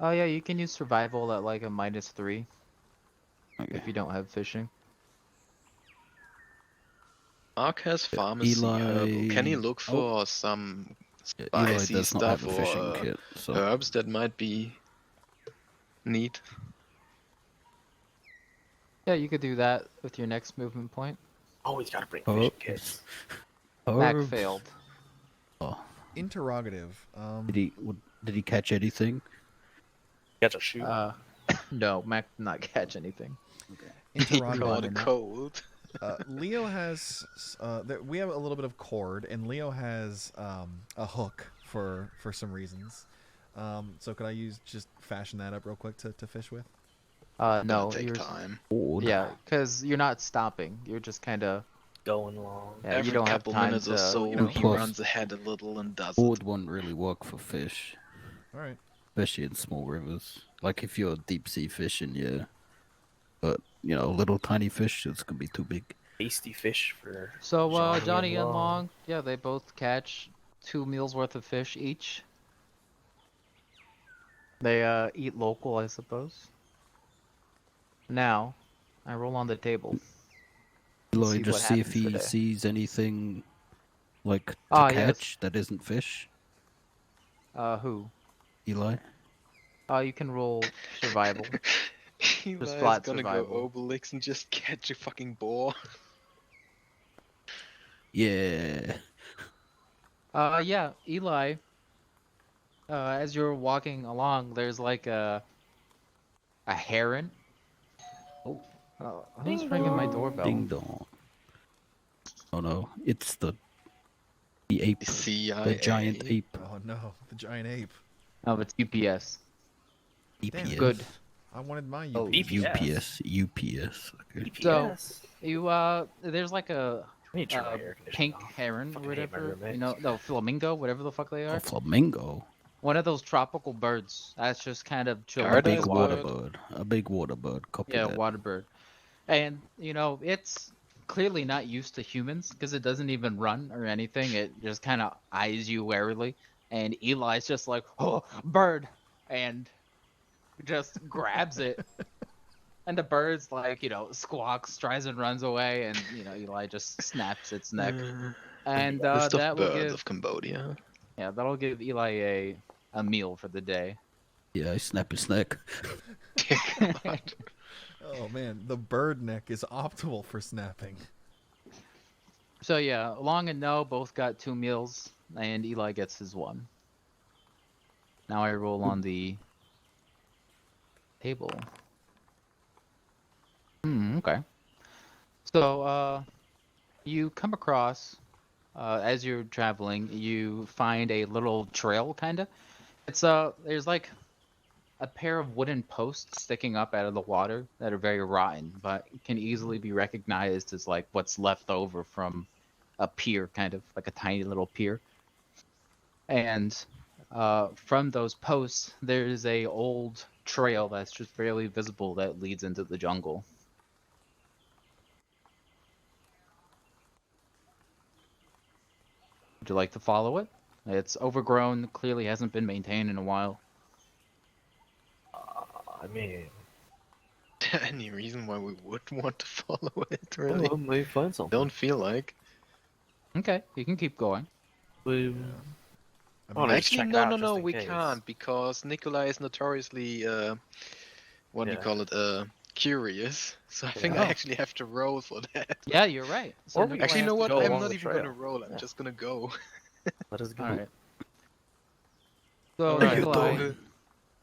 Oh yeah, you can use survival at like a -3 Okay. if you don't have fishing. Mark has pharmacy. Can he Eli- look for some Yeah, Eli spicy does not stuff have a or fishing kit, so herbs that might be neat? Yeah, you could do that with your next movement point. Always gotta bring Oh, fishing kits. Mac herbs. failed. Oh, Interrogative. did he catch anything? Catch a shoe. No, Mac did not catch anything. He Interrogative. caught a Interrogative. cold. Leo has. We have a little bit of cord, and Leo has a hook for some reasons. So could I just fashion that up real quick to fish with? No, It'll take you're. time. Bored. Yeah, because you're not stopping. You're just kind of. Going along. Yeah, Every you don't have couple time minutes to. or so, You know, he plus- runs ahead a little and does Board it. won't really work for fish, All right. especially in small rivers. Like if you're deep sea fishing, yeah. But little tiny fish, it's gonna be too big. Tasty fish for So Johnny Johnny and and Long. Long, yeah, they both catch 2 meals worth of fish each. They eat local, I suppose. Now, I roll on the table. Eli, see just what see if happens he today. sees anything like to Ah, yes. catch that isn't fish. Who? Eli. You can roll survival. Eli's flat gonna survival. go Obelix and just catch a fucking boar. Yeah. Yeah, Eli. As you're walking along, there's like a heron Who's ringing my doorbell? Ding dong. Oh no, it's the ape, The the CIA. giant ape. Oh no, the giant ape. Oh, it's UPS. Damn. EPS. Good. I wanted my UPS. Oh, UPS. UPS. Okay. So- EPS. You there's like a I need to turn my air conditioning pink off. heron or Fucking hate my whatever. You roommates. know, no flamingo, whatever the fuck they Oh, are. flamingo. One of those tropical birds that's just kind of chilling. A in big the water water. bird. A big water bird. Copy Yeah, that. water bird. And you know, it's clearly not used to humans because it doesn't even run or anything. It just kind of eyes you warily. And Eli's just like, "Oh, bird," and just grabs it. And the bird's like, you know, squawks, tries and runs away, and you know, Eli just snaps its neck. And List that of will birds give, of Cambodia. yeah, that'll give Eli a meal for the day. Yeah, I snap his neck. Oh man, the bird neck is optimal for snapping. So yeah, Long and No both got 2 meals, and Eli gets his 1. Now I roll on the table. Okay. So you come across, as you're traveling, you find a little trail, kinda. It's there's like a pair of wooden posts sticking up out of the water that are very rotten, but can easily be recognized as like what's left over from a pier, kind of like a tiny little pier. And from those posts, there's a old trail that's just barely visible that leads into the jungle. Would you like to follow it? It's overgrown, clearly hasn't been maintained in a while. I mean, Any reason why we would want to follow it, really? well, maybe find something. Don't feel like. Okay, you can keep going. We- I Oh, mean, no, just Actually, check it no, out no, just no, in we case. can't because Nikolay is notoriously, what do you Yeah. call it, curious. So I think Yeah. I actually have to roll for that. Yeah, you're right. So Or we Nikolay Actually, you has know to what? go go I'm along not the even gonna trail. roll. I'm Yeah. just gonna go. Let us go. All right. So Alright, Nikolay, go.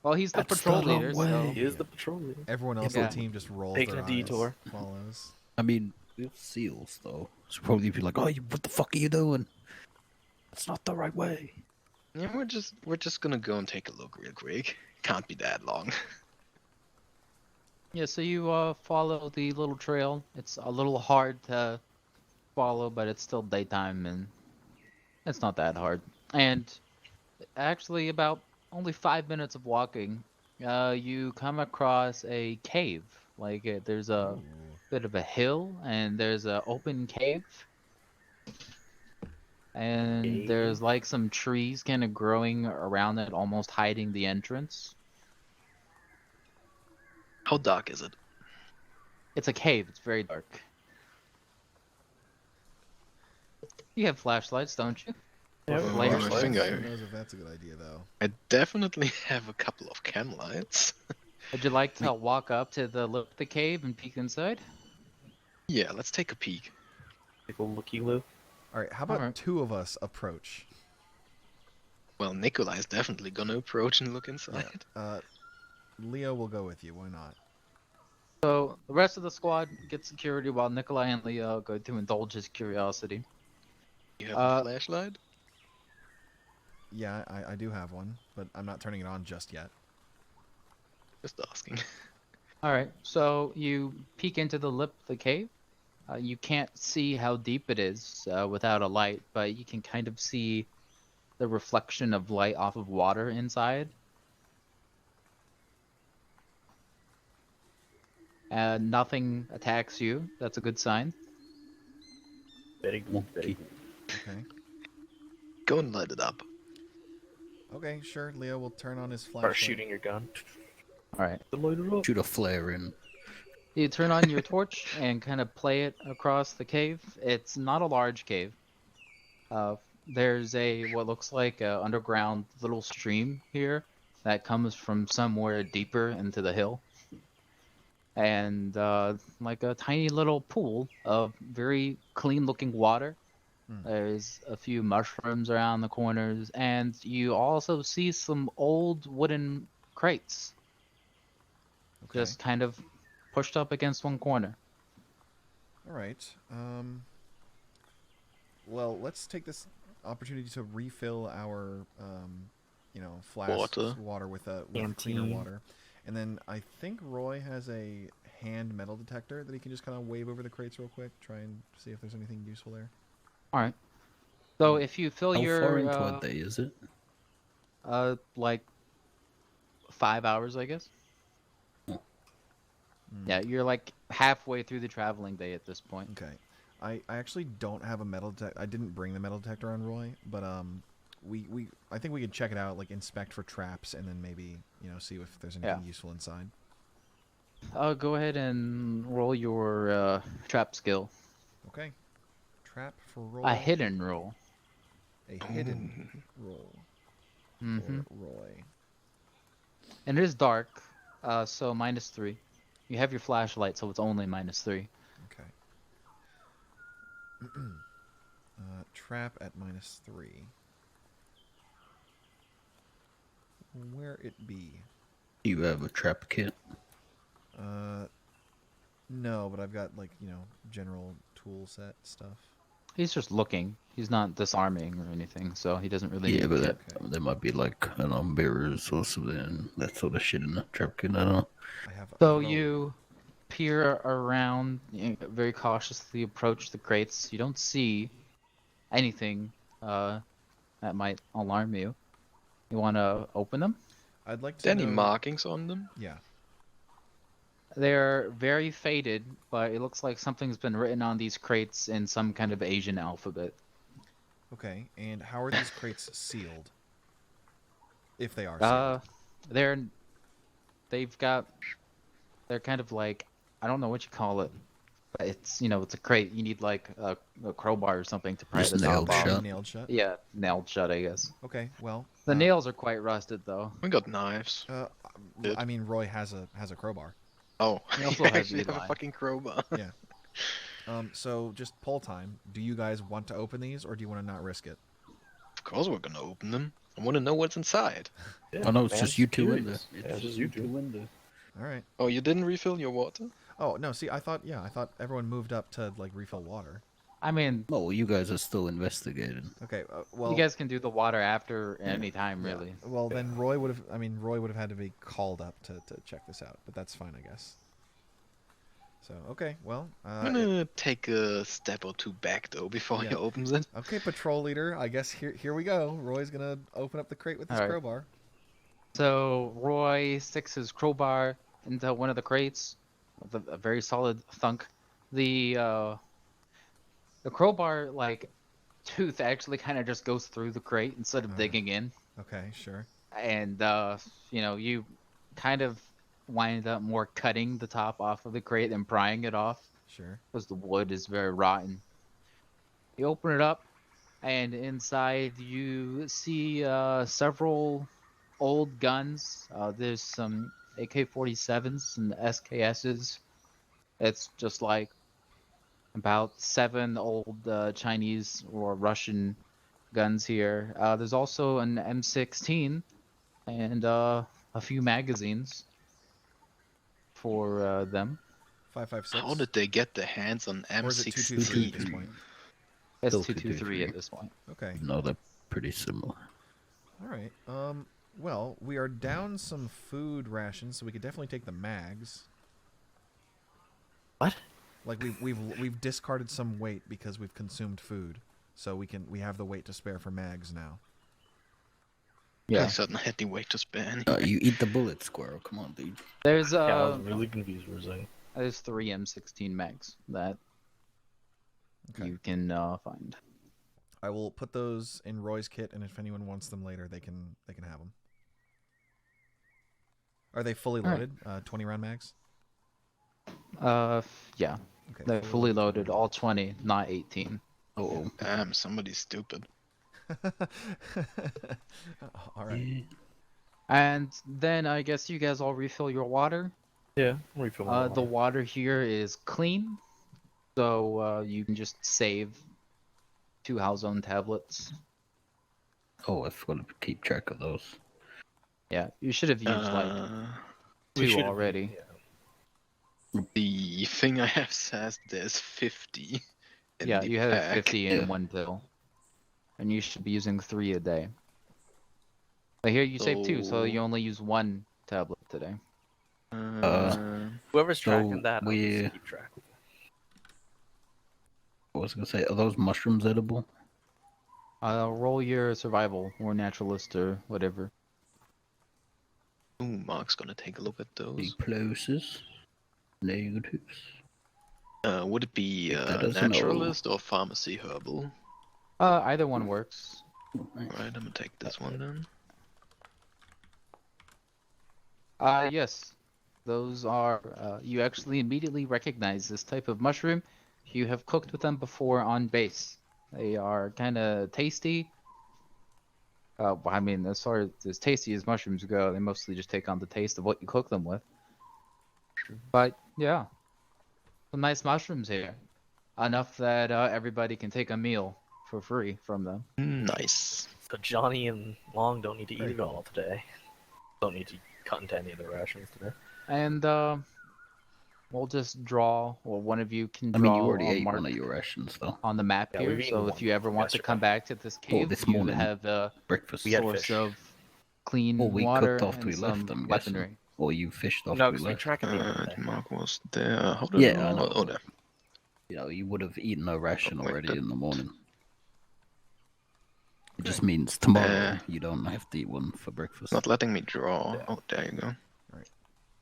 well, he's the That's patrol the long leader, way. so He is the patrol leader. everyone else Yeah. on the team just rolls Taking their a detour. eyes, follows. I mean, we're seals, though. So probably be like, oh, what the fuck are you doing? That's not the right way. Yeah, we're just gonna go and take a look real quick. Can't be that long. yeah, so you follow the little trail. It's a little hard to follow, but it's still daytime and it's not that hard. And actually, about only 5 minutes of walking, you come across a cave. Like there's a Ooh. bit of a hill, and there's an open cave. And there's like some trees kind of growing around it, almost hiding the entrance. How dark is it? It's a cave. It's very dark. You have flashlights, don't you? Yeah, Or we have flares? I think Who I- knows if that's a good idea though? I definitely have a couple of cam lights. Would you like to walk up to the cave and peek inside? Yeah, let's take a peek. Take a looky loo. All right, how about Alright. 2 of us approach? Well, Nikolai is definitely gonna approach and look inside. Leo will go with you. Why not? So the rest of the squad gets security while Nikolay and Leo go to indulge his curiosity. You have Uh, a flashlight? Yeah, I do have one, but I'm not turning it on just yet. Just asking. All right, so you peek into the lip of the cave. You can't see how deep it is without a light, but you can kind of see the reflection of light off of water inside. Nothing attacks you. That's a good sign. Very good. Very Monkey. good. Okay. Go and light it up. Okay, sure. Leo will turn on his flashlight. Start shooting your gun. All right. The lighter up. Shoot a flare in. You turn on your torch and kind of play it across the cave. It's not a large cave. There's what looks like a underground little stream here that comes from somewhere deeper into the hill. And like a tiny little pool of very clean looking water. There's a few mushrooms around the corners, and you also see some old wooden crates. Okay. Just kind of pushed up against one corner. All right. Well, let's take this opportunity to refill our, flasks water with cleaner Canteen. water, and then I think Roy has a hand metal detector that he can just kind of wave over the crates real quick, try and see if there's anything useful there. All right. So if you fill How your far into a day is it? like 5 hours, I guess. Yeah, you're like halfway through the traveling day at this point. Okay. I actually don't have a metal detector. I didn't bring the metal detector on Roy, but I think we could check it out, like inspect for traps, and then maybe see if there's anything useful inside. Go ahead and roll your trap skill. Okay. Trap for Roy. A hidden roll. A hidden roll Mm-hmm. for Roy. And it is dark, so -3. You have your flashlight, so it's only -3. Okay. Trap at -3. Where it be? Do you have a trap kit? No, but I've got general tool set stuff. He's just looking. He's not disarming or anything, so he doesn't really Yeah, need but a kit. there might be like mirrors or something, that sort of shit in the trap kit. I don't know. I have. So you peer around, very cautiously approach the crates. You don't see anything that might alarm you. You want to open them? I'd like Is to there any know... markings on them? Yeah. They're very faded, but it looks like something's been written on these crates in some kind of Asian alphabet. Okay, and how are these crates sealed? If they are sealed. They're kind of like, I don't know what you call it, but it's it's a crate. You need like a crowbar or something to pry Just the top nailed off. shut. Nailed shut. Yeah, nailed shut, I guess. Okay, well. The nails are quite rusted though. We got knives. I mean, Roy has a crowbar. Oh, He also you has actually have a Eli. fucking crowbar. Yeah. So just poll time. Do you guys want to open these, or do you want to not risk it? Of course we're gonna open them. I want to know what's inside. Yeah, Oh no, it's man, just you two in there. curious. Yeah, it's just you two. in there. All right. Oh, you didn't refill your water? Oh no, see, I thought everyone moved up to refill water. I mean, Well, you guys are still investigating. Okay. Well. you guys can do the water after any time, yeah, really. Well, then Roy would have had to be called up to check this out, but that's fine, I guess. So okay, well. I'm gonna take a step or two back though before he opens it. Okay, patrol leader. I guess here we go. Roy's gonna open up the crate with his Alright. crowbar. So Roy sticks his crowbar into one of the crates with a very solid thunk. The crowbar tooth actually kind of just goes through the crate instead of digging in, Okay, sure. and you kind of wind up more cutting the top off of the crate than prying it off Sure. because the wood is very rotten. You open it up, and inside you see several old guns. There's some AK-47s and SKSs. It's just like about 7 old Chinese or Russian guns here. There's also an M16 and a few magazines for them. 5.56. How did they get their hands on Or is it 223 at this M16? point? It's Still 223 at this point. Okay. No, they're pretty similar. All right. Well, we are down some food rations, so we could definitely take the mags. What? Like we've discarded some weight because we've consumed food, so we have the weight to spare for mags now. I certainly had the weight to spare. Any. You eat the bullet, squirrel. Come on, dude. There's Yeah, I was really confused for a second. there's 3 M16 mags that Okay. you can find. I will put those in Roy's kit, and if anyone wants them later, they can have them. Are they fully All right. loaded? 20 round mags. Yeah, Okay. they're fully loaded, all 20, not 18. Oh, Damn, somebody's stupid. All right. And then I guess you guys all refill your water. Yeah, refill my The water. water here is clean, so you can just save 2 Halzone tablets. Oh, I forgot to keep track of those. Yeah, you should have used like We 2 should've- already. yeah. The thing I have says there's 50 in Yeah, the you have pack. 50 in Yeah. one pill. And you should be using 3 a day. But here you save 2, so you So- only use 1 tablet today. Whoever's tracking So that, I'll we're- just keep track of it. I was gonna say, are those mushrooms edible? Roll your survival or naturalist or whatever. Ooh, Mark's gonna take a look at The those. pluses, negatives. Would it be Take that as an O. naturalist or pharmacy herbal? Either one works. Right, I'm gonna take this one then. Yes. Those are, you actually immediately recognize this type of mushroom. You have cooked with them before on base. They are kind of tasty. I mean, as far as tasty as mushrooms go, they mostly just take on the taste of what you cook them with. But yeah, some nice mushrooms here. Enough that everybody can take a meal for free from them. Nice. So Johnny and Long don't need to eat Very it all today. Don't need to cut into any of the rations today. And we'll just draw, or one of you can I draw mean, you already a ate mark one of your rations, though. on the map Yeah, here. we've eaten So if one you ever want to yesterday. come back to this cave, this you morning. have a Breakfast. We had source fish. of clean Well, we water cooked after and we left, some I'm guessing. weaponry. Or you fished after No, we because we left. track at the end of the day. Mark was there. How did Yeah, I know. Oh, there. You know, you would have eaten a ration Oh, wait, already that- in the morning. It just means tomorrow Uh, you don't have to eat one for breakfast. Not letting me draw. Yeah. Oh, there you go.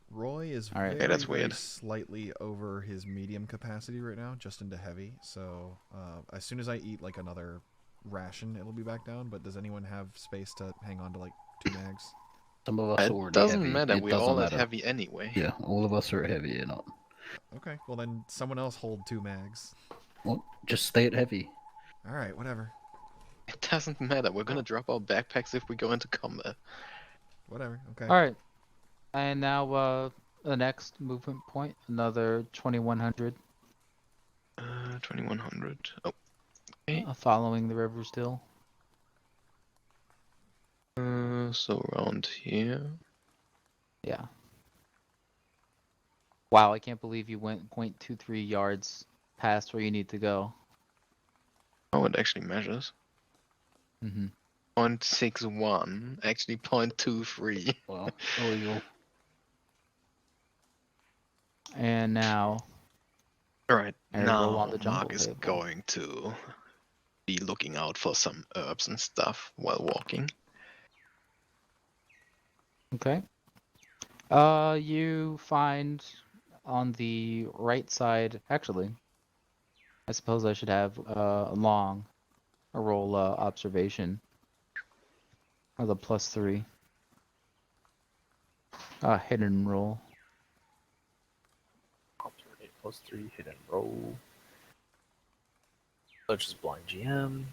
Roy is All right. very, Yeah, that's very weird. slightly over his medium capacity right now, just into heavy. So as soon as I eat like another ration, it'll be back down. But does anyone have space to hang on to like 2 mags? Some of us It already doesn't heavy. matter. It We're doesn't all at matter. heavy anyway. Yeah, all of us are heavy, you know. Okay, well then someone else hold 2 mags. Well, just stay at heavy. All right, whatever, It doesn't matter. We're gonna drop our backpacks if we go into combat. whatever. Okay. All right, and now the next movement point, another 2100, 2100. Oh, okay. following the river still. So around here. Yeah. Wow, I can't believe you went 0.23 yards past where you need to go. Oh, it actually measures. Mm-hmm. 0.61. Actually 0.23. Well, illegal. And now, Alright, And roll now on the jungle Mark is table. going to be looking out for some herbs and stuff while walking. okay. You find on the right side, actually, I suppose I should have a roll observation. With a +3. Hidden roll. Observate +3, hit and roll. Such as blind GM.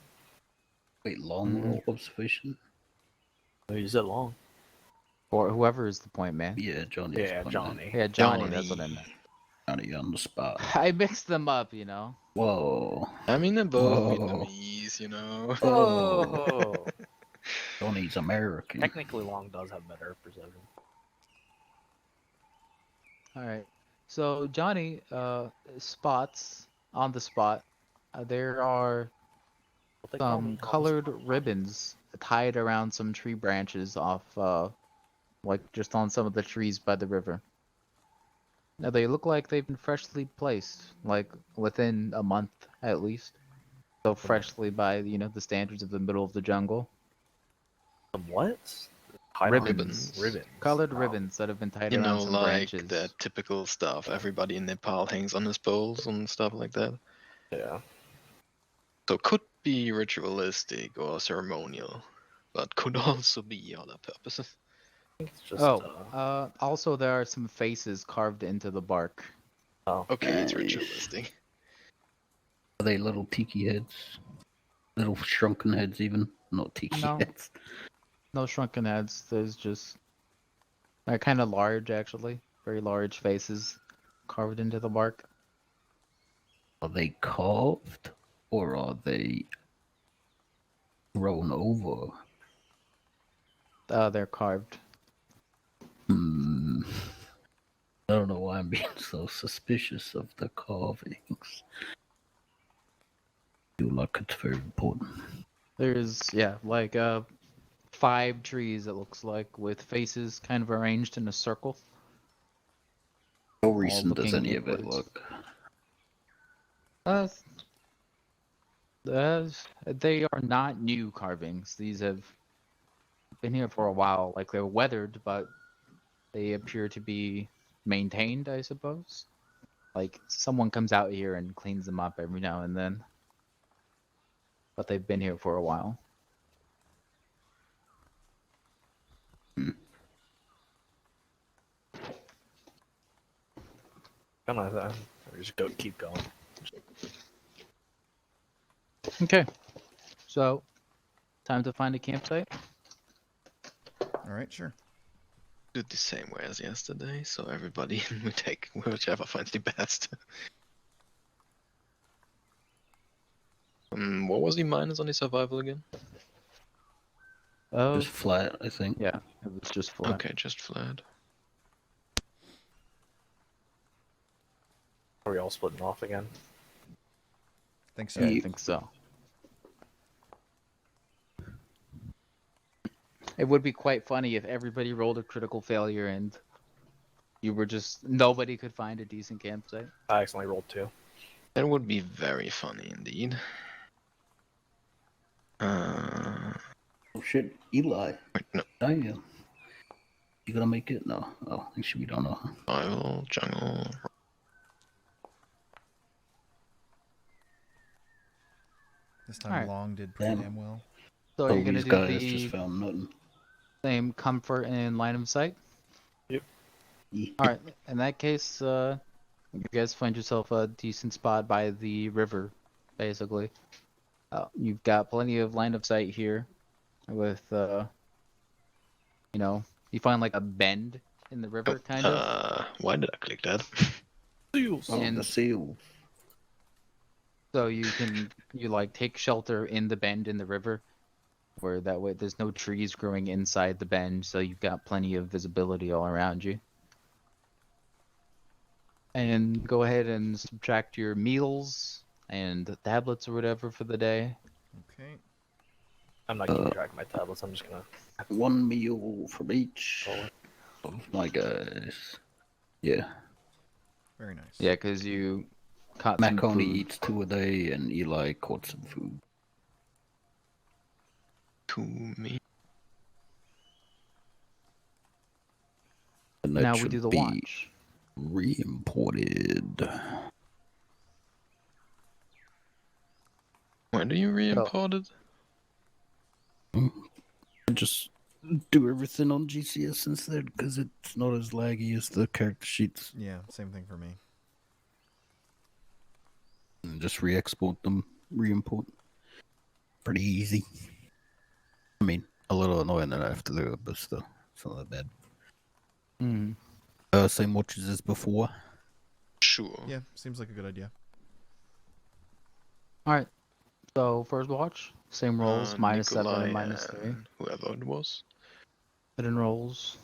Wait, long Mhm. roll observation? Oh, you said long. Or whoever is the point man. Yeah, Johnny. Yeah, Johnny. Yeah, Johnny, that's what I meant. Johnny on the spot. I mixed them up, you know. Whoa. I mean, they're both Whoa. Vietnamese, you know. Oh! Johnny's American. Technically, long does have better perception. Alright. So Johnny spots on the spot. There are What they call me, some Thomas. colored ribbons tied around some tree branches off like just on some of the trees by the river. Now they look like they've been freshly placed, like within a month at least. So freshly by, you know, the standards of the middle of the jungle. Some what? Tied on Ribbons. Ribbons. Colored Wow. ribbons that have been tied You around know, some like branches. the typical stuff everybody in Nepal hangs on his poles and stuff like that. Yeah. So could be ritualistic or ceremonial, but could also be other purposes. I think it's just. Also there are some faces carved into the bark. Oh. Okay, it's Nice. ritualistic. Are they little tiki heads? Little shrunken heads, even? Not tiki No. heads. No shrunken heads. There's just they're kind of large, actually. Very large faces carved into the bark. Are they carved? Or are they grown over? They're carved. Hmm. don't know why I'm being so suspicious of the carvings. I feel like it's very important. There's like 5 trees, it looks like, with faces kind of arranged in a circle. How all recent does looking any of it inwards. look? Uh, they are not new carvings. These have been here for a while. Like, they're weathered, but they appear to be maintained, I suppose. Like, someone comes out here and cleans them up every now and then. But they've been here for a while. Come on, then. Or just keep going. Okay. So, time to find a campsite. All right, sure. Do it the same way as yesterday, so everybody we take whichever finds the best. What was the minus on the survival again? Oh, Just flat, I think. yeah, it was just flat. Okay, just flat. Are we all splitting off again? Think so. Yeah, I think so. It would be quite funny if everybody rolled a critical failure and nobody could find a decent campsite. I accidentally rolled 2. That would be very funny indeed. Oh shit, Eli. Wait, no. Damn. You gonna make it? No. Oh, actually we don't know. Survival, jungle. This time Alright. Long did pretty Damn. damn well. So are Oh, you gonna these do guys the just found nothing. same comfort and line of sight? Yeah. Alright, in that case, you guys find yourself a decent spot by the river, basically. You've got plenty of line of sight here with, you find like a bend in the river, kind of. Why did I click that? Seals! Oh, And- the seal. So you like take shelter in the bend in the river, where that way there's no trees growing inside the bend, so you've got plenty of visibility all around you. And go ahead and subtract your meals and tablets or whatever for the day. Okay. I'm not keeping track of my tablets. I'm just gonna. 1 meal from each roll it. of my guys. Yeah. Very nice. Yeah, because you caught Mac some only food. eats 2 a day, and Eli caught some food. To me. And that Now we should do the be watch. re-imported. When do you re-import it? Just do everything on GCS instead, because it's not as laggy as the character sheets. Yeah, same thing for me. And just re-export them, re-import. Pretty easy. I mean, a little annoying that I have to do it, but still, it's not that bad. Mm. Same watches as before. Sure. Yeah, seems like a good idea. Alright. So first watch, same rolls, minus 7 Nikolay and minus 3. and whoever it was. Hidden rolls.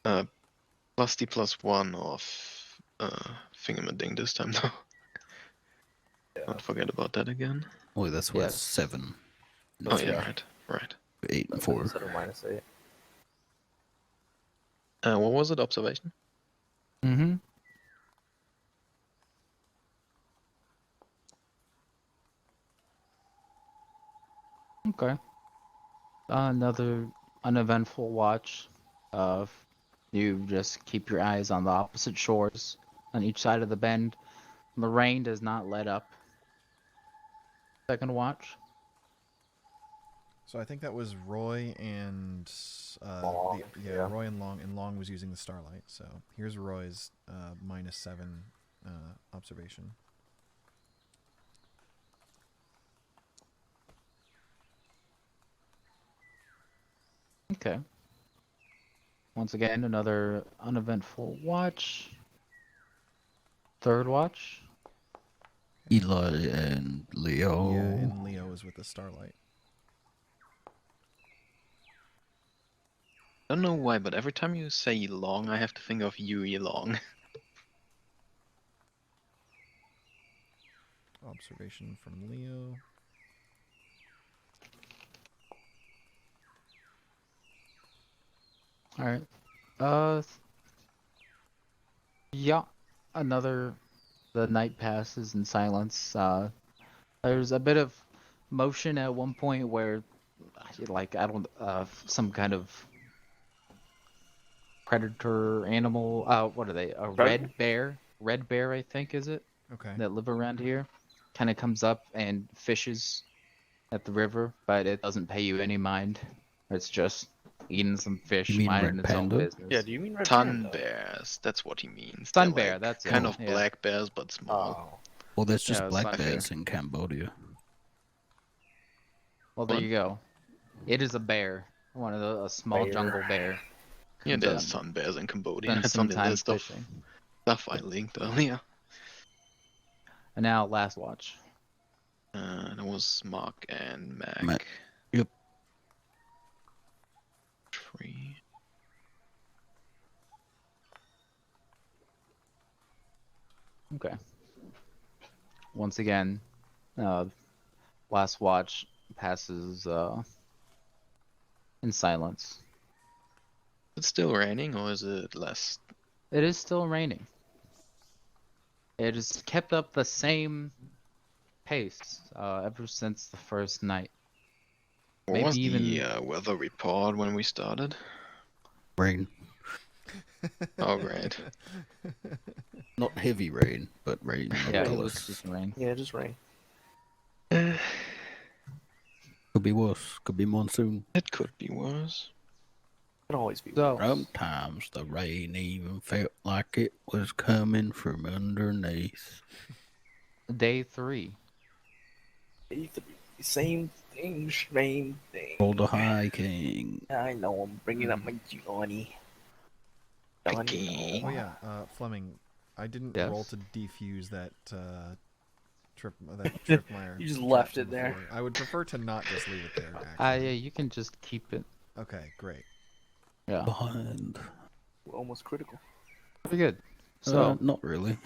Plus the +1 of Fingermading this time though. Yeah. Don't forget about that again. Oh, that's what Yes. 7. Oh yeah, right. 8 and 4. Instead of -8. What was it? Observation? Mm-hmm. Okay. Another uneventful watch. You just keep your eyes on the opposite shores on each side of the bend. The rain does not let up. Second watch. So I think that was Roy and Long, yeah. Roy and Long was using the starlight. So here's Roy's -7 observation. Okay. Once again, another uneventful watch. Third watch. Eli and Leo. Yeah, and Leo is with the starlight. don't know why, but every time you say long, I have to think of Yui Long. Observation from Leo. All right. Yeah. The night passes in silence. There's a bit of motion at one point where, like, I don't, some kind of predator animal. What are they? A red bear? Red bear, I think, is it? Okay. That live around here. Kind of comes up and fishes at the river, but it doesn't pay you any mind. It's just eating some fish, You mean minding red its own panda? business. Yeah, do you mean red Ton panda? bears, that's what he means. Sun They're bear, like that's kind it, of yeah. black bears, but small. Oh. Well, there's just Yeah, it's black not bears fair. in Cambodia. Well, there What? you go. It is a bear. A small Bear. jungle bear. Yeah, And, there's sun bears in Cambodia. Spend It's some on the time list fishing. of stuff I linked earlier. And now, last watch. That was Mark and Mac. Mac. Yep. 3. Okay. Once again, last watch passes in silence. It's still raining, or is it less? It is still raining. It has kept up the same pace ever since the first night. What Maybe was even- the weather report when we started? Rain. Oh, right. Not heavy rain, but rain. Yeah, it nonetheless. was just rain. Yeah, just rain. Could be worse. Could be monsoon. It could be worse. Can always be. So, Sometimes the rain even felt like it was coming from underneath. day 3. Same thing, same thing. Roll the high king. I know, I'm bringing up my Johnny. Okay. Oh yeah, Fleming, I didn't Yes? roll to defuse that tripwire. You just trap left from it there. before. I would prefer to not just leave it there. Actually. Yeah, you can just keep it. Okay, great. Yeah, Behind. We're almost critical. pretty good. So, Not really.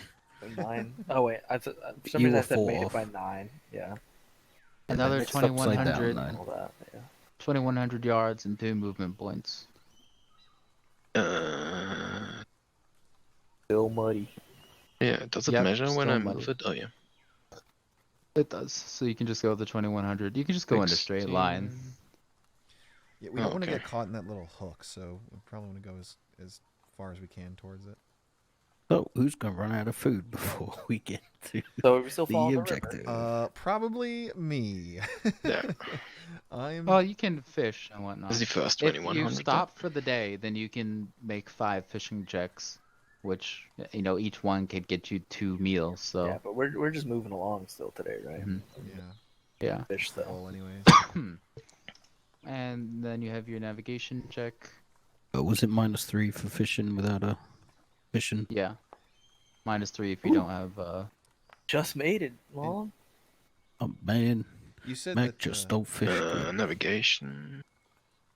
By 9. Oh wait, for some You reason I were said four made it off. by 9. Yeah. another It's upside down 2100, now. All that. Yeah. 2100 yards and 2 movement points. Still muddy. Yeah, does it Yep, measure when still I muddy. move it? Oh, yeah. It does. So you can just go with the 2100. You can just go in a straight line. 16. Yeah, we don't want to Okay. get caught in that little hook, so we probably want to go as far as we can towards it. So, who's gonna run out of food before we get to So we still the follow the objective? Probably me. Yeah. I'm. Well, you can fish and whatnot. This is the first If you 2100. stop for the day, then you can make 5 fishing checks, which, each one could get you 2 meals. So, Yeah, but we're just moving along still today, right? Mhm. Yeah. yeah. Fish though. Full anyways. And then you have your navigation check. Was it -3 for fishing without a fishing? Yeah. -3 if you don't have. Just made it, Long. Oh man, You said Mac that just don't fish. good. Navigation.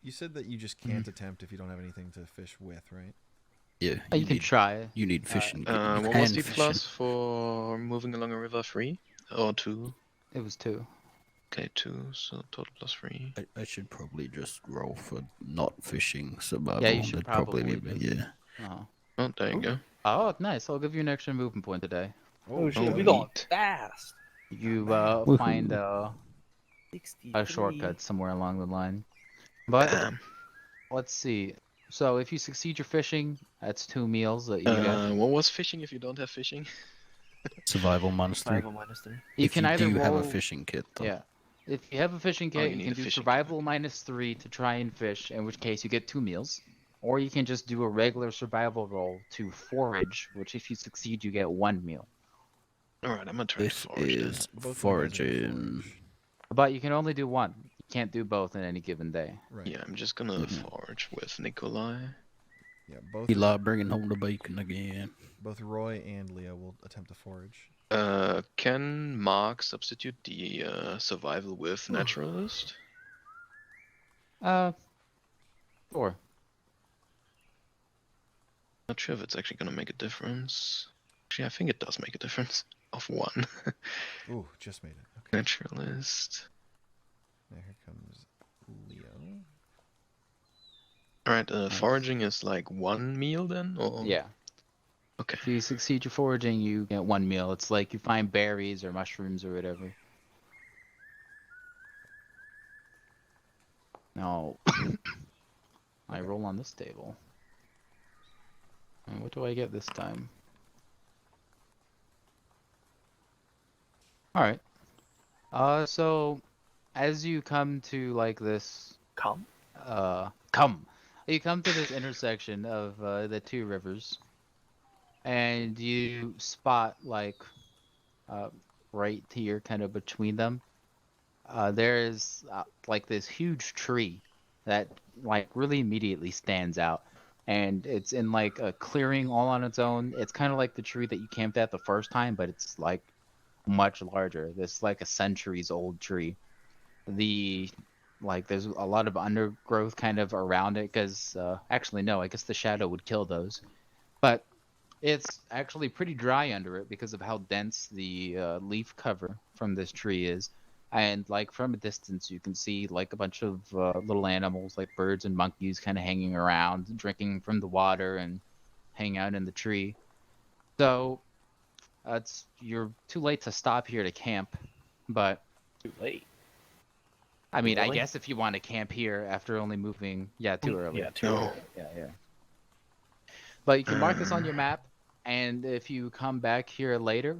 you said that you just can't attempt if you don't have anything to fish with, right? Yeah, You can try. You need fishing. You What can was the fishing. plus for moving along a river? 3 or 2? It was 2. Okay, 2. So total plus 3. I should probably just roll for not fishing survival. Yeah, you should That'd probably probably be just- yeah. Oh. Oh, there you go. Oh, nice. I'll give you an extra movement point today. Oh shit, oh, we going neat. fast. You Woohoo. find a 63. shortcut somewhere along the line. But Bam. let's see. So if you succeed your fishing, that's 2 meals that you get. What was fishing if you don't have fishing? Survival -3. Survival -3. You if can you either do have roll. a fishing kit, though. Yeah. If you have a fishing Oh, you kit, need you a can do fishing survival -3 to try and fish, in which case you get 2 meals. Or you can just do a regular survival roll to forage, which if you succeed, you get 1 meal. Alright, I'm gonna try This forage then. is Both of you guys are foraging. forage. But you can only do 1. You can't do both in any given day. Right. Yeah, I'm just gonna forage with Nikolay. Yeah. Both. Eli bringing home the bacon again. Both Roy and Leo will attempt to forage. Can Mark substitute the survival with naturalist? Sure. Not sure if it's actually gonna make a difference. Actually, I think it does make a difference of 1. Ooh, just made it. Okay. Naturalist. Now here comes Leo. Alright, Nice. foraging is like 1 meal then? Or... Yeah. Okay. If you succeed your foraging, you get 1 meal. It's like you find berries or mushrooms or whatever. Now, I roll on this table. And what do I get this time? Alright. So, as you come to, like, this... Come. You come to this intersection of the 2 rivers. And you spot, like, right here, kind of between them, there is like this huge tree that like really immediately stands out, and it's in like a clearing all on its own. It's kind of like the tree that you camped at the first time, but it's like much larger. This like a centuries old tree. There's a lot of undergrowth kind of around it because actually no, I guess the shadow would kill those, but it's actually pretty dry under it because of how dense the leaf cover from this tree is. And like from a distance, you can see like a bunch of little animals like birds and monkeys kind of hanging around, drinking from the water and hanging out in the tree. So you're too late to stop here to camp, but Too late. I mean, I Really? guess if you want to camp here after only moving, too early. Yeah, too No. early. Yeah. But you can mark this on your map, and if you come back here later,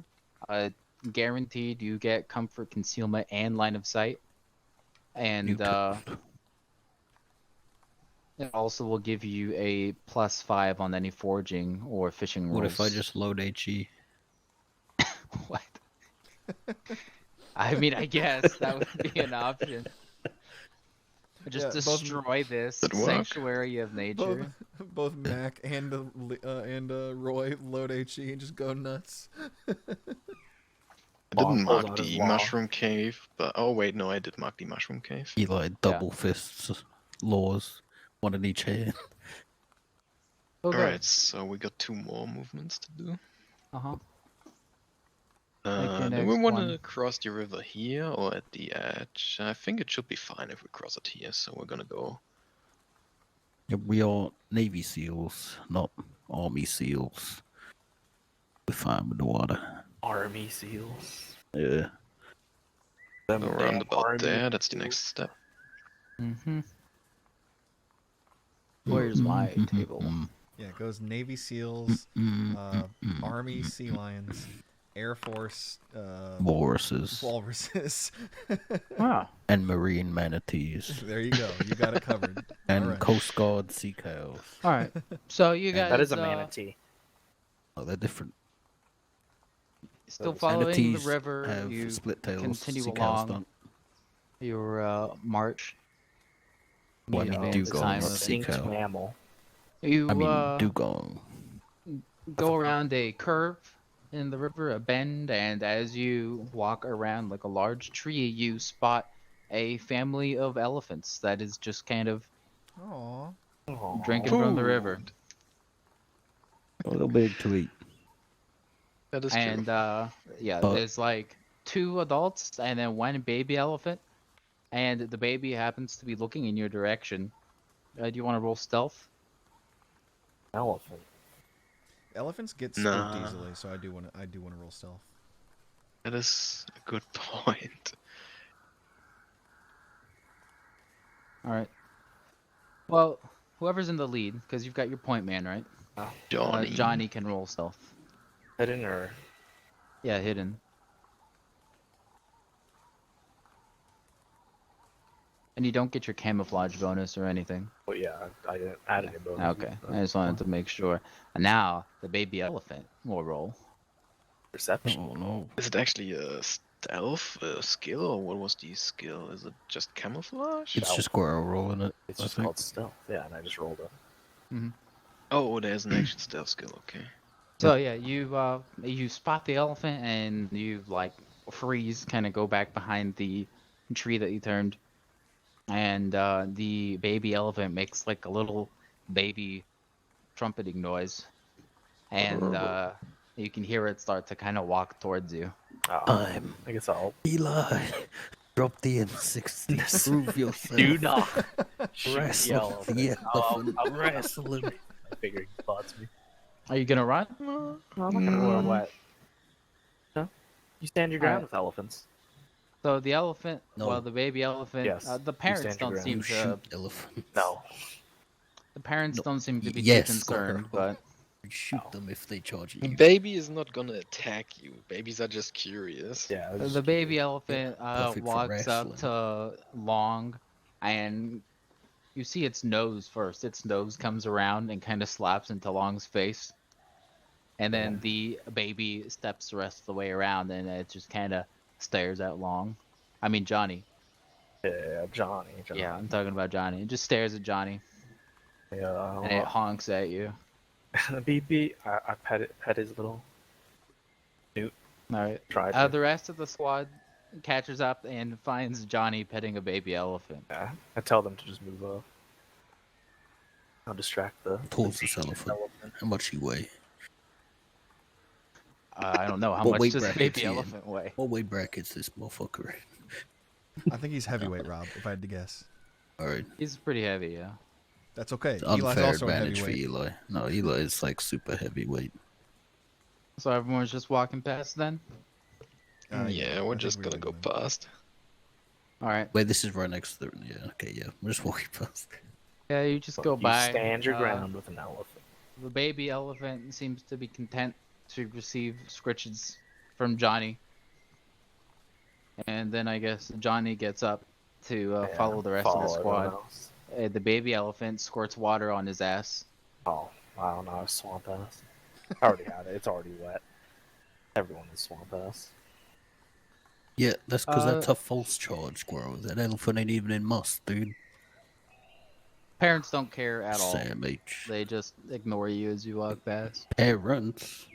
guaranteed you get comfort, concealment, and line of sight. And it also will give you a +5 on any foraging or fishing rolls. What if I just load HE? What? I mean, I guess that would be an option. Just Yeah, both- destroy this Would work. sanctuary of nature. Both Mac and Roy load HE and just go nuts. I Law didn't pulls mark out his the law. mushroom cave, but oh wait, no, I did mark the mushroom cave. Eli double fists laws, one in each hand. Okay. Alright, so we got 2 more movements to do. Uh-huh. Do next we want one. to cross the river here or at the edge? I think it should be fine if we cross it here, so we're gonna go. Yeah, we are Navy SEALs, not Army SEAls. We're fine with the water. Army SEAls. Yeah. Them Go damn around about Army there, that's the SEAls. next step. Mm-hmm. Where's my table? Yeah, it goes Navy SEAls, Army Sea Lions, Air Force Walruses Walruses. Wow. and marine manatees There you go. You got it covered. and All right. Coast Guard sea cows. All right. So you guys That is a manatee. Oh, they're different. still following the Manatees river. have You split tails. continue sea cows along don't. your march. Well, I You mean, know, dugong, the time not of- sea Extinct cow. mammal. You I mean, dugong. go around a curve in the river, a bend, and as you walk around like a large tree, you spot a family of elephants that is just kind of Aw. drinking from the river. Food. A little big to eat. That is And true. But- there's like 2 adults and then 1 baby elephant, and the baby happens to be looking in your direction. Do you want to roll stealth? Elephant. Elephants get spooked Nah. easily, so I do want to roll stealth. That is a good point. All right. Well, whoever's in the lead, because you've got your point man, right? Johnny. Johnny can roll stealth. Hidden or Yeah, hidden. And you don't get your camouflage bonus or anything. well, yeah, I didn't add any bonus. Okay, I just wanted to make sure. And now the baby elephant will roll. Perception. Oh no. Is it actually a stealth skill, or what was the skill? Is it just camouflage? It's just Guerrero rolling it. It's I just think. called stealth. Yeah, and I just rolled it. Oh, there's an actual stealth skill. Okay. So yeah, you spot the elephant and you like freeze, kind of go back behind the tree that you turned, and the baby elephant makes like a little baby trumpeting noise, and you can hear it start to kind of walk towards you. I guess I'll Eli, drop the M60. Prove yourself. do not shoot the Wrestle elephant. the I'll elephant. Wrestle him. I figured he spots me. Are you gonna run? No, I'm not gonna run wet. No, you stand your ground Alright. with elephants. So the elephant, No. well, the baby elephant, Yes, the you parents stand your don't ground. seem You to. shoot elephants. No, The parents No. don't seem to be Yes, too concerned, Squirrel. but You shoot them if they charge you. Baby is not gonna attack you. Babies are just curious. yeah. I was the just baby curious. elephant perfect for walks up wrestling. to Long, and you see its nose first. Its nose comes around and kind of slaps into Long's face, and then the baby steps the rest of the way around, and it just kind of stares at Long. I mean Johnny. Yeah, Johnny. Yeah, I'm talking about Johnny. It just stares at Johnny, Yeah. and it honks at you. The BB, I pet his little All right. try to. The rest of the squad catches up and finds Johnny petting a baby elephant. Yeah, I tell them to just move up. I'll distract the Towards this elephant. How much you weigh? I don't know how What much weight does a bracket's baby he in? elephant weigh. What weight bracket's this motherfucker I think he's heavyweight, Rob, if I had to guess. in? Alright. He's pretty heavy, yeah. That's okay. It's Eli's unfair also a advantage for heavyweight. Eli. No, Eli is like super heavyweight. So everyone's just walking past then? Yeah, I we're think just we gonna would go move. past. Alright. Wait, this is right next to the... Yeah, okay, yeah. We're just walking past. Yeah, you just go You by. stand your ground with an elephant. The baby elephant seems to be content to receive scritches from Johnny. And then I guess Johnny gets up to Yeah, follow the rest of the follow squad. everyone else. The baby elephant squirts water on his ass. Oh, I don't know. Swamp ass. I already had it. It's already wet. Everyone is swamp ass. Yeah, that's because Uh, that's a false charge, Squirrel. That elephant ain't even in must, dude. Parents don't care at all. Sam H. They just ignore you as you walk past. Parents.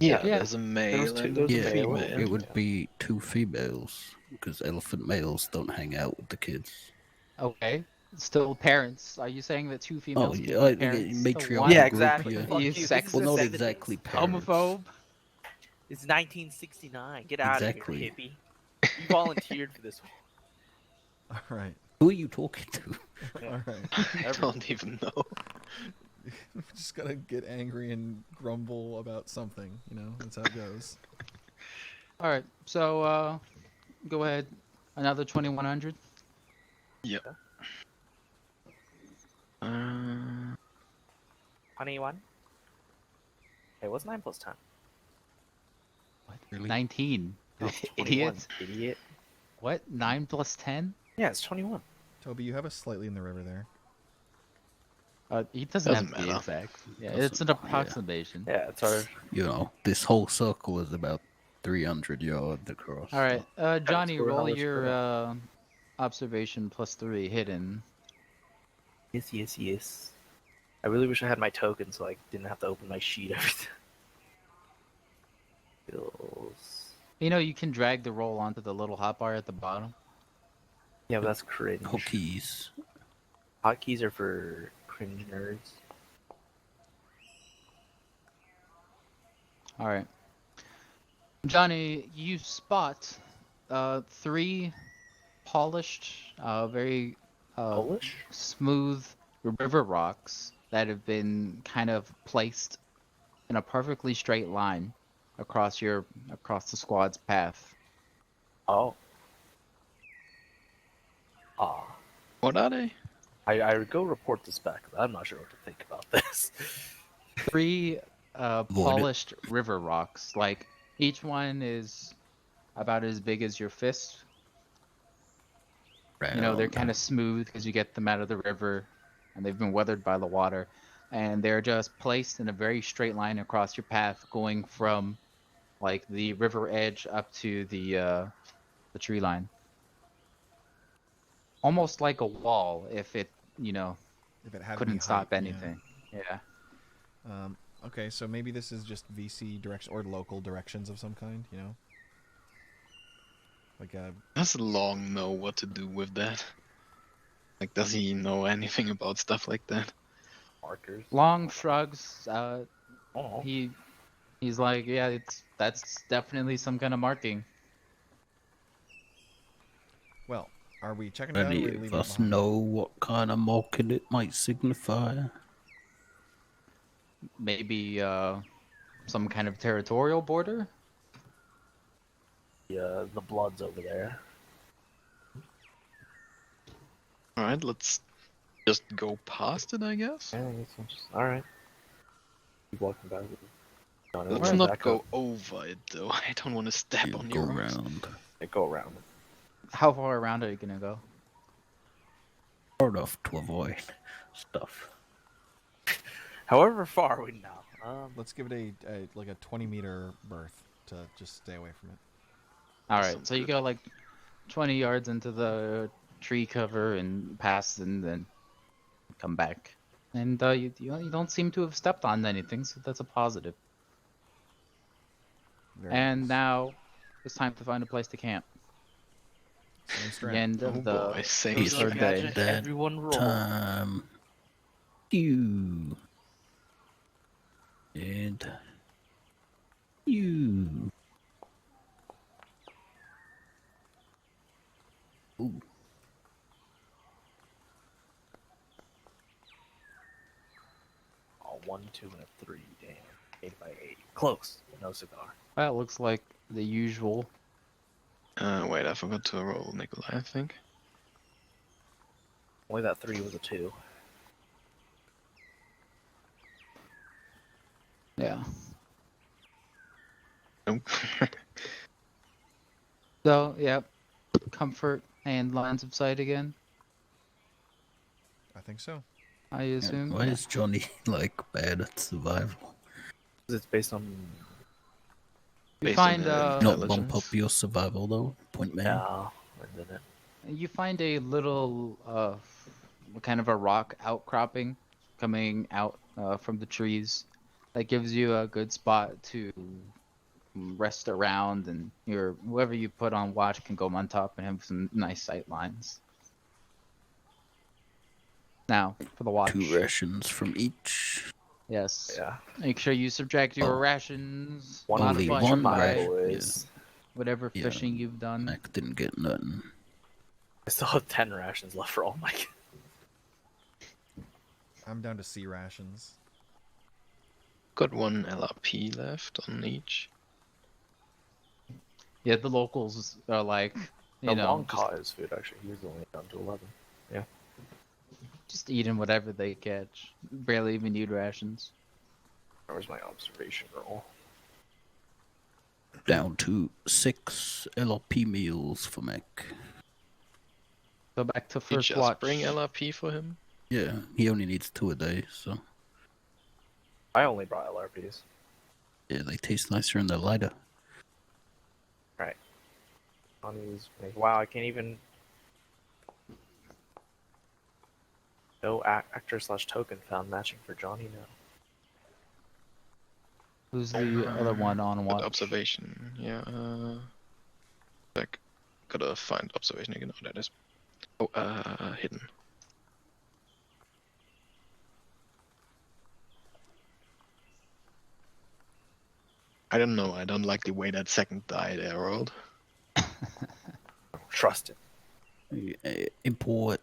Yeah, Yeah. there's a male two- and there's a a Yeah, male, female. it would be 2 females. Because elephant males don't hang out with the kids. Okay. Still parents. Are you saying that two females Oh, can yeah, be parents? matriarchal One Yeah, group, exactly. yeah. Fuck You you. This sexist. is Well, the not 70s. exactly parents. Homophobe? It's 1969. Get out Exactly. of here, hippie. You volunteered for this. All right. Who are you talking to? All right. I don't even know. We're just gonna get angry and grumble about something. You know, that's how it goes. Alright, so go ahead. Another 2100. Yep. 21. Hey, what's 9 plus 10? What? Really? 19. Oh, it's 21, Idiot. Idiot. What? 9 plus 10? Yeah, it's 21. Toby, you have us slightly in the river there. He doesn't Doesn't have to be matter. exact. Yeah, Doesn't it's an matter, yeah. approximation. Yeah, it's our. You know, this whole circle is about 300 yards across. Alright, Johnny, cool. How roll much your for observation plus 3 hidden. Yes, yes, yes. I really wish I had my token so I didn't have to open my sheet every time. Skills. You know, you can drag the roll onto the little hotbar at the bottom. Yeah, but that's cringe. Hookies. Hotkeys are for cringe nerds. Alright. Johnny, you spot 3 polished, very Polish? smooth river rocks that have been kind of placed in a perfectly straight line across the squad's path. Oh. Ah. What are they? I would go report this back. I'm not sure what to think about this. 3 Void. polished river rocks. Like each one is about as big as your fist. You know, they're kind of smooth because you get them out of the river, and they've been weathered by the water, and they're just placed in a very straight line across your path, going from like the river edge up to the tree line. Almost like a wall, if it, you know, If it had couldn't any stop height, yeah. anything. Yeah. Okay, so maybe this is just VC direction or local directions of some kind. You know, like Does Long know what to do with that? Like, does he know anything about stuff like that? Markers. Long shrugs. Oh. He's like, yeah, that's definitely some kind of marking. Well, are we checking it out or are Any we of leaving it us behind? know what kind of marking it might signify? Maybe some kind of territorial border. The blood's over there. Alright, let's just go past it, I guess. Yeah, I guess I'm just alright. Keep walking back. Let's Alright. not Back go up. over it, though. I don't want to step You on go your rocks. round. Yeah, go around. How far around are you gonna go? Hard enough to avoid stuff. However far we now. Let's give it a like a 20-meter berth to just stay away from it. All right, Sounds so you good. go like 20 yards into the tree cover and pass, and then come back. And you don't seem to have stepped on anything, so that's a positive. Very And nice. now it's time to find a place to camp. Same The strat. end Oh of the boy, same Those It's are third day. magic. that Everyone roll. time. You. And you. Ooh. Oh, 1, 2, and a 3. Damn. 8 by 8. Close. No cigar. That looks like the usual. Wait, I forgot to roll Nikolay, I think. Only that 3 was a 2. Yeah. Nope. So, yep. Comfort and lines of sight again, I think so. I assume. Why is Johnny like bad at survival? It's based on. You Based on find the Not bump intelligence. up your survival though, point man. Yeah. Didn't it? you find a little kind of a rock outcropping coming out from the trees that gives you a good spot to rest around, and whoever you put on watch can go on top and have some nice sight lines. Now for the watch. 2 rations from each. Yes. Yeah. Make sure you subtract your Oh. rations One Only for each one survival ration, is. whatever Yeah. fishing you've done. Mac didn't get nothing. I still have 10 rations left for all my. I'm down to C rations. Got 1 LRP left on each. Yeah, the locals are like, The know, long caught his food actually. He was only down to 11. just eating whatever they catch. Barely even need rations. Where's my observation roll? Down to 6 LRP meals for Mac. Go back to You first just watch. bring LRP for him? Yeah, he only needs 2 a day, so I only brought LRPs. yeah, they taste nicer and they're lighter. Right. On these. Wow, I can't even. No actor/token found matching for Johnny now. Who's the other one on Good watch? observation, yeah. Like, gotta find observation again. Oh, that is. Oh, hidden. I don't know. I don't like the way that second die there rolled. Trust it. Import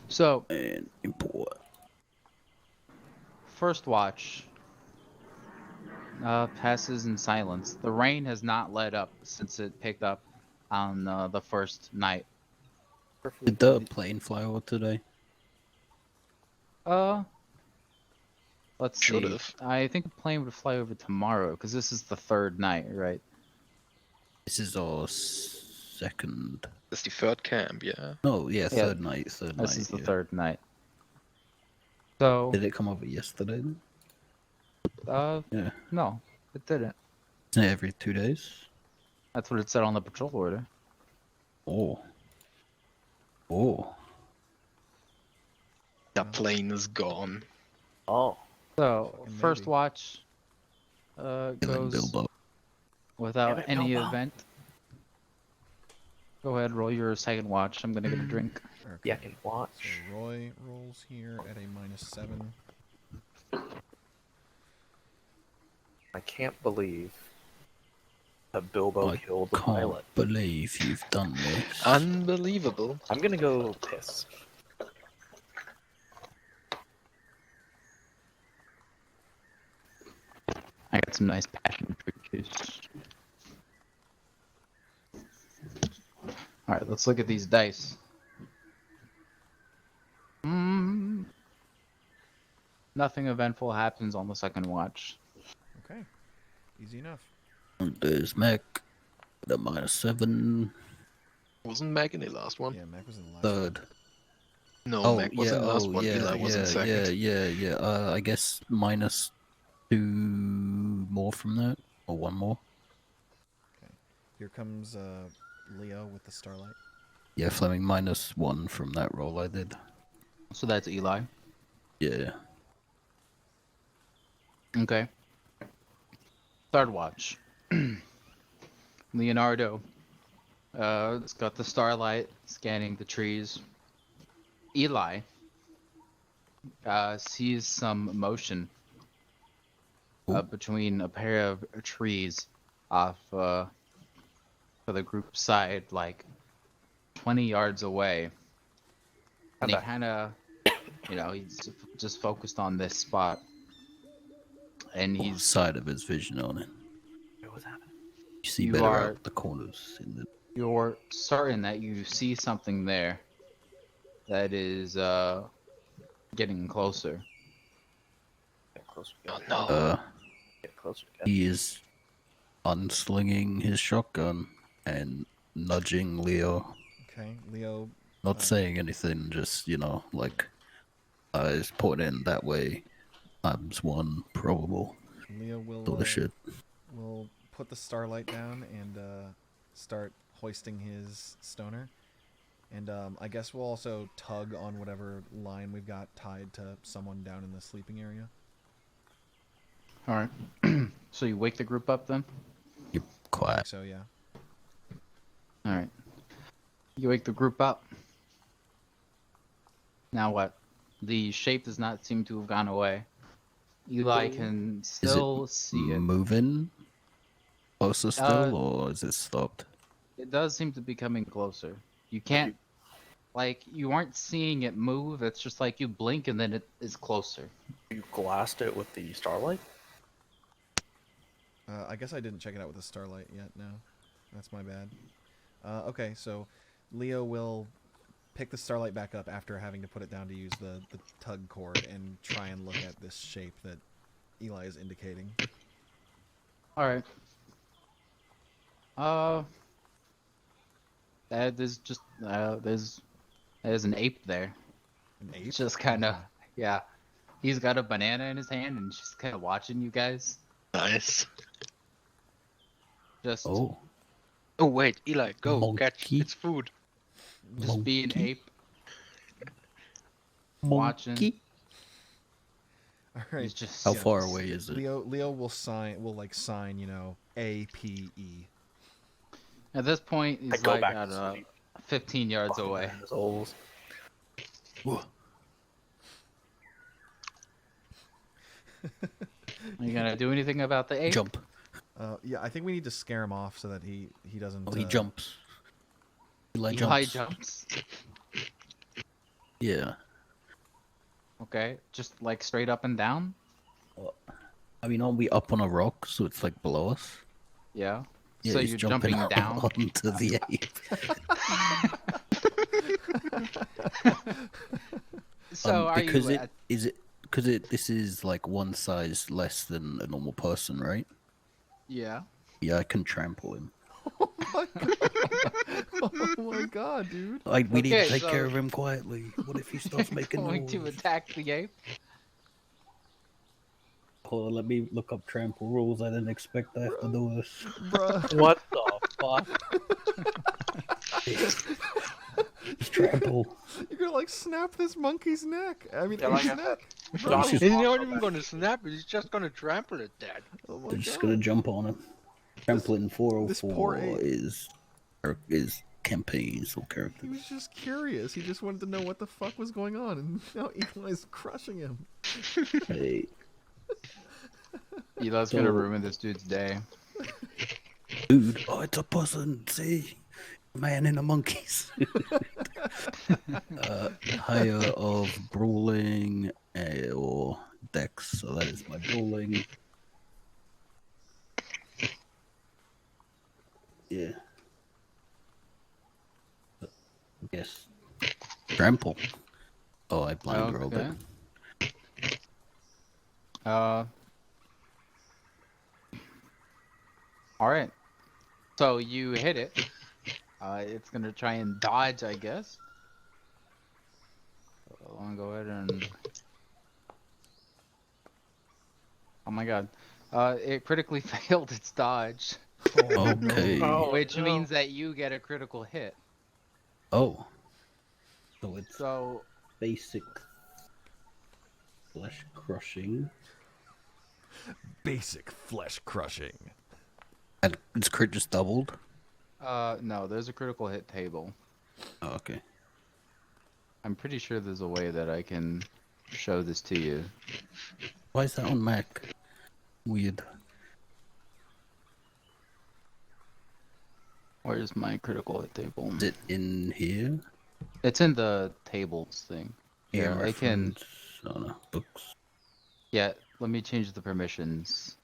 So, and import. first watch passes in silence. The rain has not let up since it picked up on the first night. Did the plane fly over today? Let's see. Should've. I think the plane would fly over tomorrow because this is the third night, right? This is our second. That's the third camp, yeah. No, yeah, Yeah, third night. This is the yeah. third night. So, Did it come over yesterday then? Yeah. no, it didn't. Isn't it every 2 days? That's what it said on the patrol order. Oh. Oh. That plane is gone. Oh. So, Fucking first maybe. watch Killing goes Bilbo. without Damn it, any Bilbo. event. Go ahead, roll your second watch. I'm gonna get a drink. Okay. Yeah, can watch. So Roy rolls here at a -7. I can't believe that Bilbo I killed the can't pilot. believe you've done this. Unbelievable. I'm gonna go piss. I got some nice passion fruit juice. Alright, let's look at these dice. Nothing eventful happens on the second watch. Okay. Easy enough. There's Mac, the -7. Wasn't Meg in the last one? Yeah, Mac was in the last Third. No, Oh, Meg was yeah, in the last oh, one. yeah, Eli was in second. yeah. I guess -2 more from that, or one more. Okay. Here comes Leo with the starlight. Yeah, Fleming -1 from that roll I did. So that's Eli. Yeah. Okay. Third watch. Leonardo. It's got the starlight scanning the trees. Eli sees some motion between a pair of trees off to the group side, like 20 yards away. And he Okay. kind of, he's just focused on this spot. And Or he's side of his vision on it. What's happening? You see You better are- out the corners in the you're certain that you see something there that is getting closer. Get closer. Oh no. Get closer. he is unslinging his shotgun and nudging Leo. Okay, Leo. Not saying anything, just, like, is pointing in that way. Times 1 probable. Leo will Sort of shit. will put the starlight down and start hoisting his stoner. And I guess we'll also tug on whatever line we've got tied to someone down in the sleeping area. All right. So you wake the group up then? You're quiet. So yeah. All right. You wake the group up. Now what? The shape does not seem to have gone away. Eli can still see it. Moving closer still, or is it stopped? It does seem to be coming closer. You can't, you aren't seeing it move. It's just like you blink and then it is closer. You glassed it with the starlight? I guess I didn't check it out with the starlight yet. No, that's my bad. Okay, so Leo will pick the starlight back up after having to put it down to use the tug cord and try and look at this shape that Eli is indicating. All right. There's just there's an ape there. An ape? It's just kind of, yeah. He's got a banana in his hand and just kind of watching you guys. Nice. Just Oh, Oh wait, Eli, go catch Monkey. its food. just be an monkey. ape. Watching. Monkey? All right. He's just How far away is it? Leo will sign, APE. At this point, I he's go like back at to sleep. 15 yards Fucking away. assholes. Are you gonna do anything about the ape? Jump. Yeah, I think we need to scare him off so that he doesn't. Oh, he jumps. Eli Eli jumps. jumps. Yeah. Okay, just like straight up and down. I mean, aren't we up on a rock, so it's like below us? Yeah. Yeah, So he's you're jumping down. onto the ape. So are because you? this is like one size less than a normal person, right? Yeah. Yeah, I can trample him. Oh my god, dude! We need to Okay, take care so- of him quietly. What if he starts making Going noise? to attack the ape. Hold on, let me look up trample rules. I didn't expect I have to do this. Bruh. What the fuck? Trample. You're gonna like snap this monkey's neck. I mean, Yeah, like ape's I neck. Josh He's is He's not also even back. going to snap it. He's just going to trample it, Dad. Oh my They're just god. gonna jump on him. Trampling This poor 404 ape. is campaigns or character. He was just curious. He just wanted to know what the fuck was going on, and now Eli's crushing him. Hey, Eli's So- gonna ruin this dude's day. Dude, oh, it's a person. See, man in the monkeys. Higher of brawling or dex, so that is my brawling. Yeah. Yes. Trample. Oh, I blind rolled it. Alright. So you hit it. It's gonna try and dodge, I guess. So I'm gonna go ahead and... Oh my god. It critically failed its dodge. Okay. Oh, Which no. means that you get a critical hit. Oh. So it's So, basic flesh crushing. Basic flesh crushing. And its crit just doubled? no, there's a critical hit table. Oh, okay. I'm pretty sure there's a way that I can show this to you. Why is that on Mac? Weird. Where's my critical hit table? Is it in here? It's in the tables thing. Yeah, I can... reference, oh no, books. Yeah, let me change the permissions.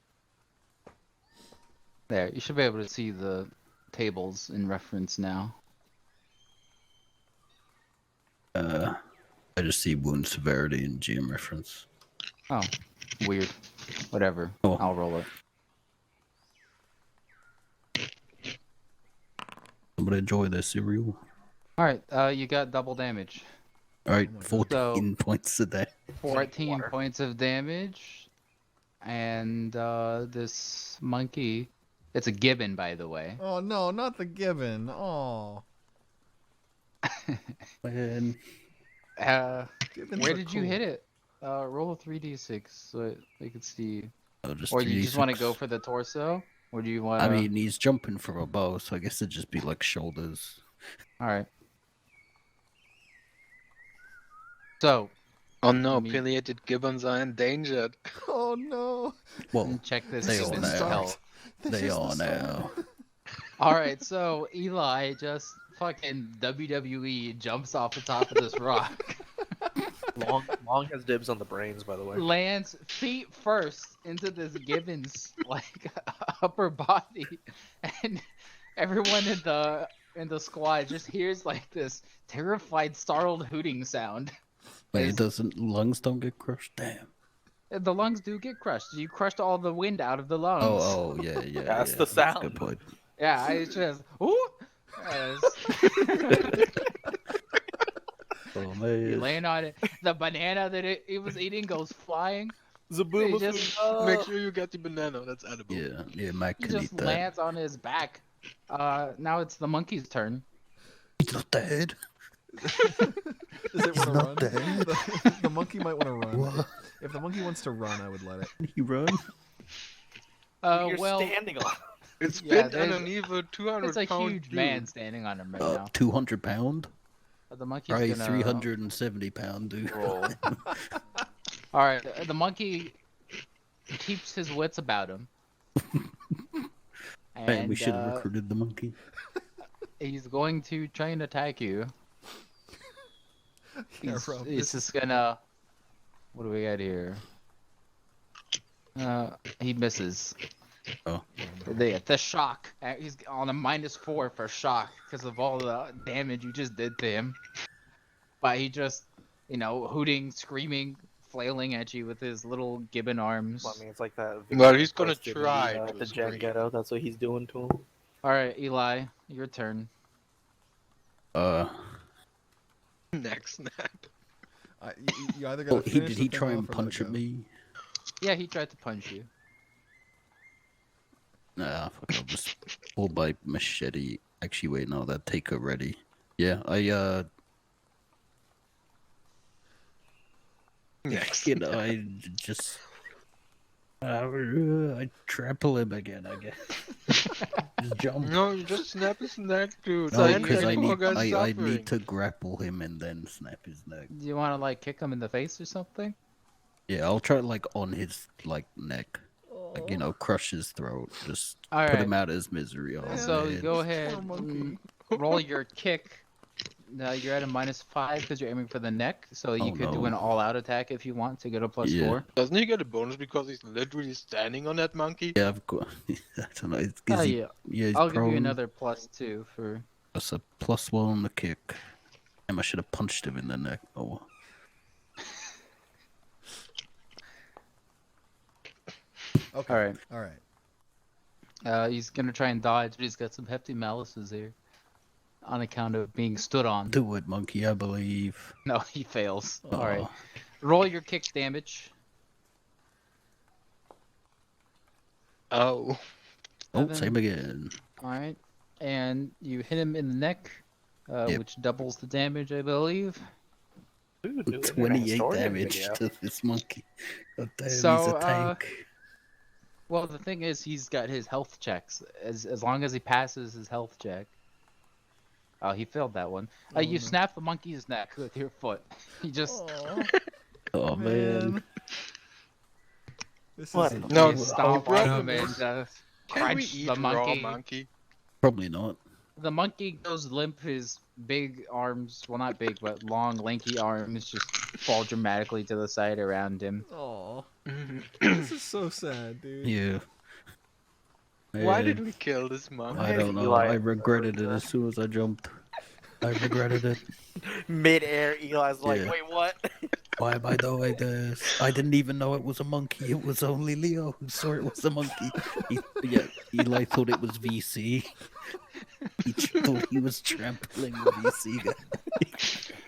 There, you should be able to see the tables in reference now. I just see wound severity and GM reference. Oh, weird. Whatever. Oh. I'll roll it. Somebody enjoy their cereal. Alright, you got double damage. Alright, my God. 14 points a day. 14 water. points of damage. And this monkey... It's a gibbon, by the way. Oh no, not the gibbon. Oh. Man. Gibbons Where are did you cool. hit it? Roll a 3d6 so I can see. Oh, just Or do you just want to 3d6. go for the torso? Or do you want I mean, he's jumping from a bow, so I guess it'd just be like shoulders. Alright. So, Oh no, Me- pileated gibbons are endangered. Oh no. Well, check this they gibbon's are now. health. This they is the are start. now. Alright, so Eli just fucking WWE jumps off the top of this rock. Long has dibs on the brains, by the way. Lands feet first into this gibbon's like upper body, and everyone in the squad just hears like this terrified, startled hooting sound. Wait, Is- it doesn't. Lungs don't get crushed? Damn. The lungs do get crushed. You crushed all the wind out of the lungs. Oh, yeah, yeah. That's yeah. the a sound. Good point. Yeah, I just ooh. Oh, You man. laying on it. The banana that it was eating goes flying. Zaboom. He just- Make sure you get the banana, that's edible. Yeah, yeah, Mac He can eat just that. lands on his back. Now it's the monkey's turn. He's not dead. Does it want to not run? dead. The monkey might want to run. What? If the monkey wants to run, I would let it. Did he run? You're Well, standing on. It's Yeah, bent there's- underneath a 200 it's a pound huge dude. man standing on him right now. 200 pound? The monkey's Right, gonna 370 pound dude. roll. All right, the monkey keeps his wits about him. And Man, we should have recruited the monkey. he's going to try and attack you. Yeah, He's, Rob, he's just gonna. What do we got here? He misses. Oh. The shock. He's on a -4 for shock because of all the damage you just did to him. But he just, hooting, screaming, flailing at you with his little gibbon arms. Well, I mean, it's like that. Well, he's gonna Victor try Vita to at the scream. Gen Ghetto. That's what he's doing to him. All right, Eli, your turn. Next snap. You either Oh, gotta did finish he the thing try off and or let it punch at go. me? Yeah, he tried to punch you. Nah, fuck, I'll just pull my machete. Actually, wait, no, that take her ready. Yeah, Next. I just... I trample him again, I guess. Just jump. No, you just snap his neck, dude. No, Then because that I poor need, guy's I suffering. need to grapple him and then snap his neck. Do you want to kick him in the face or something? Yeah, I'll try on his neck. like, you know, crush his throat, just All put right. him out of his misery. Oh, So man. go ahead, Poor monkey. roll your kick. Now you're at a -5 because you're aiming for the neck. So you Oh, could do no. an all-out attack if you want to get a Yeah. +4. Doesn't he get a bonus because he's literally standing on that monkey? Yeah, I've got. I don't know. Is Oh he, yeah, yeah, he's I'll give you prone. another +2 for. That's a +1 on the kick. Damn, I should have punched him in the neck. Oh, well. Okay. All right. All right. He's gonna try and dodge, but he's got some hefty malices here, on account of being stood on. Do it, monkey. I believe. No, he fails. All right. Oh. Roll your kick damage. Oh. Oh, 7. same again. All right, and you hit him in the neck, Yep. which doubles the damage, I believe. Ooh, dude, 28 historian damage video. to this monkey. God damn, he's So, a tank. Well, the thing is, he's got his health checks. As long as he passes his health check. Oh, he failed that one. Oh, You no. snap the monkey's neck with your foot. He just Oh, man. This What? is No, you stomp the on problem him is- and Can we crunch eat the raw monkey. monkey? Probably not. The monkey goes limp. His big arms, well, not big, but long, lanky arms, just fall dramatically to the side around him. Oh, this is so sad, dude. Yeah. Why Man, did we kill this monkey? I don't know. Eli- I regretted it as soon as I jumped. I regretted it. Mid-air, Eli's like, Yeah. wait, what? Why am I doing this? I didn't even know it was a monkey. It was only Leo who saw it was a monkey. Yeah, Eli thought it was VC. He thought he was trampling the VC guy.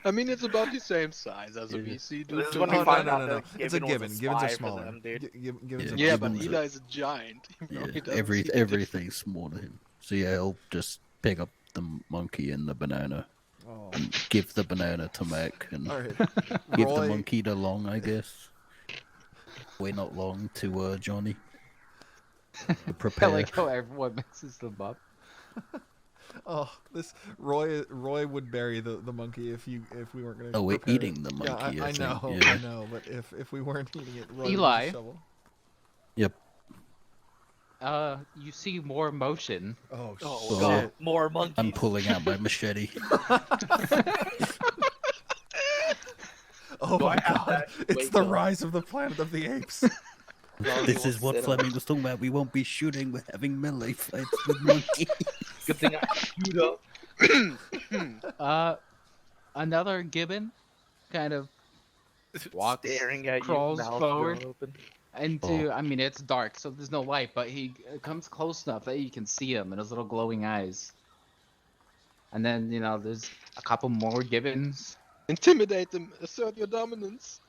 I mean, it's about the same size as a Yeah. VC. This is dude. when we No, find no, out no, no. that It's a Gibbon gibbon. was a Gibbons are spy for smaller. them, dude. Gibbons Yeah. are Yeah, but Gibbons are- Eli's a giant. You know, Yeah, he doesn't see the everything's small to him. So yeah, he'll just pick up the monkey and the banana Oh. and give the banana to Mac and All right. give Roy, the monkey the long, I guess. Wait, not long to Johnny. To I prepare. like how everyone mixes them up. Oh, this Roy would bury the monkey if we weren't gonna. Oh, we're prepare eating it. the Yeah, monkey, I I think, know, yeah. I know. But if we weren't eating it, Roy would Eli. use a shovel. Yep. You see more motion. Oh, Oh, Well, shit. More monkeys. I'm pulling out my machete. Oh Do my I have god! that? It's Wait the till- rise of the Planet of the Apes. This is what Fleming was talking about. We won't be shooting, we're having melee fights with monkeys. Good thing I queued up. Another gibbon kind of walks, Staring at crawls you, mouth forward. drawn open. into, I mean, it's dark, so there's no light, but he comes close enough that you can see him and his little glowing eyes. And then, there's a couple more gibbons. Intimidate them. Assert your dominance.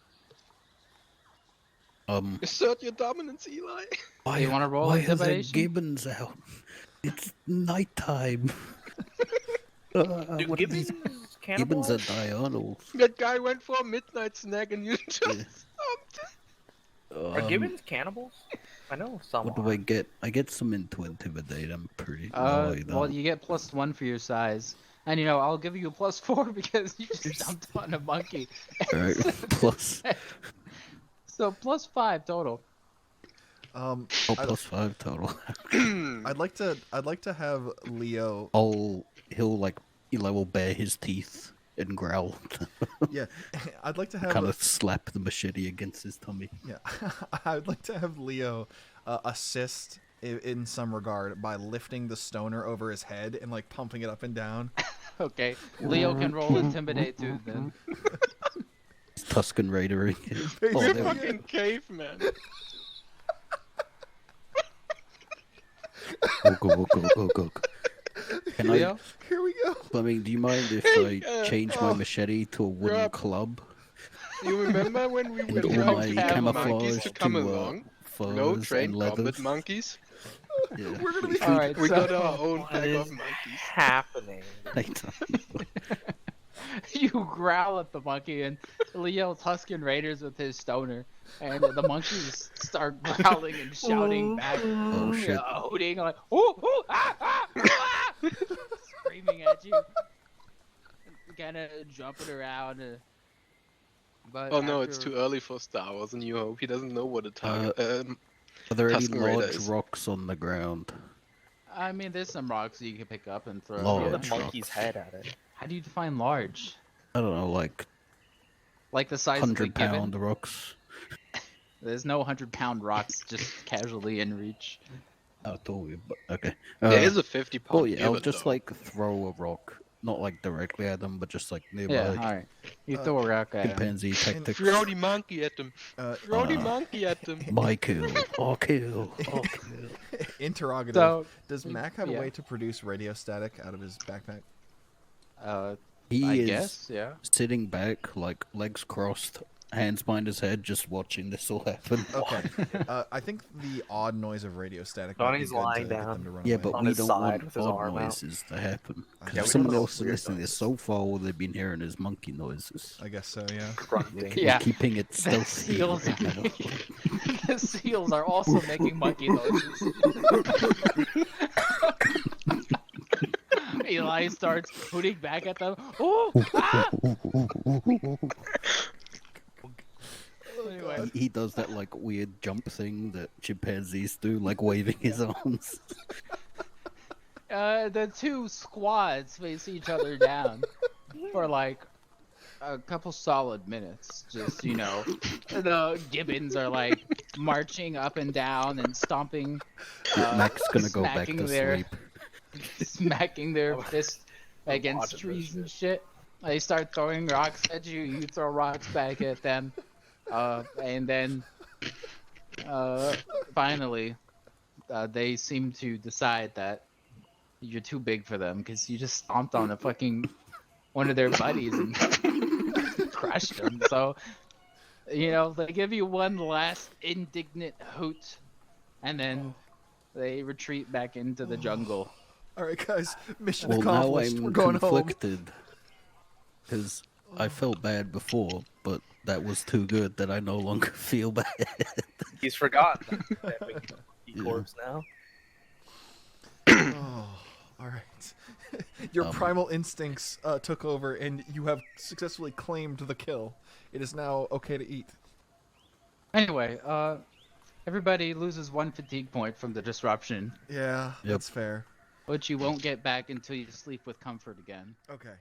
Um, Assert your dominance, Eli. why, You wanna roll why are there intimidation? gibbons out? It's nighttime. Do What are these gibbons gibbons are cannibalize? diurnal. That guy went for a midnight snack and you just Yeah. stopped. Are gibbons cannibals? I know some. What do are. I get? I get some into intimidate. I'm pretty. no, I Well, don't. you get +1 for your size. And, I'll give you a +4 because you just jumped on a monkey. Alright, plus So +5 total. oh, I- +5 total. I'd like to have Leo. He'll like Eli will bare his teeth and growl. Yeah, I'd like to have. Kind of slap the machete against his tummy. Yeah, I'd like to have Leo assist in some regard by lifting the stoner over his head and like pumping it up and down. Okay, Leo can roll intimidate too then. He's Tuscan Raidering it. We're Oh, We're there- fucking cavemen. Go. Can I, Leo? Here we go. Fleming, do you mind if Hey, I change my oh, machete to a wooden Rob. club? You remember when we And were all trying my to get camouflage monkeys to come to along? furs No and trained combat leathers? monkeys. Yeah. We're gonna be. Alright, We so got our own What pack is of monkeys. happening? I don't- you growl at the monkey and Leo Tuscan Raiders with his stoner. And the monkeys start growling and shouting back. Oh, shit. Hooting like, ooh, ooh, ah, ah, ah, screaming at you. Kind of jumping around. But Oh no, it's after- too early for Star Wars, and you hope he doesn't know what a target Are there any Tusken Raider large is- rocks on the ground? I mean, there's some rocks you can pick up and throw. Large. Throw Yeah. the monkey's head at it. How do you define large? I don't know, like Like the size of a 100-pound gibbon? rocks. There's no 100-pound rocks just casually in reach. I thought we, but okay. There is a 50-pound Oh yeah, I'll gibbon, just though. like throw a rock, not like directly at them, but just like nearby. Yeah, alright. You throw a rock at him. Chimpanzee tactics. Throw the monkey at them. Throw the Uh, monkey at them. My kill. I'll kill. I'll kill. Interrogative. So, Does Mac have a yeah. way to produce radio static out of his backpack? He I is guess, yeah. sitting back, like legs crossed, hands behind his head, just watching this all happen. Okay. I think the odd noise of radio static. Johnny's might be good lying to get down. them to run Yeah, away. but On we his don't side want with his odd arm out. noises to happen. Yeah, Because we if someone don't want else is weird listening, noises. so far all they've been hearing is monkey noises. I guess so. Yeah. Grunting. Yeah. Keeping it The stealthy. seals, the seals are also making monkey noises. Eli starts hooting back at them. Oh! Ah! Anyway, He does that like weird jump thing that chimpanzees do, like waving his arms. the two squads face each other down for like a couple solid minutes. Just, you know, the gibbons are like marching up and down and stomping, Mac's gonna go back smacking to their- sleep. smacking their fists against watching this trees and shit. shit. They start throwing rocks at you. You throw rocks back at them, and then finally, they seem to decide that you're too big for them because you just stomped on a fucking one of their buddies and crushed them. So, you know, they give you one last indignant hoot, and then they retreat back into the jungle. All right, guys. Mission Well, now accomplished. We're I'm going home. conflicted. Because I felt bad before, but that was too good that I no longer feel bad. He's forgotten that we can be Yeah. corpse now. Oh, all right. Your Um, primal instincts took over, and you have successfully claimed the kill. It is now okay to eat. Anyway, everybody loses one fatigue point from the disruption, Yeah, Yep. that's fair. which you won't get back until you sleep with comfort again. Okay.